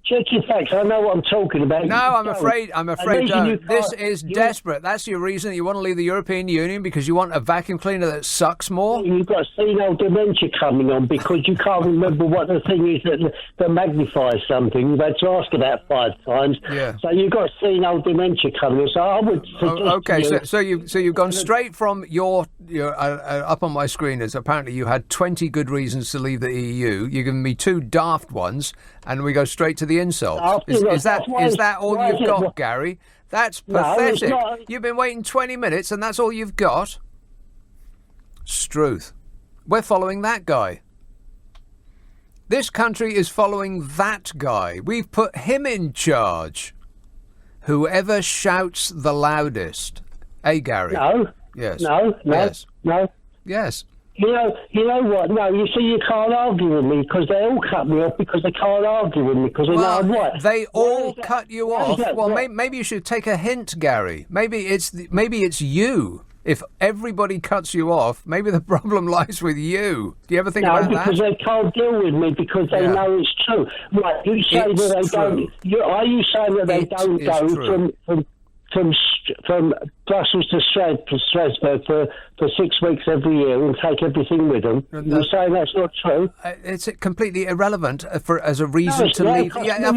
Check your facts. I know what I'm talking about. No, I'm afraid don't. This is you- desperate. That's your reason that you want to leave the European Union, because you want a vacuum cleaner that sucks more? You've got senile dementia coming on because you can't remember what the thing is that magnifies something. You've had to ask about 5 times. Yeah. So you've got senile dementia coming on. So I would suggest Okay, you, so you've gone straight from your up on my screen is apparently you had 20 good reasons to leave the EU. You're giving me 2 daft ones, and we go straight to the insults. Is that all you've got, Gary? That's No, it's pathetic. not. You've been waiting 20 minutes, and that's all you've got? Struth. We're following that guy. This country is following that guy. We've put him in charge. Whoever shouts the loudest. Hey, Gary. No. Yes. No. Yes. No. Yes. You know what? No, you see, you can't argue with me because they all cut me off because they can't argue with me because they know I'm right. They all cut you off. Well, maybe you should take a hint, Gary. Maybe it's you. If everybody cuts you off, maybe the problem lies with you. Do you ever think about that? No, because they can't deal with me because they know it's true. Right, you say that they don't... Are you saying that they don't go from Brussels to Strasbourg for 6 weeks every year and take everything with them? You're saying that's not true? It's completely irrelevant as a reason to leave. Yeah,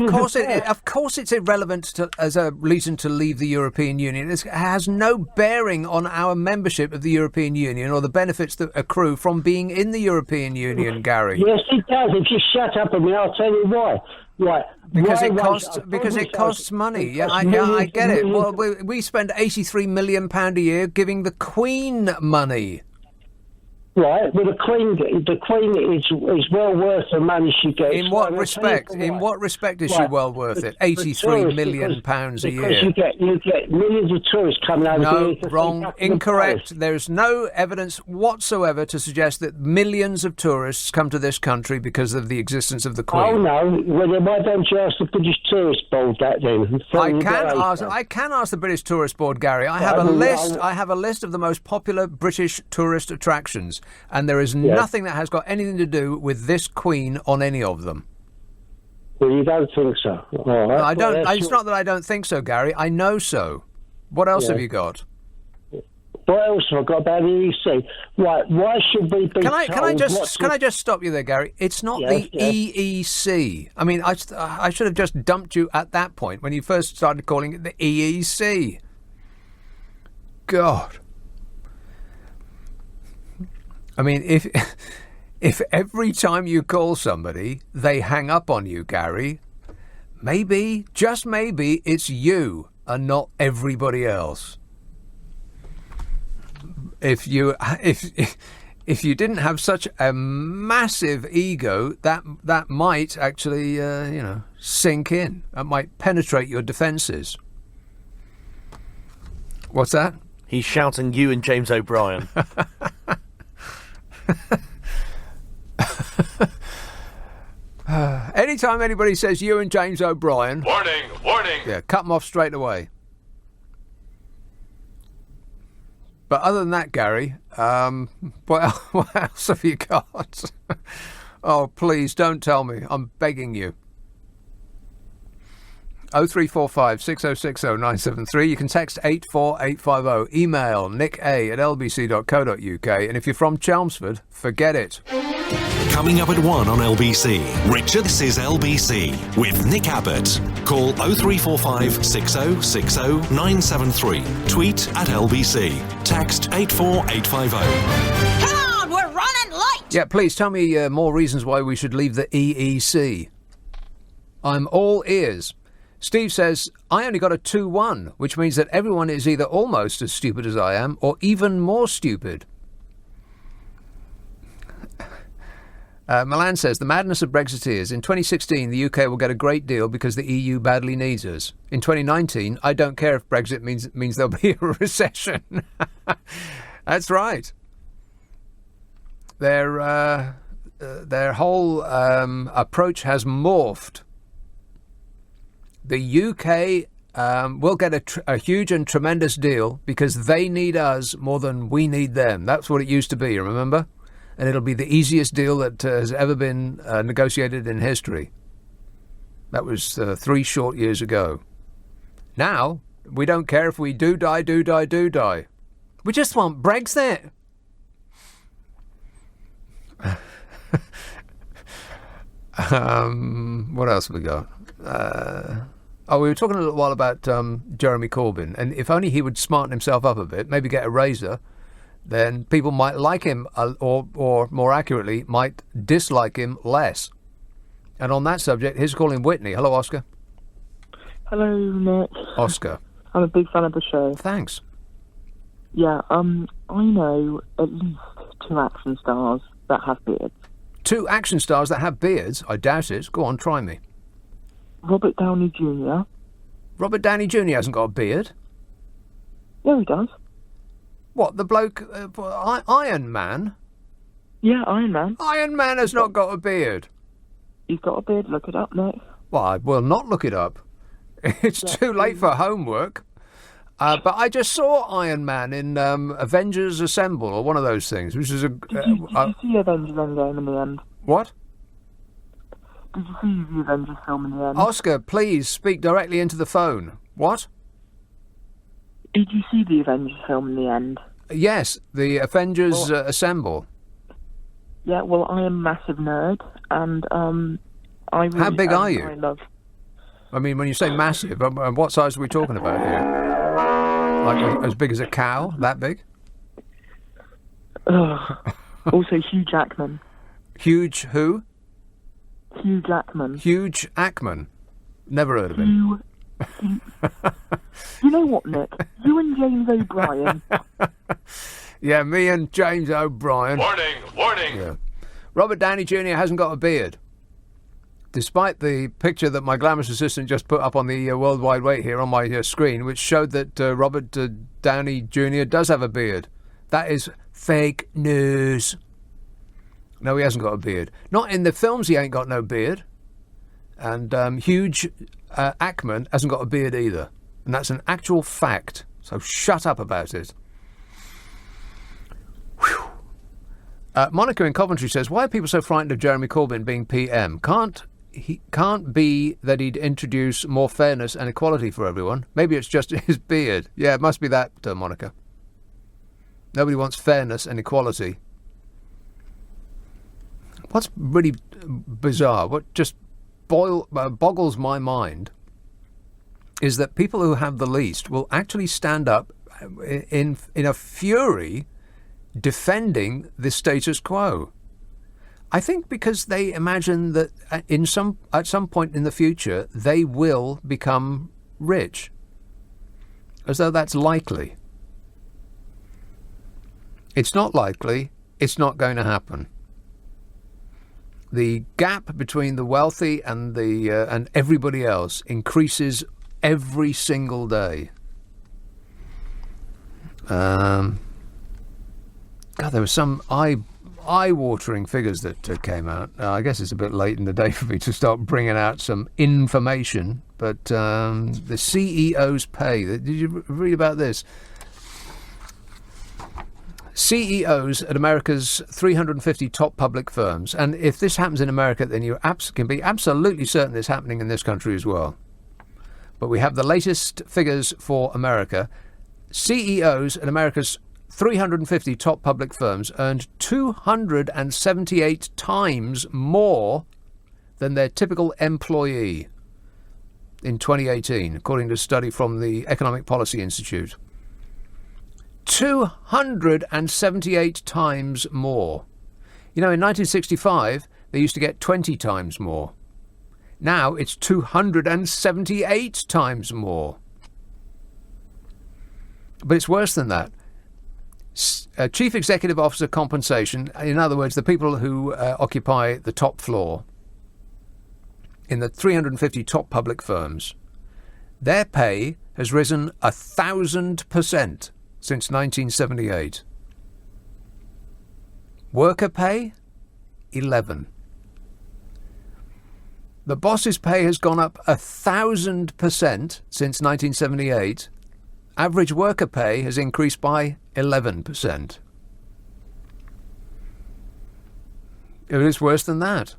of course it's irrelevant as a reason to leave the European Union. It has no bearing on our membership of the European Union or the benefits that accrue from being in the European Union, Gary. Yes, it does. If you shut up a minute, I'll tell you why. Right. Because it costs money. Yeah, I get it. Well, we spend £83 million a year giving the Queen money. Right, but the Queen is well worth the money she gets. In what respect? In what respect is she well worth it? £83 million a year. Because you get millions of tourists coming over here. No, wrong, incorrect. There's no evidence whatsoever to suggest that millions of tourists come to this country because of the existence of the Queen. Oh no! Well, then why don't you ask the British Tourist Board that then? I can ask the British Tourist Board, Gary. I have a list. I have a list of the most popular British tourist attractions. And there is nothing that has got anything to do with this Queen on any of them. Well, you don't think so? All right. No, I don't. It's not that I don't think so, Gary. I know so. What else have you got? What else have I got about the EEC? Right. Why should we be? Can I just stop you there, Gary? It's not the EEC. I mean, I should have just dumped you at that point when you first started calling it the EEC. God. I mean, if every time you call somebody, they hang up on you, Gary, maybe, just maybe, it's you and not everybody else. If you didn't have such a massive ego, that might actually, sink in. That might penetrate your defences. What's that? He's shouting you and James O'Brien. Anytime anybody says you and James O'Brien, warning, yeah, cut them off straight away. But other than that, Gary, what else have you got? Oh, please don't tell me. I'm begging you. 0345 6060 973. You can text 84850. Email nick@lbc.co.uk. And if you're from Chelmsford, forget it. Coming up at 1 on LBC. Richard, this is LBC with Nick Abbot. Call 0345 6060 973. Tweet at LBC. Text 84850. Come on, we're running late. Yeah, please tell me more reasons why we should leave the EEC. I'm all ears. Steve says, I only got a 2-1, which means that everyone is either almost as stupid as I am or even more stupid. Milan says, the madness of Brexiteers. In 2016, the UK will get a great deal because the EU badly needs us. In 2019, I don't care if Brexit means there'll be a recession. That's right. Their whole approach has morphed. The UK will get a huge and tremendous deal because they need us more than we need them. That's what it used to be, remember? And it'll be the easiest deal that has ever been negotiated in history. That was 3 short years ago. Now, we don't care if we do die. We just want Brexit. What else have we got? We were talking a little while about Jeremy Corbyn, and if only he would smarten himself up a bit, maybe get a razor, then people might like him, or more accurately, might dislike him less. And on that subject, here's calling Whitney. Hello, Oscar. Hello, Nick. Oscar. I'm a big fan of the show. Thanks. Yeah, I know at least 2 action stars that have beards. 2 action stars that have beards? I doubt it. Go on, try me. Robert Downey Jr. Robert Downey Jr. hasn't got a beard. Yeah, he does. What, the bloke, Iron Man? Yeah, Iron Man. Iron Man has not got a beard. He's got a beard. Look it up, Nick. Well, I will not look it up. It's too late for homework. But I just saw Iron Man in Avengers Assemble, or one of those things, which is a... Did you see Avengers Endgame in the end? What? Did you see the Avengers film in the end? Oscar, please speak directly into the phone. What? Did you see the Avengers film in the end? Yes, the Avengers Assemble. Yeah, well, I am a massive nerd, and I really... How big are you? I love... I mean, when you say massive, what size are we talking about here? Like as big as a cow? That big? Also, Hugh Jackman. Huge who? Hugh Jackman. Hugh Jackman. Never heard of him. You know what, Nick? You and James O'Brien. Yeah, me and James O'Brien. Warning, warning. Yeah. Robert Downey Jr. hasn't got a beard. Despite the picture that my glamorous assistant just put up on the World Wide Web here on my screen, which showed that Robert Downey Jr. does have a beard. That is fake news. No, he hasn't got a beard. Not in the films, he ain't got no beard. And Hugh Jackman hasn't got a beard either. And that's an actual fact. So shut up about it. Monica in Coventry says, why are people so frightened of Jeremy Corbyn being PM? Can't be that he'd introduce more fairness and equality for everyone. Maybe it's just his beard. Yeah, it must be that, Monica. Nobody wants fairness and equality. What's really bizarre, what just boggles my mind, is that people who have the least will actually stand up in a fury defending the status quo. I think because they imagine that at some point in the future they will become rich, as though that's likely. It's not likely. It's not going to happen. The gap between the wealthy and and everybody else increases every single day. God, there was some eye-watering figures that came out. I guess it's a bit late in the day for me to start bringing out some information, but the CEO's pay. Did you read about this? CEOs at America's 350 top public firms, and if this happens in America, then you can be absolutely certain it's happening in this country as well. But we have the latest figures for America. CEOs at America's 350 top public firms earned 278 times more than their typical employee in 2018, according to a study from the Economic Policy Institute. 278 times more. You know, in 1965, they used to get 20 times more. Now it's 278 times more. But it's worse than that. Chief Executive Officer compensation, in other words, the people who occupy the top floor in the 350 top public firms, their pay has risen 1,000% since 1978. Worker pay, 11. The boss's pay has gone up 1,000% since 1978. Average worker pay has increased by 11%. It is worse than that.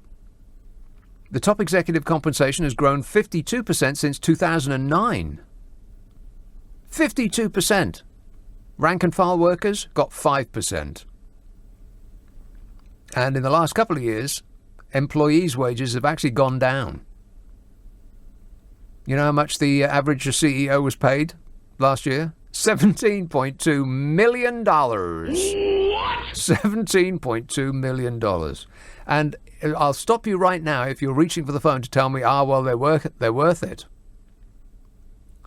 The top executive compensation has grown 52% since 2009. 52%. Rank and file workers got 5%. And in the last couple of years, employees' wages have actually gone down. You know how much the average CEO was paid last year? $17.2 million. $17.2 million. And I'll stop you right now if you're reaching for the phone to tell me, well, they're worth it.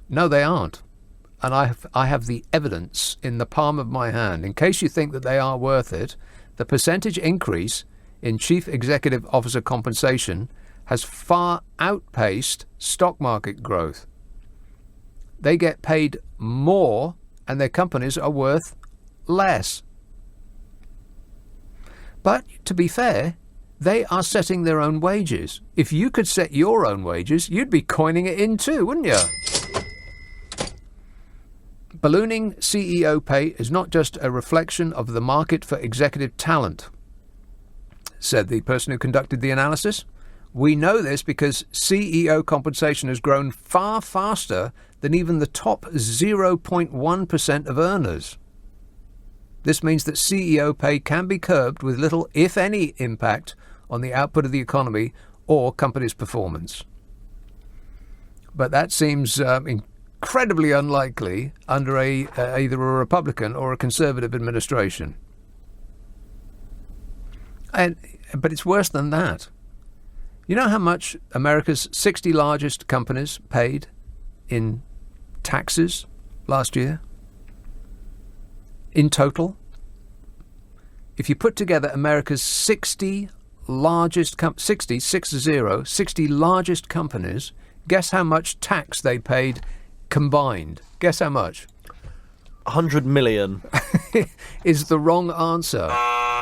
No, they aren't. And I have the evidence in the palm of my hand. In case you think that they are worth it, the percentage increase in Chief Executive Officer compensation has far outpaced stock market growth. They get paid more and their companies are worth less. But to be fair, they are setting their own wages. If you could set your own wages, you'd be coining it in too, wouldn't you? Ballooning CEO pay is not just a reflection of the market for executive talent, said the person who conducted the analysis. We know this because CEO compensation has grown far faster than even the top 0.1% of earners. This means that CEO pay can be curbed with little, if any, impact on the output of the economy or companies' performance. But that seems incredibly unlikely under either a Republican or a Conservative administration. But it's worse than that. You know how much America's 60 largest companies paid in taxes last year? In total? If you put together America's 60 largest companies, guess how much tax they paid combined? Guess how much? 100 million. Is the wrong answer.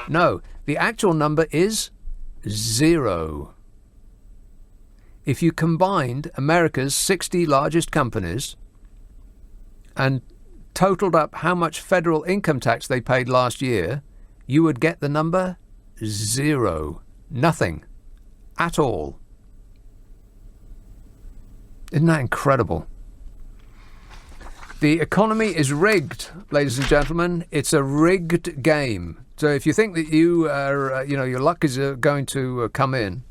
No, the actual number is 0. If you combined America's 60 largest companies and totaled up how much federal income tax they paid last year, you would get the number 0. Nothing. At all. Isn't that incredible? The economy is rigged, ladies and gentlemen. It's a rigged game. So if you think that you are, your luck is going to come in,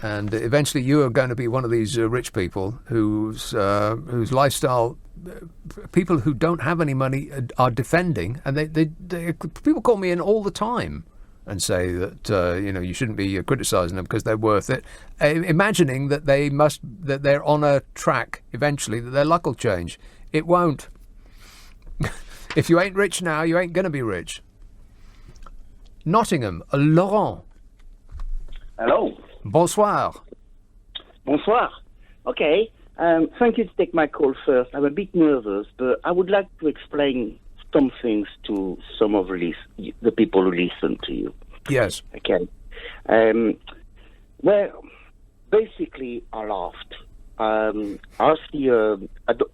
and eventually you are going to be one of these rich people whose lifestyle people who don't have any money are defending, and they people call me in all the time and say that you shouldn't be criticising them because they're worth it, imagining that they're on a track eventually that their luck will change. It won't. If you ain't rich now, you ain't going to be rich. Nottingham, Laurent. Hello. Bonsoir. Bonsoir. Okay. Thank you to take my call first. I'm a bit nervous, but I would like to explain some things to some of the people who listen to you. Yes. Okay. Well, basically, I laughed. I see. I don't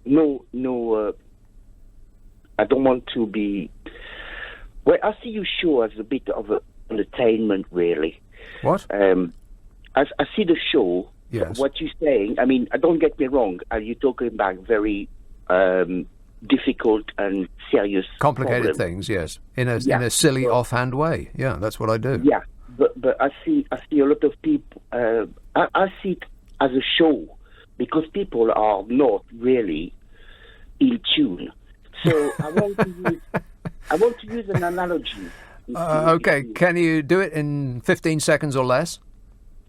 want to be. Well, I see your show as a bit of entertainment, really. What? I see the show. Yes. What you're saying. I mean, don't get me wrong. You're talking about very difficult and serious, complicated things. Yes, in a silly, offhand way. Yeah, that's what I do. Yeah, but I see a lot of people. I see it as a show because people are not really in tune. So I want to use an analogy. Okay, can you do it in 15 seconds or less?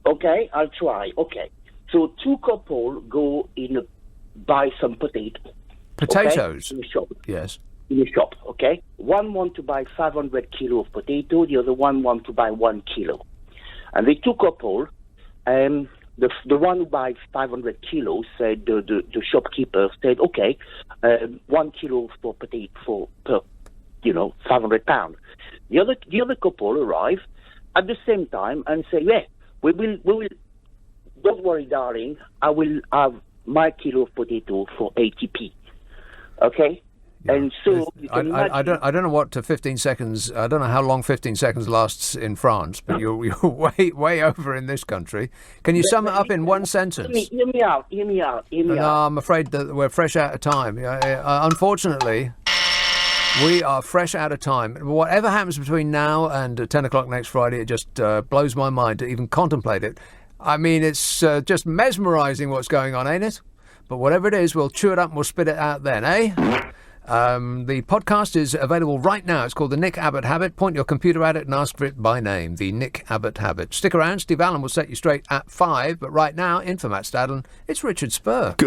Okay, I'll try. Okay, so two couple go buy some potatoes. Potatoes? Okay, in a shop. Yes. In a shop, okay? One want to buy 500 kilo of potato, the other one want to buy 1 kilo. And the two couple, the one who buys 500 kilos said, the shopkeeper said, okay, 1 kilo for potato per 500 pounds. The other couple arrive at the same time and say, yeah, we will, don't worry, darling, I will have my kilo of potato for 80p. Okay? Yeah. And so I don't know what 15 seconds. I don't know how long 15 seconds lasts in France, but you're way over in this country. Can you sum it up in one sentence? Hear me out. No, I'm afraid that we're fresh out of time. Unfortunately, we are fresh out of time. Whatever happens between now and 10 o'clock next Friday, it just blows my mind to even contemplate it. I mean, it's just mesmerising what's going on, ain't it? But whatever it is, we'll chew it up and we'll spit it out then, eh? The podcast is available right now. It's called The Nick Abbott Habit. Point your computer at it and ask for it by name. The Nick Abbott Habit. Stick around. Steve Allen will set you straight at 5. But right now, in for Matt Stadlen, it's Richard Spur.